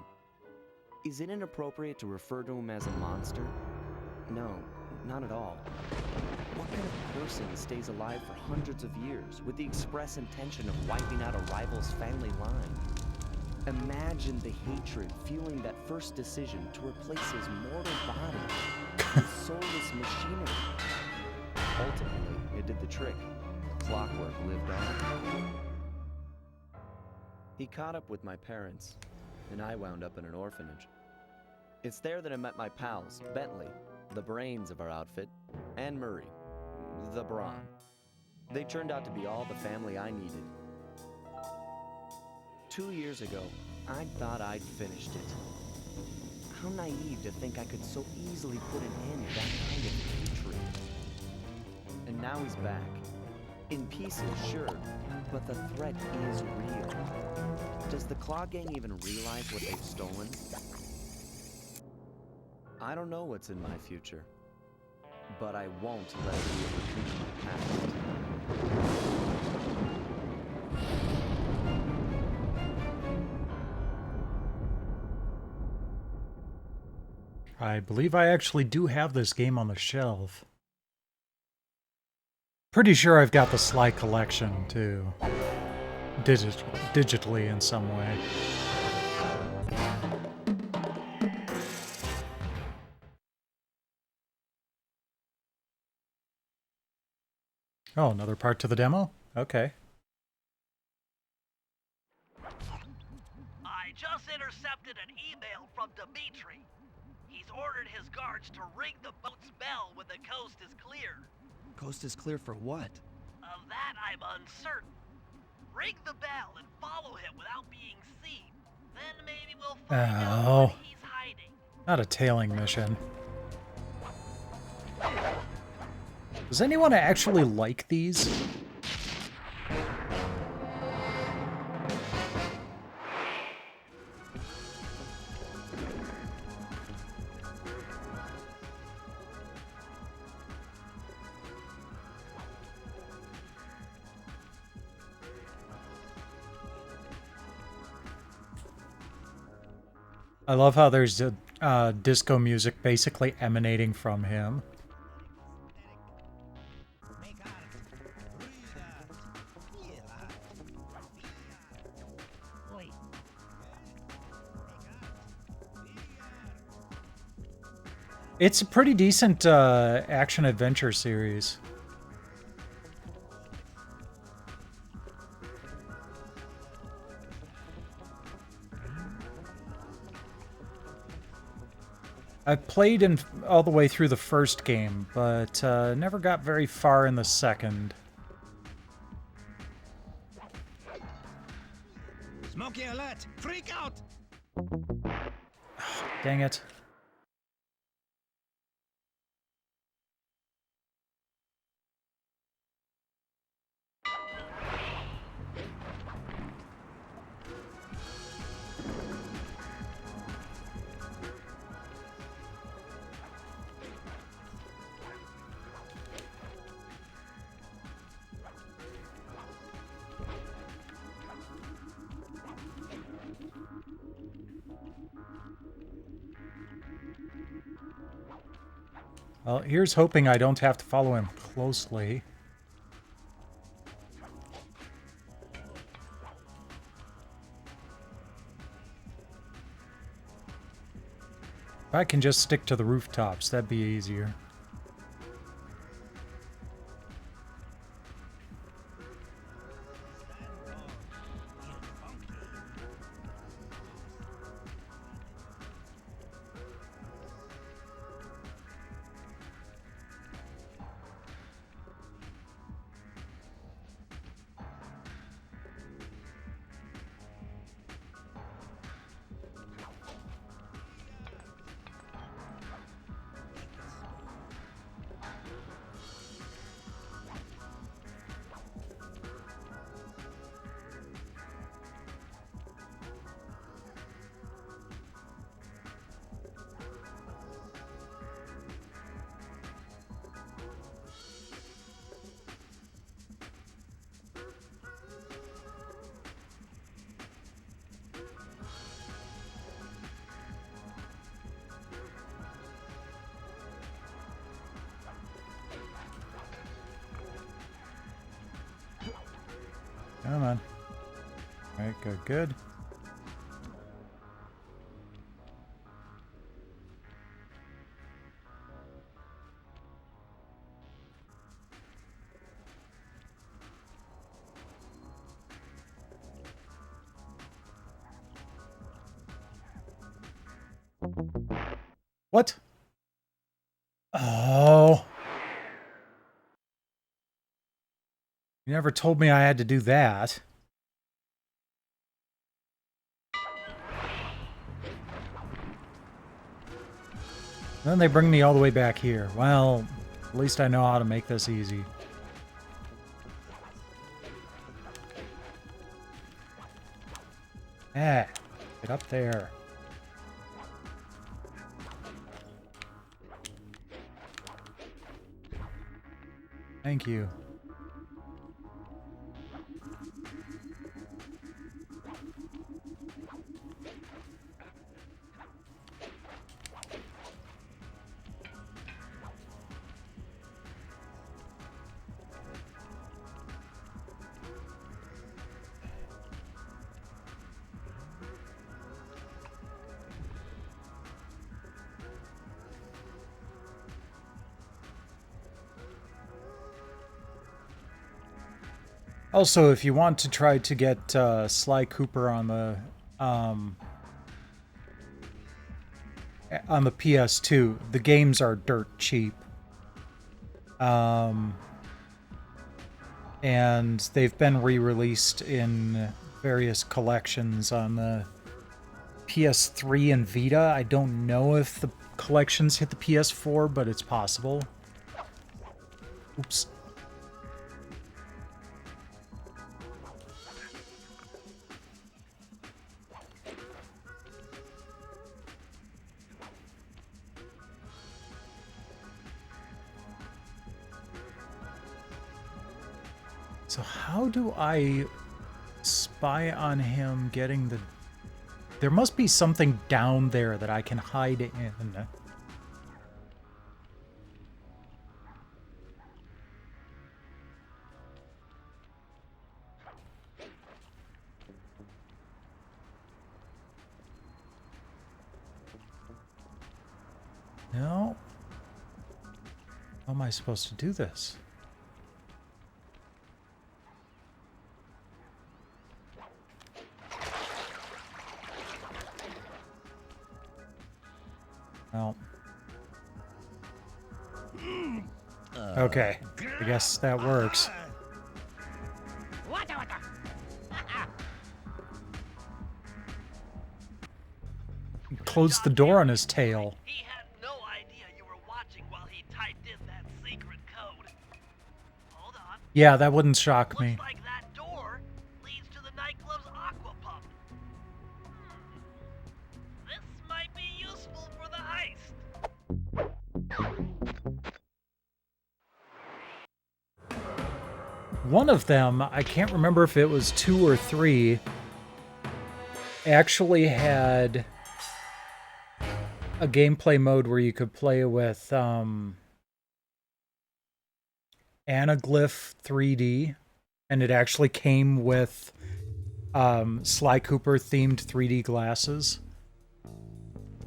Is it inappropriate to refer to him as a monster? No, not at all. What kind of person stays alive for hundreds of years with the express intention of wiping out a rival's family line? Imagine the hatred fueling that first decision to replace his mortal body with soulless machinery. Ultimately, it did the trick. Clockwork lived on. He caught up with my parents, and I wound up in an orphanage. It's there that I met my pals, Bentley, the brains of our outfit, and Murray, the brawn. They turned out to be all the family I needed. 2 years ago, I thought I'd finished it. How naive to think I could so easily put an end to that kind of hatred. And now he's back. In pieces, sure, but the threat is real. Does the Claw Gang even realize what they've stolen? I don't know what's in my future, but I won't let it be a repeat of my past. I believe I actually do have this game on the shelf. Pretty sure I've got the Sly collection, too. Digitally in some way. Oh, another part to the demo? Okay. I just intercepted an email from Dimitri. He's ordered his guards to ring the boat's bell when the coast is clear. Coast is clear for what? Of that I'm uncertain. Ring the bell and follow him without being seen. Then maybe we'll find out where he's hiding. Not a tailing mission. Does anyone actually like these? I love how there's disco music basically emanating from him. It's a pretty decent action-adventure series. I played in all the way through the first game, but never got very far in the second. Smoky alert! Freak out! Dang it. Well, here's hoping I don't have to follow him closely. If I can just stick to the rooftops, that'd be easier. Come on. Alright, good, good. What? Oh. You never told me I had to do that. Then they bring me all the way back here. Well, at least I know how to make this easy. Ah, get up there. Thank you. Also, if you want to try to get Sly Cooper on the PS2, the games are dirt cheap. And they've been re-released in various collections on the PS3 and Vita. I don't know if the collections hit the PS4, but it's possible. Oops. So how do I spy on him getting the... There must be something down there that I can hide in. No. How am I supposed to do this? Well. Okay. I guess that works. He closed the door on his tail. He had no idea you were watching while he typed in that secret code. Hold on. Yeah, that wouldn't shock me. Looks like that door leads to the nightclub's aqua pump. This might be useful for the heist. One of them, I can't remember if it was 2 or 3, actually had a gameplay mode where you could play with Anaglyph 3D, and it actually came with Sly Cooper themed 3D glasses.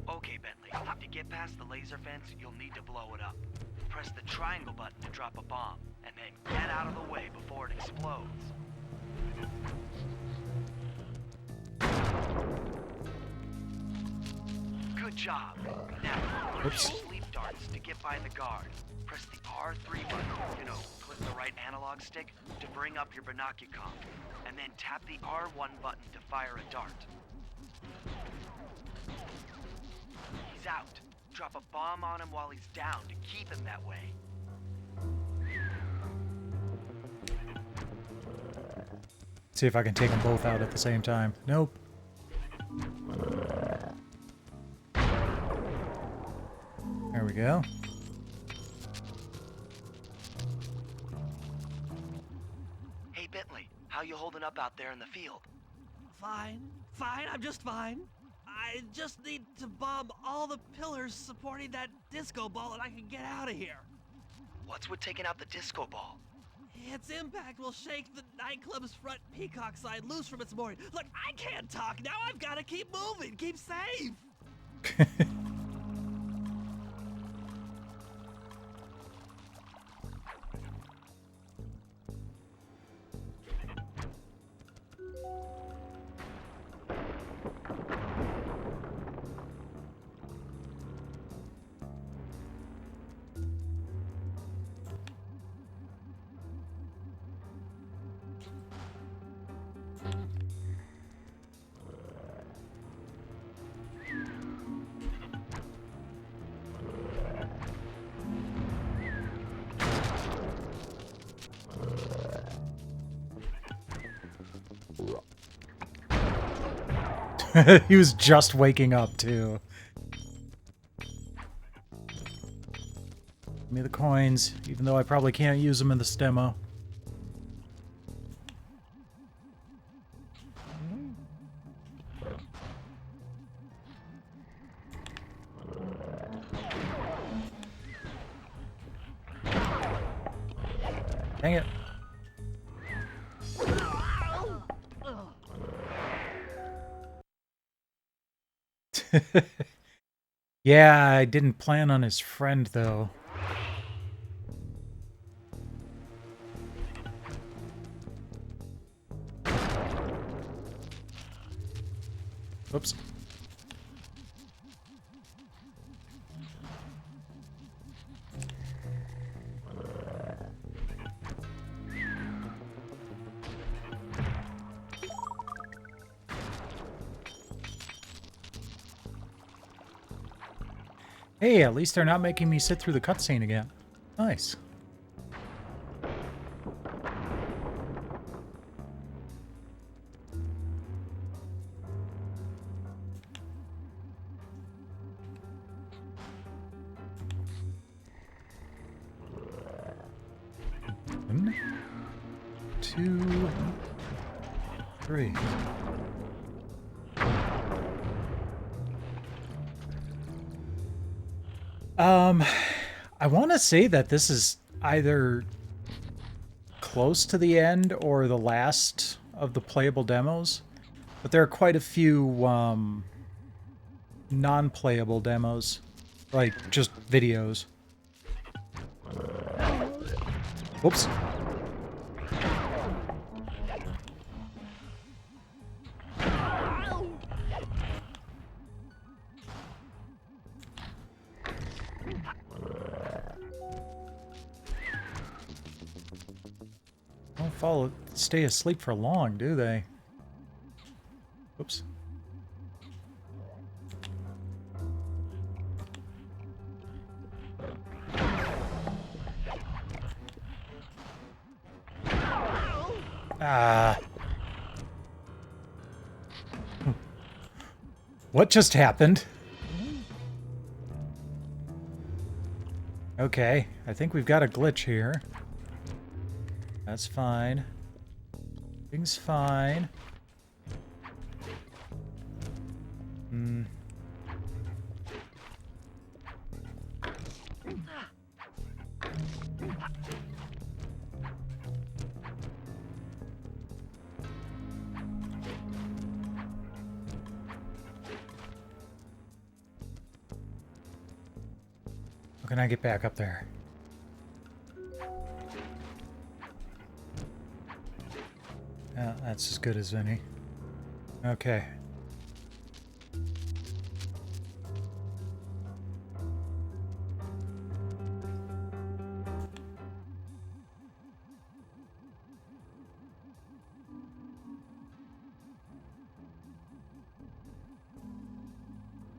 Okay, Bentley. To get past the laser fence, you'll need to blow it up. Press the triangle button to drop a bomb, and then get out of the way before it explodes. Good job. Now, use sleep darts to get by the guard. Press the R3 button, click the right analog stick to bring up your binocucom, and then tap the R1 button to fire a dart. He's out. Drop a bomb on him while he's down to keep him that way. See if I can take them both out at the same time. Nope. There we go. Hey, Bentley, how you holding up out there in the field? Fine, I'm just fine. I just need to bomb all the pillars supporting that disco ball and I can get out of here. What's with taking out the disco ball? Its impact will shake the nightclub's front peacock sign loose from its mooring. Look, I can't talk now. I've got to keep moving. Keep safe. He was just waking up, too. Give me the coins, even though I probably can't use them in this demo. Dang it. Yeah, I didn't plan on his friend, though. Oops. Hey, at least they're not making me sit through the cutscene again. Nice. 2, 3. I want to say that this is either close to the end or the last of the playable demos, but there are quite a few non-playable demos, like just videos. Whoops. Don't stay asleep for long, do they? Oops. Ah. What just happened? Okay, I think we've got a glitch here. That's fine. Things fine. Hmm. How can I get back up there? Yeah, that's as good as any. Okay.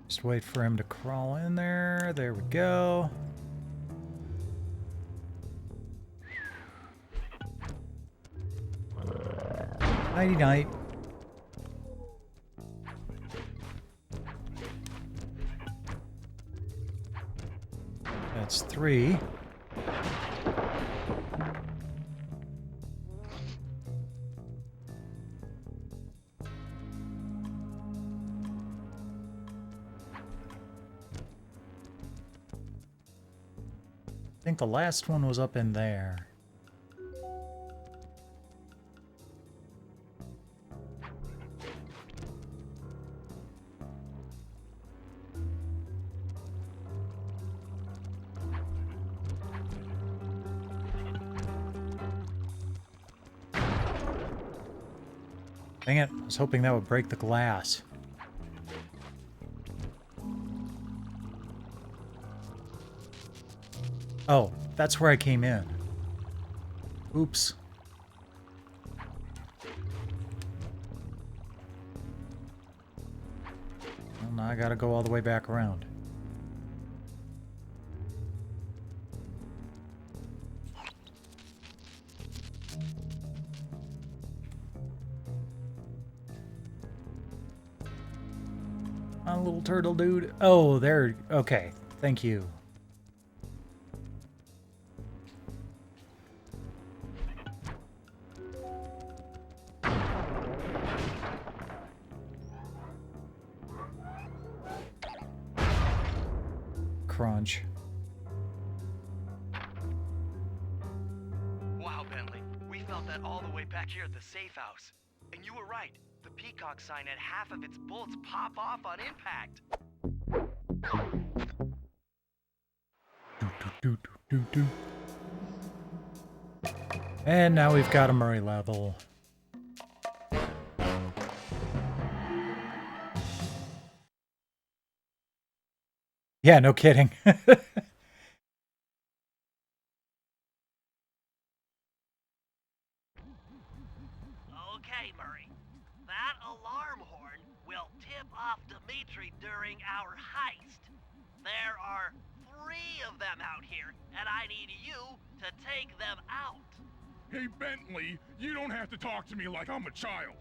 Just wait for him to crawl in there. There we go. Nighty night. That's 3. I think the last one was up in there. Dang it, I was hoping that would break the glass. Oh, that's where I came in. Oops. Well, now I gotta go all the way back around. A little turtle dude. Oh, there. Okay. Thank you. Crunch. Wow, Bentley. We felt that all the way back here at the safe house. And you were right. The peacock sign had half of its bolts pop off on impact. And now we've got a Murray level. Yeah, no kidding. Okay, Murray. That alarm horn will tip off Dimitri during our heist. There are 3 of them out here, and I need you to take them out. Hey, Bentley, you don't have to talk to me like I'm a child.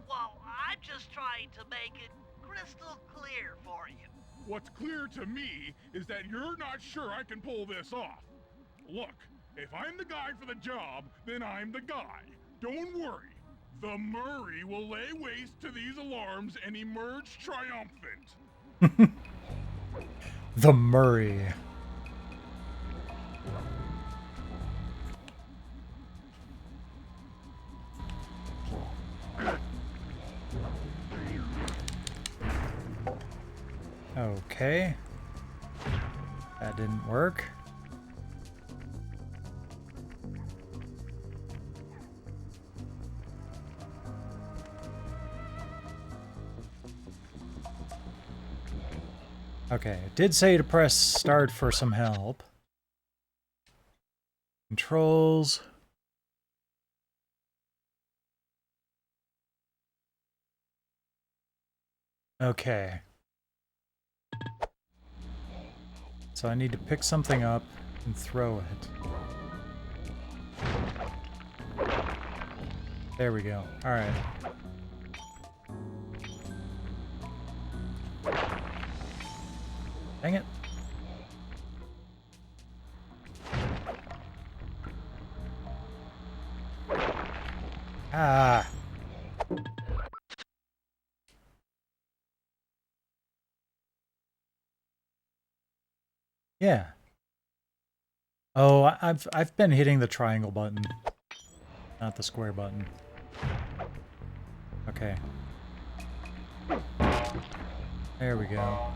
Well, I'm just trying to make it crystal clear for you. What's clear to me is that you're not sure I can pull this off. Look, if I'm the guy for the job, then I'm the guy. Don't worry. The Murray will lay waste to these alarms and emerge triumphant. The Murray. Okay. That didn't work. Okay, it did say to press start for some help. Controls. Okay. So I need to pick something up and throw it. There we go. All right. Dang it. Ah. Yeah. Oh, I've been hitting the triangle button, not the square button. Okay. There we go.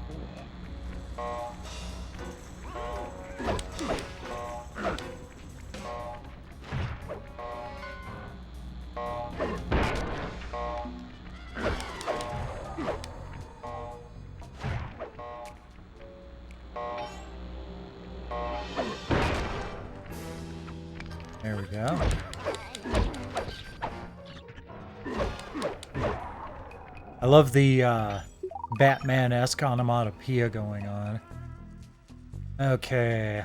There we go. I love the Batman-esque onomatopoeia going on. Okay.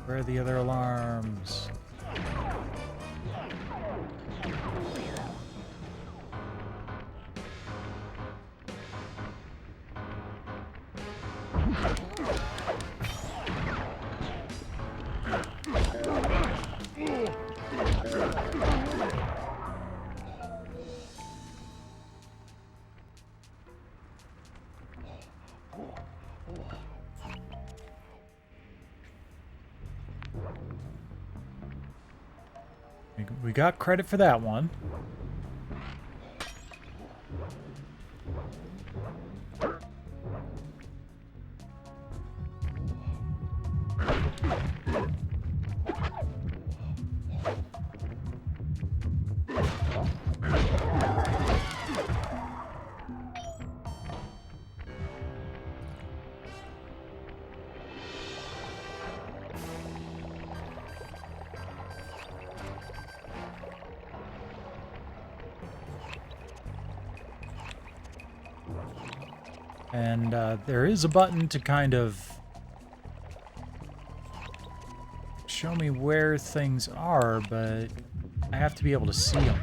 Where are the other alarms? We got credit for that one. And there is a button to kind of show me where things are, but I have to be able to see them.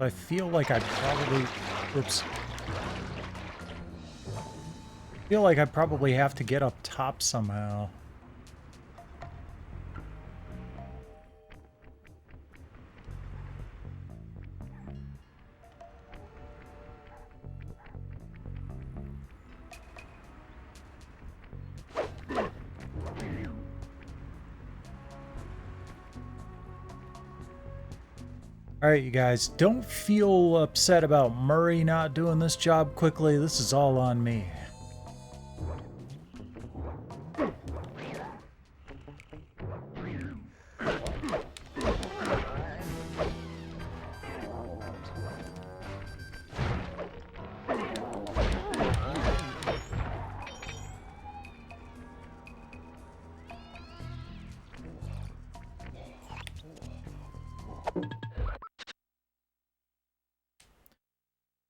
I feel like I probably... Oops. I feel like I probably have to get up top somehow. Alright, you guys, don't feel upset about Murray not doing this job quickly. This is all on me.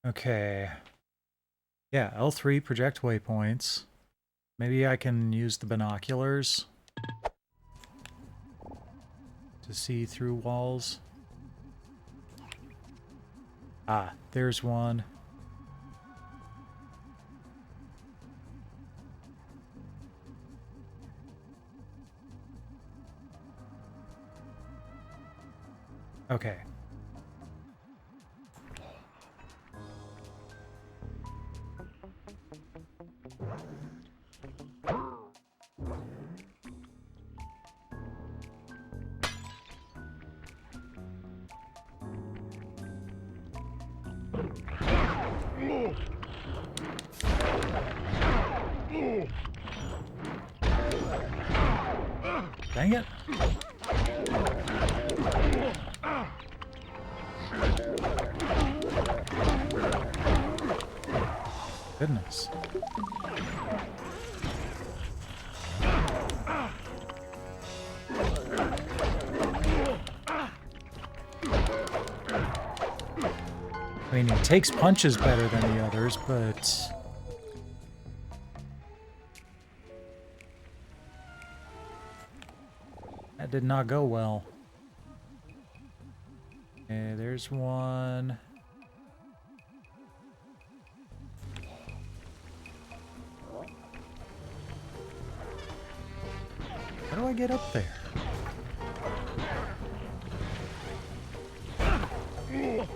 Okay. Yeah, L3 project waypoints. Maybe I can use the binoculars to see through walls. Ah, there's one. Okay. Dang it. Goodness. I mean, he takes punches better than the others, but... that did not go well. Okay, there's one. How do I get up there? Oh,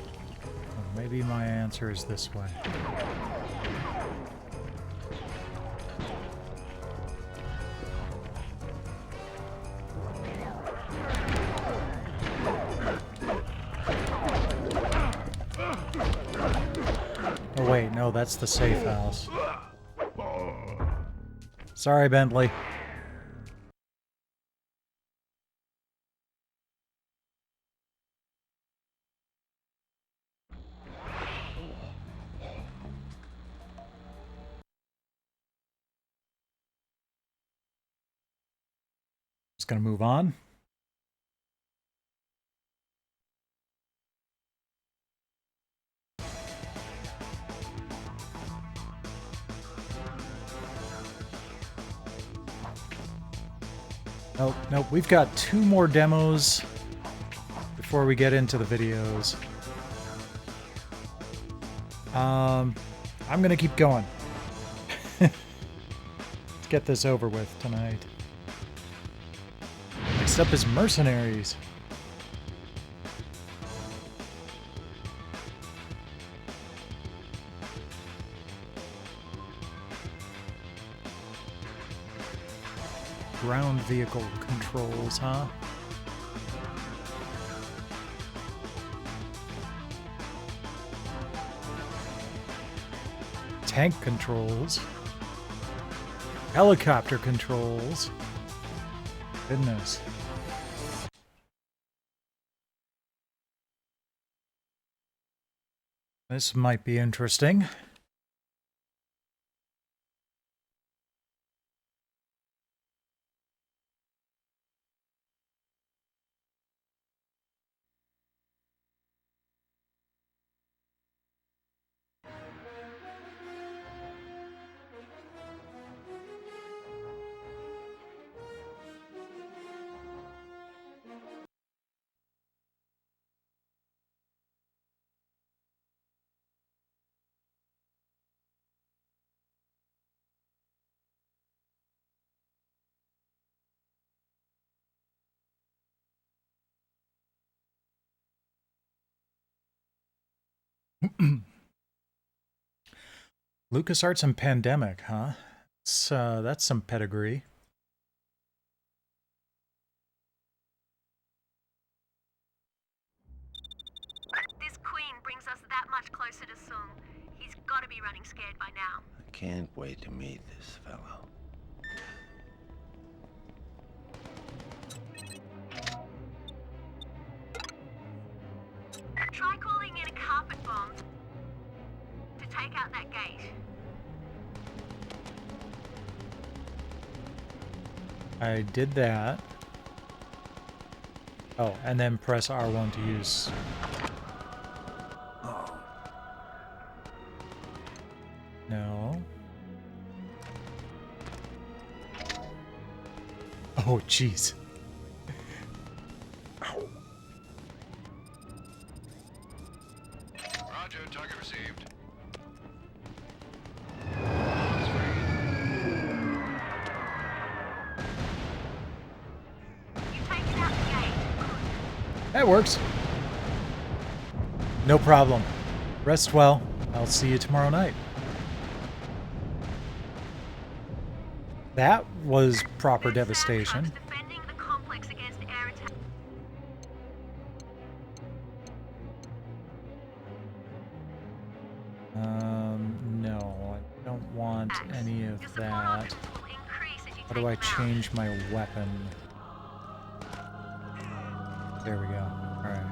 maybe my answer is this way. Oh wait, no, that's the safe house. Sorry, Bentley. Just gonna move on. Nope, nope, we've got 2 more demos before we get into the videos. I'm gonna keep going. Let's get this over with tonight. Next up is Mercenaries. Ground vehicle controls, huh? Tank controls. Helicopter controls. Goodness. This might be interesting. LucasArts and Pandemic, huh? That's some pedigree. This queen brings us that much closer to Sung. He's got to be running scared by now. I can't wait to meet this fellow. Try calling in a carpet bomb to take out that gate. I did that. Oh, and then press R1 to use. No. Oh, jeez. Roger, target received. That works. No problem. Rest well. I'll see you tomorrow night. That was proper devastation. Defending the complex against air attack. No, I don't want any of that. How do I change my weapon? There we go. Alright.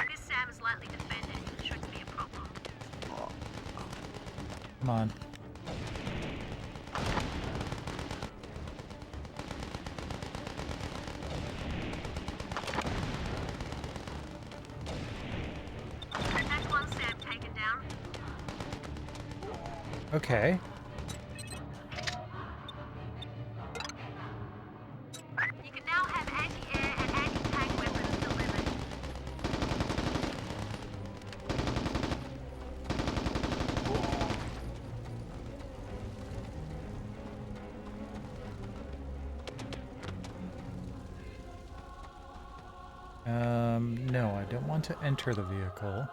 This Sam is lightly defended. Shouldn't be a problem. Come on. That's one Sam taken down. Okay. You can now have anti-air and anti-tank weapons delivered. No, I don't want to enter the vehicle.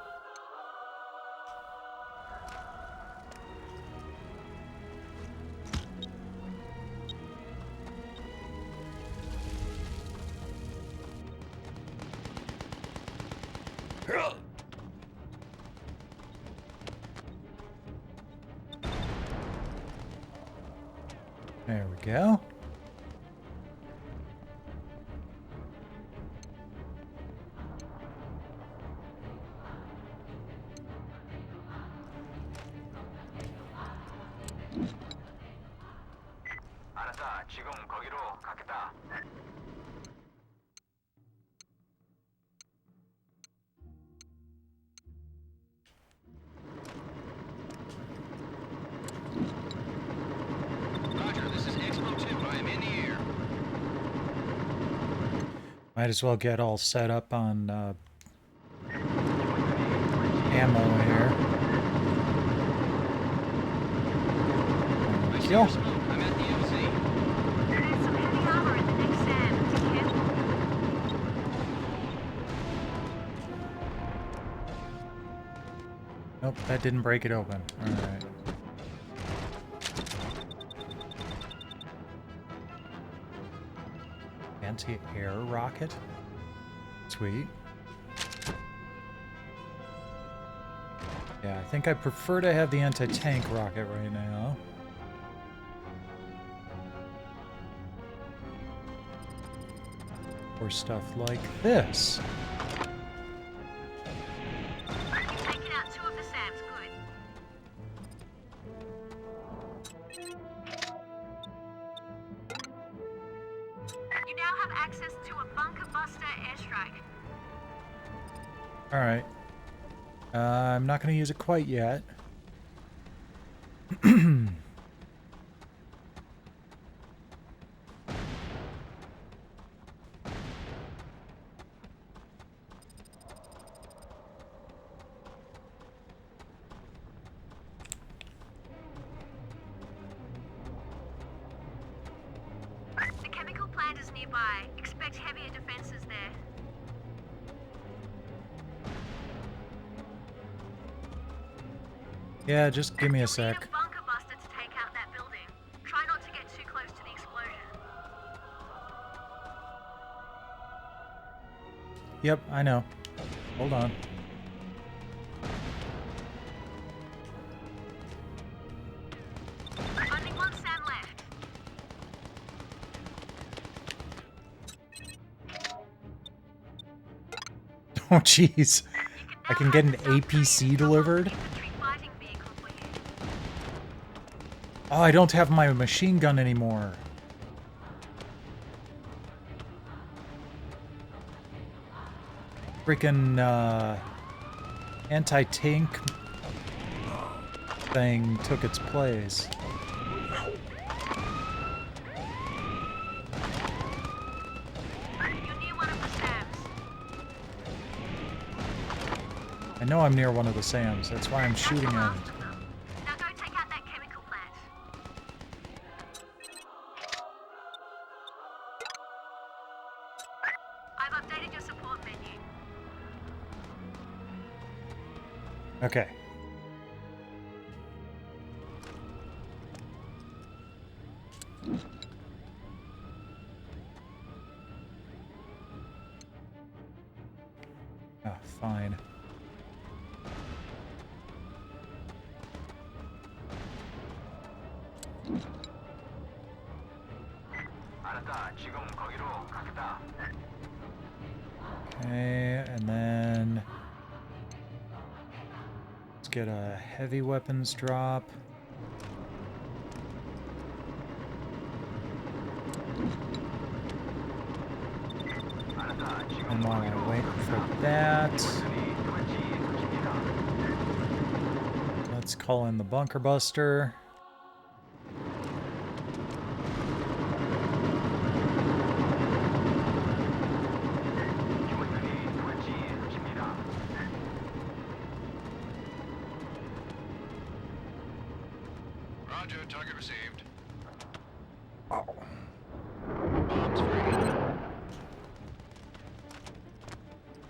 There we go. 알았다. 지금 거기로 가겠다. Roger, this is Expo 2. I am in the air. Might as well get all set up on ammo here. Kill. I'm at the MC. There's some heavy armor in the next Sam. Be careful. Nope, that didn't break it open. Alright. Anti-air rocket? Sweet. Yeah, I think I prefer to have the anti-tank rocket right now. For stuff like this. You've taken out 2 of the Sams. Good. You now have access to a bunker buster airstrike. Alright. I'm not going to use it quite yet. The chemical plant is nearby. Expect heavier defenses there. Yeah, just give me a You'll sec. need a bunker buster to take out that building. Try not to get too close to the explosion. Yep, I know. Hold on. Only one Sam left. Oh, jeez. I can get an APC delivered? Oh, I don't have my machine gun anymore. freaking anti-tank thing took its place. I know I'm near one of the SAMs, that's why I'm shooting at it. Now go take out that chemical plant. I've updated your support menu. Okay. Oh, fine. Okay, and then let's get a heavy weapons drop. And while I wait for that, let's call in the bunker buster. Roger, target received.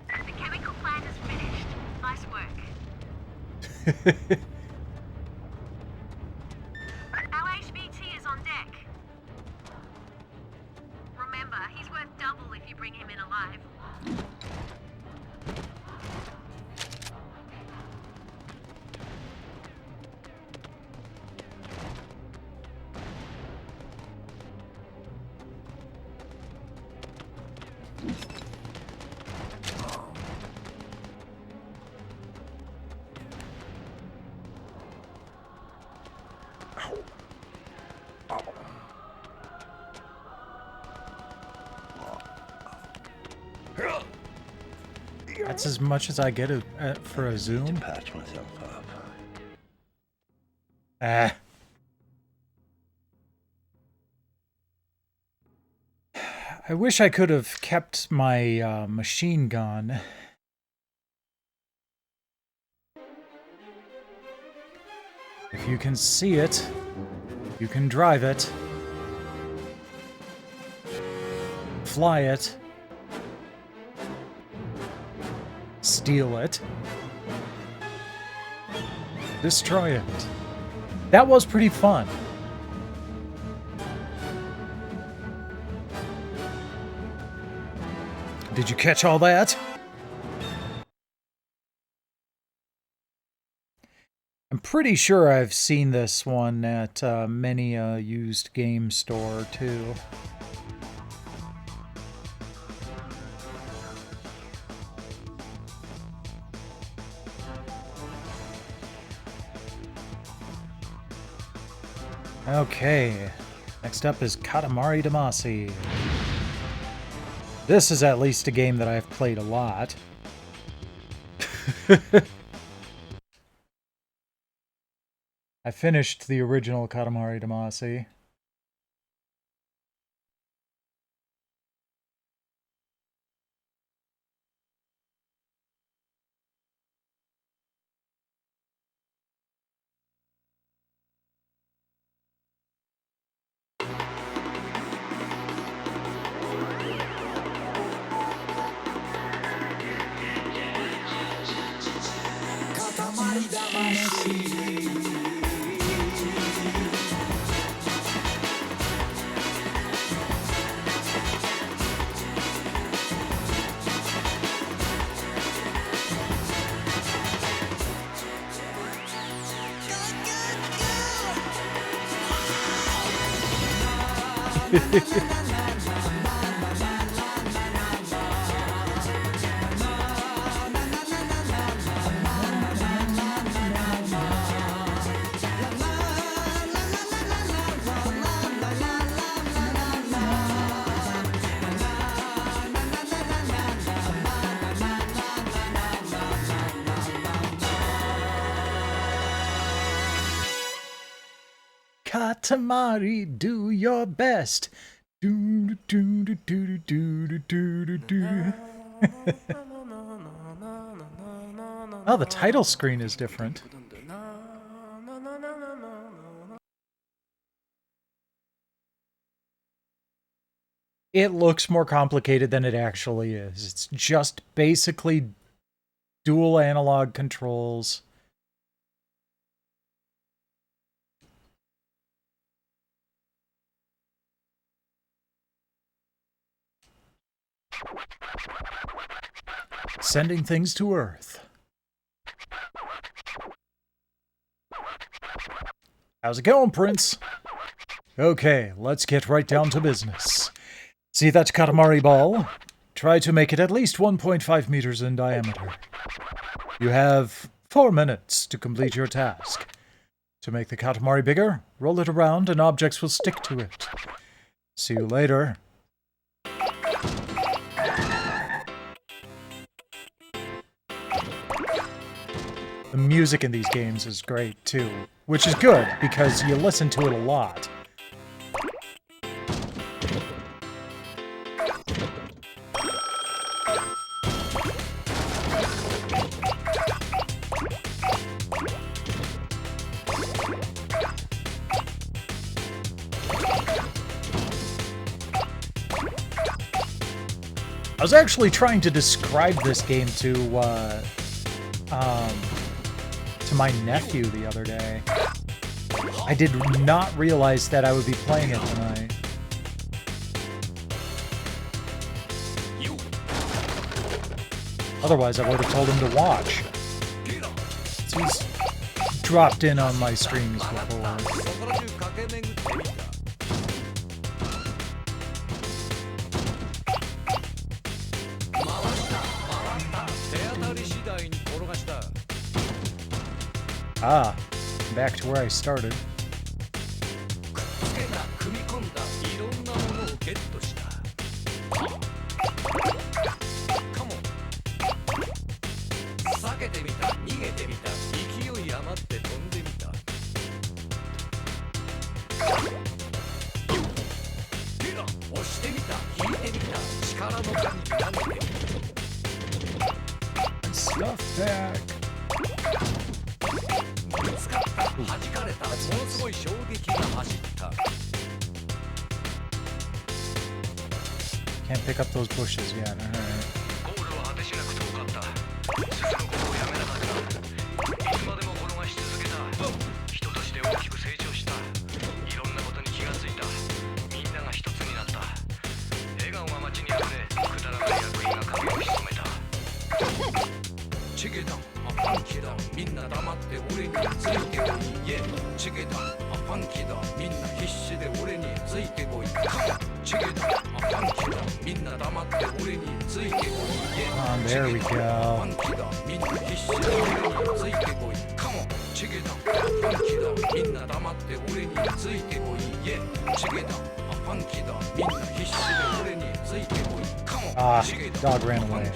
The chemical plant is finished. Nice work. Our HVT is on deck. Remember, he's worth double if you bring him in alive. That's as much as I get for a zoom. Patch myself up. Ah. I wish I could have kept my machine gun. If you can see it, you can drive it, fly it, steal it, destroy it. That was pretty fun. Did you catch all that? I'm pretty sure I've seen this one at many a used game store too. Okay, next up is Katamari Damacy. This is at least a game that I've played a lot. I finished the original Katamari Damacy. Katamari, do your best. Do, do, do, do, do, do, do, do, do. Oh, the title screen is different. It looks more complicated than it actually is. It's just basically dual analog controls. Sending things to Earth. How's it going, Prince? Okay, let's get right down to business. See that Katamari ball? Try to make it at least 1.5 meters in diameter. You have 4 minutes to complete your task. To make the Katamari bigger, roll it around and objects will stick to it. See you later. The music in these games is great, too, which is good, because you listen to it a lot. I was actually trying to describe this game to my nephew the other day. I did not realize that I would be playing it tonight. Otherwise, I would have told him to watch. He's dropped in on my streams before. Ah, back to where I started. Stuff back. Can't pick up those bushes yet. All right. There we go. Ah, dog ran away.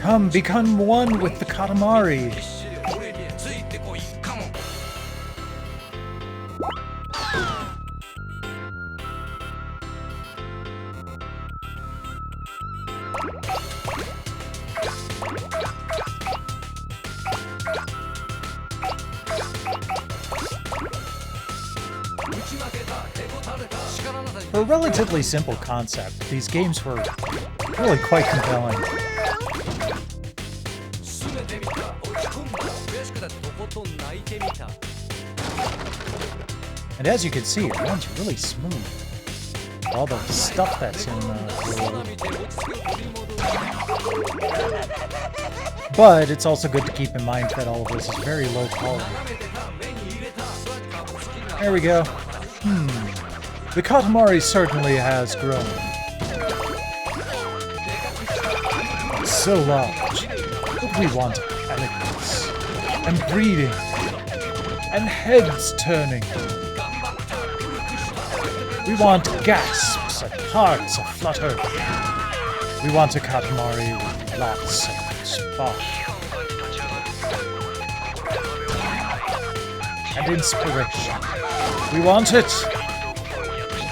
Come, become one with the Katamari. For a relatively simple concept, these games were really quite compelling. And as you can see, it runs really smooth. All the stuff that's in the world. But it's also good to keep in mind that all of this is very low quality. There we go. The Katamari certainly has grown. So large. But we want elegance, and breeding, and heads turning. We want gasps and hearts aflutter. We want a Katamari with lots of spark. and inspiration. We want it!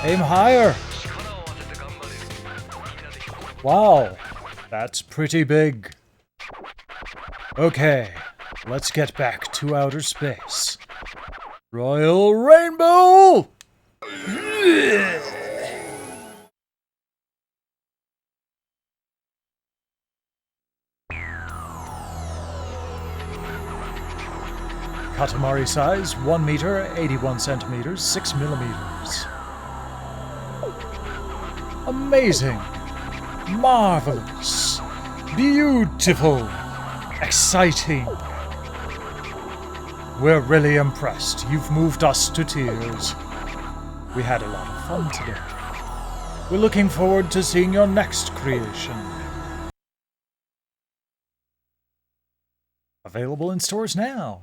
Aim higher! Wow, that's pretty big. Okay, let's get back to outer space. Royal Rainbow! Katamari size, 1 meter, 81 centimeters, 6 millimeters. Amazing! Marvelous! Beautiful! Exciting! We're really impressed. You've moved us to tears. We had a lot of fun today. We're looking forward to seeing your next creation. Available in stores now.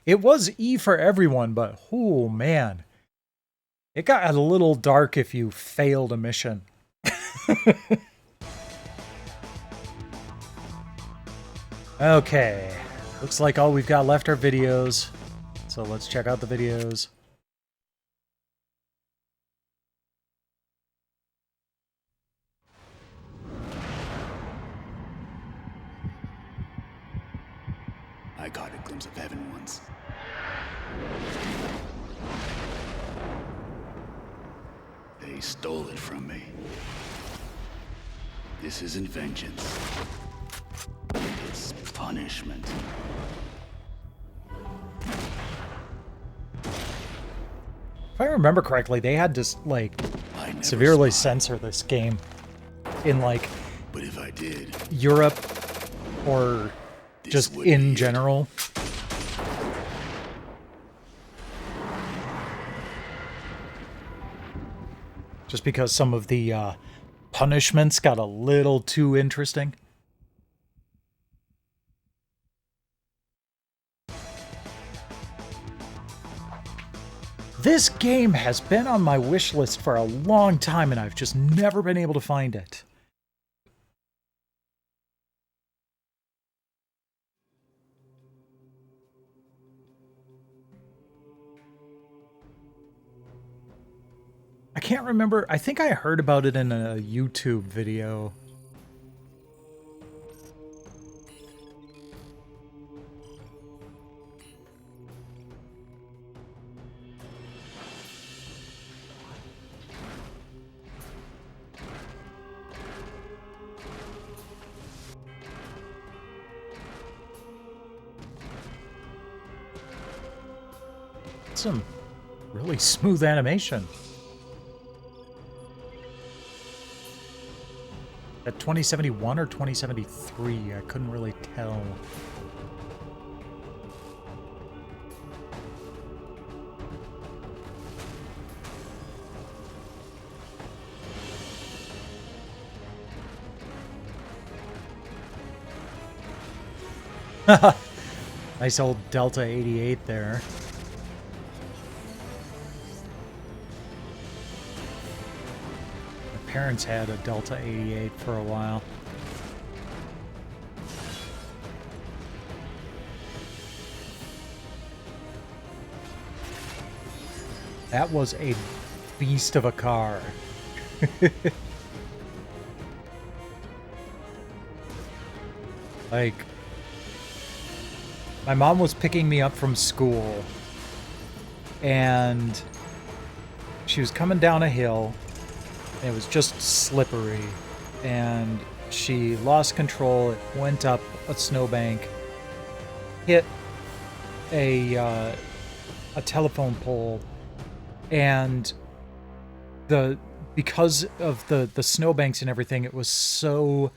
It was E for everyone, but oh man. It got a little dark if you failed a mission. Okay. Looks like all we've got left are videos. So let's check out the videos. I caught a glimpse of heaven once. They stole it from me. This isn't vengeance. It's punishment. If I remember correctly, they had to, like, severely censor this game in, like, but if I did, Europe or just in general. Just because some of the punishments got a little too interesting. This game has been on my wish list for a long time and I've just never been able to find it. I can't remember. I think I heard about it in a YouTube video. Some really smooth animation. At 2071 or 2073, I couldn't really tell. Nice old Delta 88 there. Parents had a Delta 88 for a while. That was a beast of a car. Like, my mom was picking me up from school and she was coming down a hill. It was just slippery, and she lost control. It went up a snowbank, hit a telephone pole, and because of the snowbanks and everything, it was so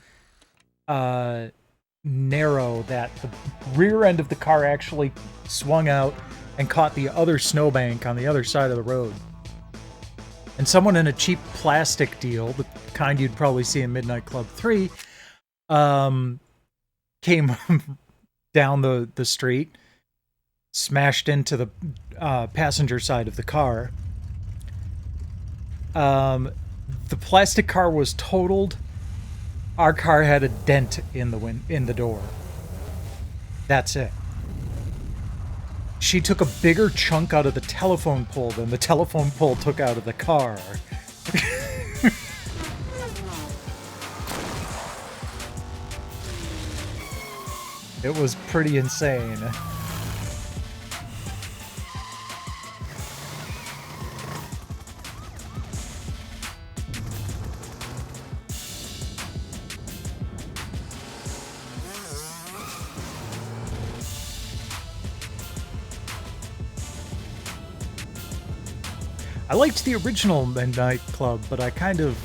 narrow that the rear end of the car actually swung out and caught the other snowbank on the other side of the road. And someone in a cheap plastic deal, the kind you'd probably see in Midnight Club 3, came down the street, smashed into the passenger side of the car. The plastic car was totaled. Our car had a dent in the door. That's it. She took a bigger chunk out of the telephone pole than the telephone pole took out of the car. It was pretty insane. I liked the original Midnight Club, but I kind of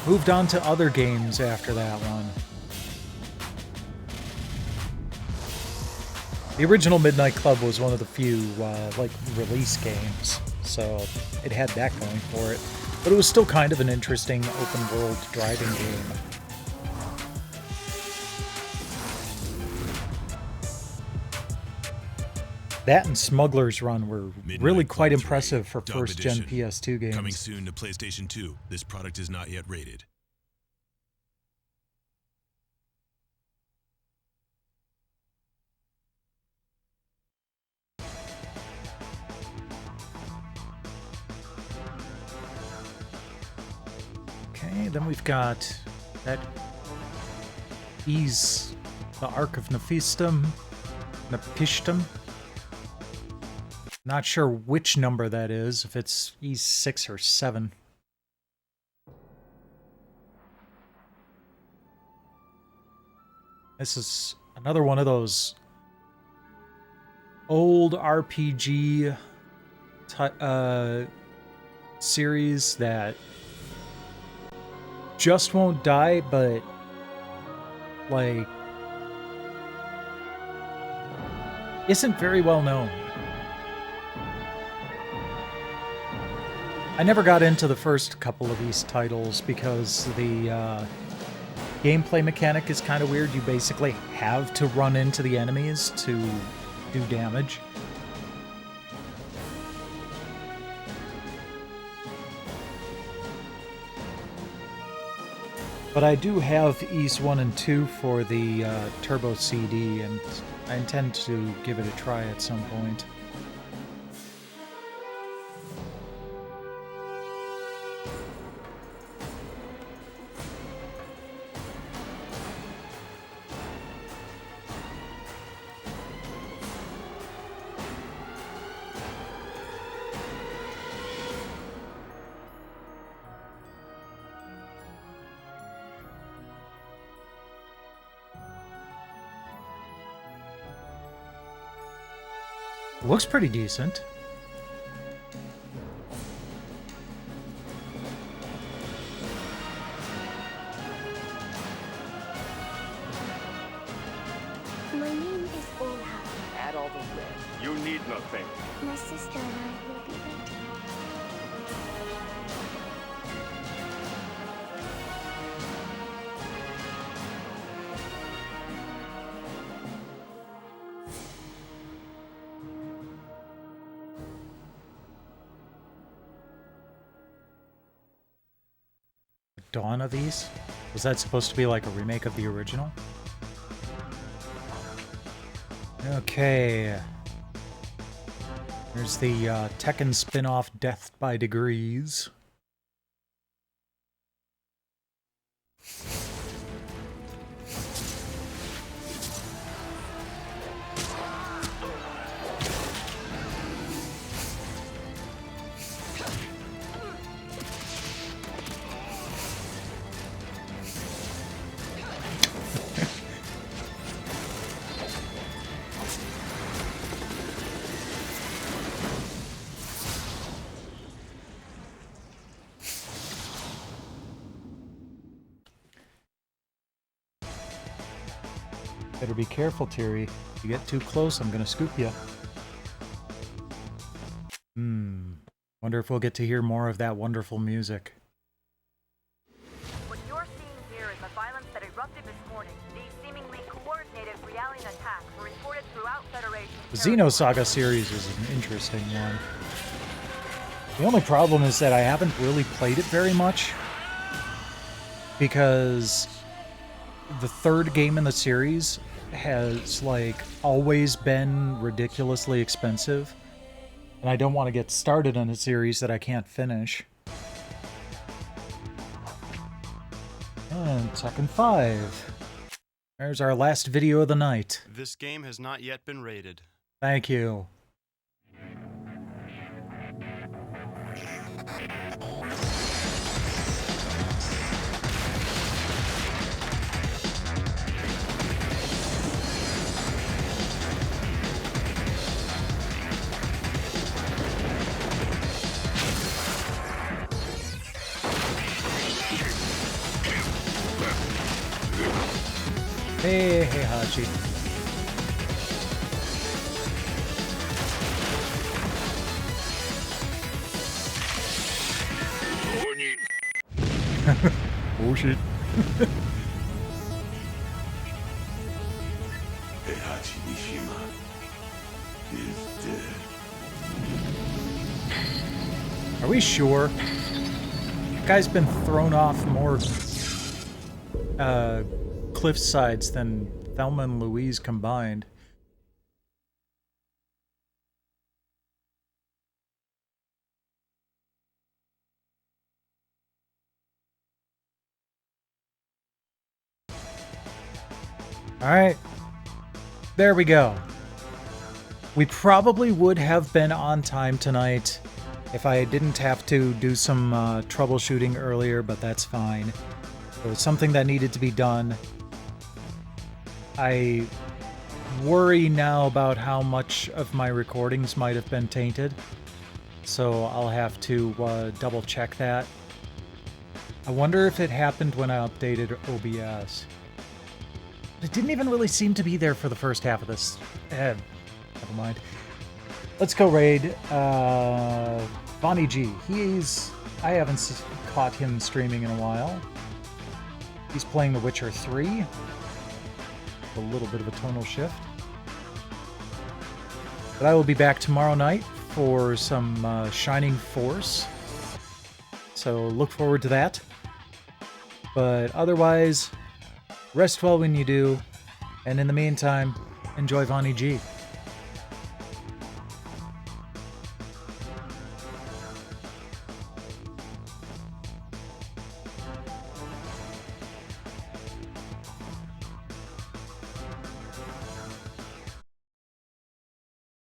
moved on to other games after that one. The original Midnight Club was one of the few like release games, so it had that going for it. But it was still kind of an interesting open world driving game. That and Smuggler's Run were really quite impressive for first-gen PS2 games. Coming soon to PlayStation 2. This product is not yet rated. Okay, then we've got that Ys, the Ark of Nephistum. Not sure which number that is, if it's Ys 6 or 7. This is another one of those old RPG series that just won't die, but like isn't very well known. I never got into the first couple of these titles because the gameplay mechanic is kind of weird. You basically have to run into the enemies to do damage. But I do have Ys 1 and 2 for the Turbo CD, and I intend to give it a try at some point. Looks pretty decent. My name is Olha. Add all the red. You need nothing. My sister and I will be ready. Dawn of Ys? Was that supposed to be like a remake of the original? Okay. There's the Tekken spin-off Death by Degrees. Better be careful, Terry. If you get too close, I'm gonna scoop you. Wonder if we'll get to hear more of that wonderful music. What you're seeing here is the violence that erupted this morning. These seemingly coordinated Realian attacks were reported throughout Federation. The Xenosaga series is an interesting one. The only problem is that I haven't really played it very much, because the third game in the series has like always been ridiculously expensive, and I don't want to get started on a series that I can't finish. And Tekken 5. There's our last video of the night. This game has not yet been rated. Thank you. Hey, Hachi. Oh shit. Heihachi Mishima is dead. Are we sure? Guy's been thrown off more cliff sides than Thelma and Louise combined. Alright. There we go. We probably would have been on time tonight if I didn't have to do some troubleshooting earlier, but that's fine. It was something that needed to be done. I worry now about how much of my recordings might have been tainted, so I'll have to double check that. I wonder if it happened when I updated OBS. It didn't even really seem to be there for the first half of this. Never mind. Let's go raid Bonnie G. I haven't caught him streaming in a while. He's playing The Witcher 3. A little bit of a tonal shift. But I will be back tomorrow night for some Shining Force. So look forward to that. But otherwise, rest well when you do. And in the meantime, enjoy Vonnie G.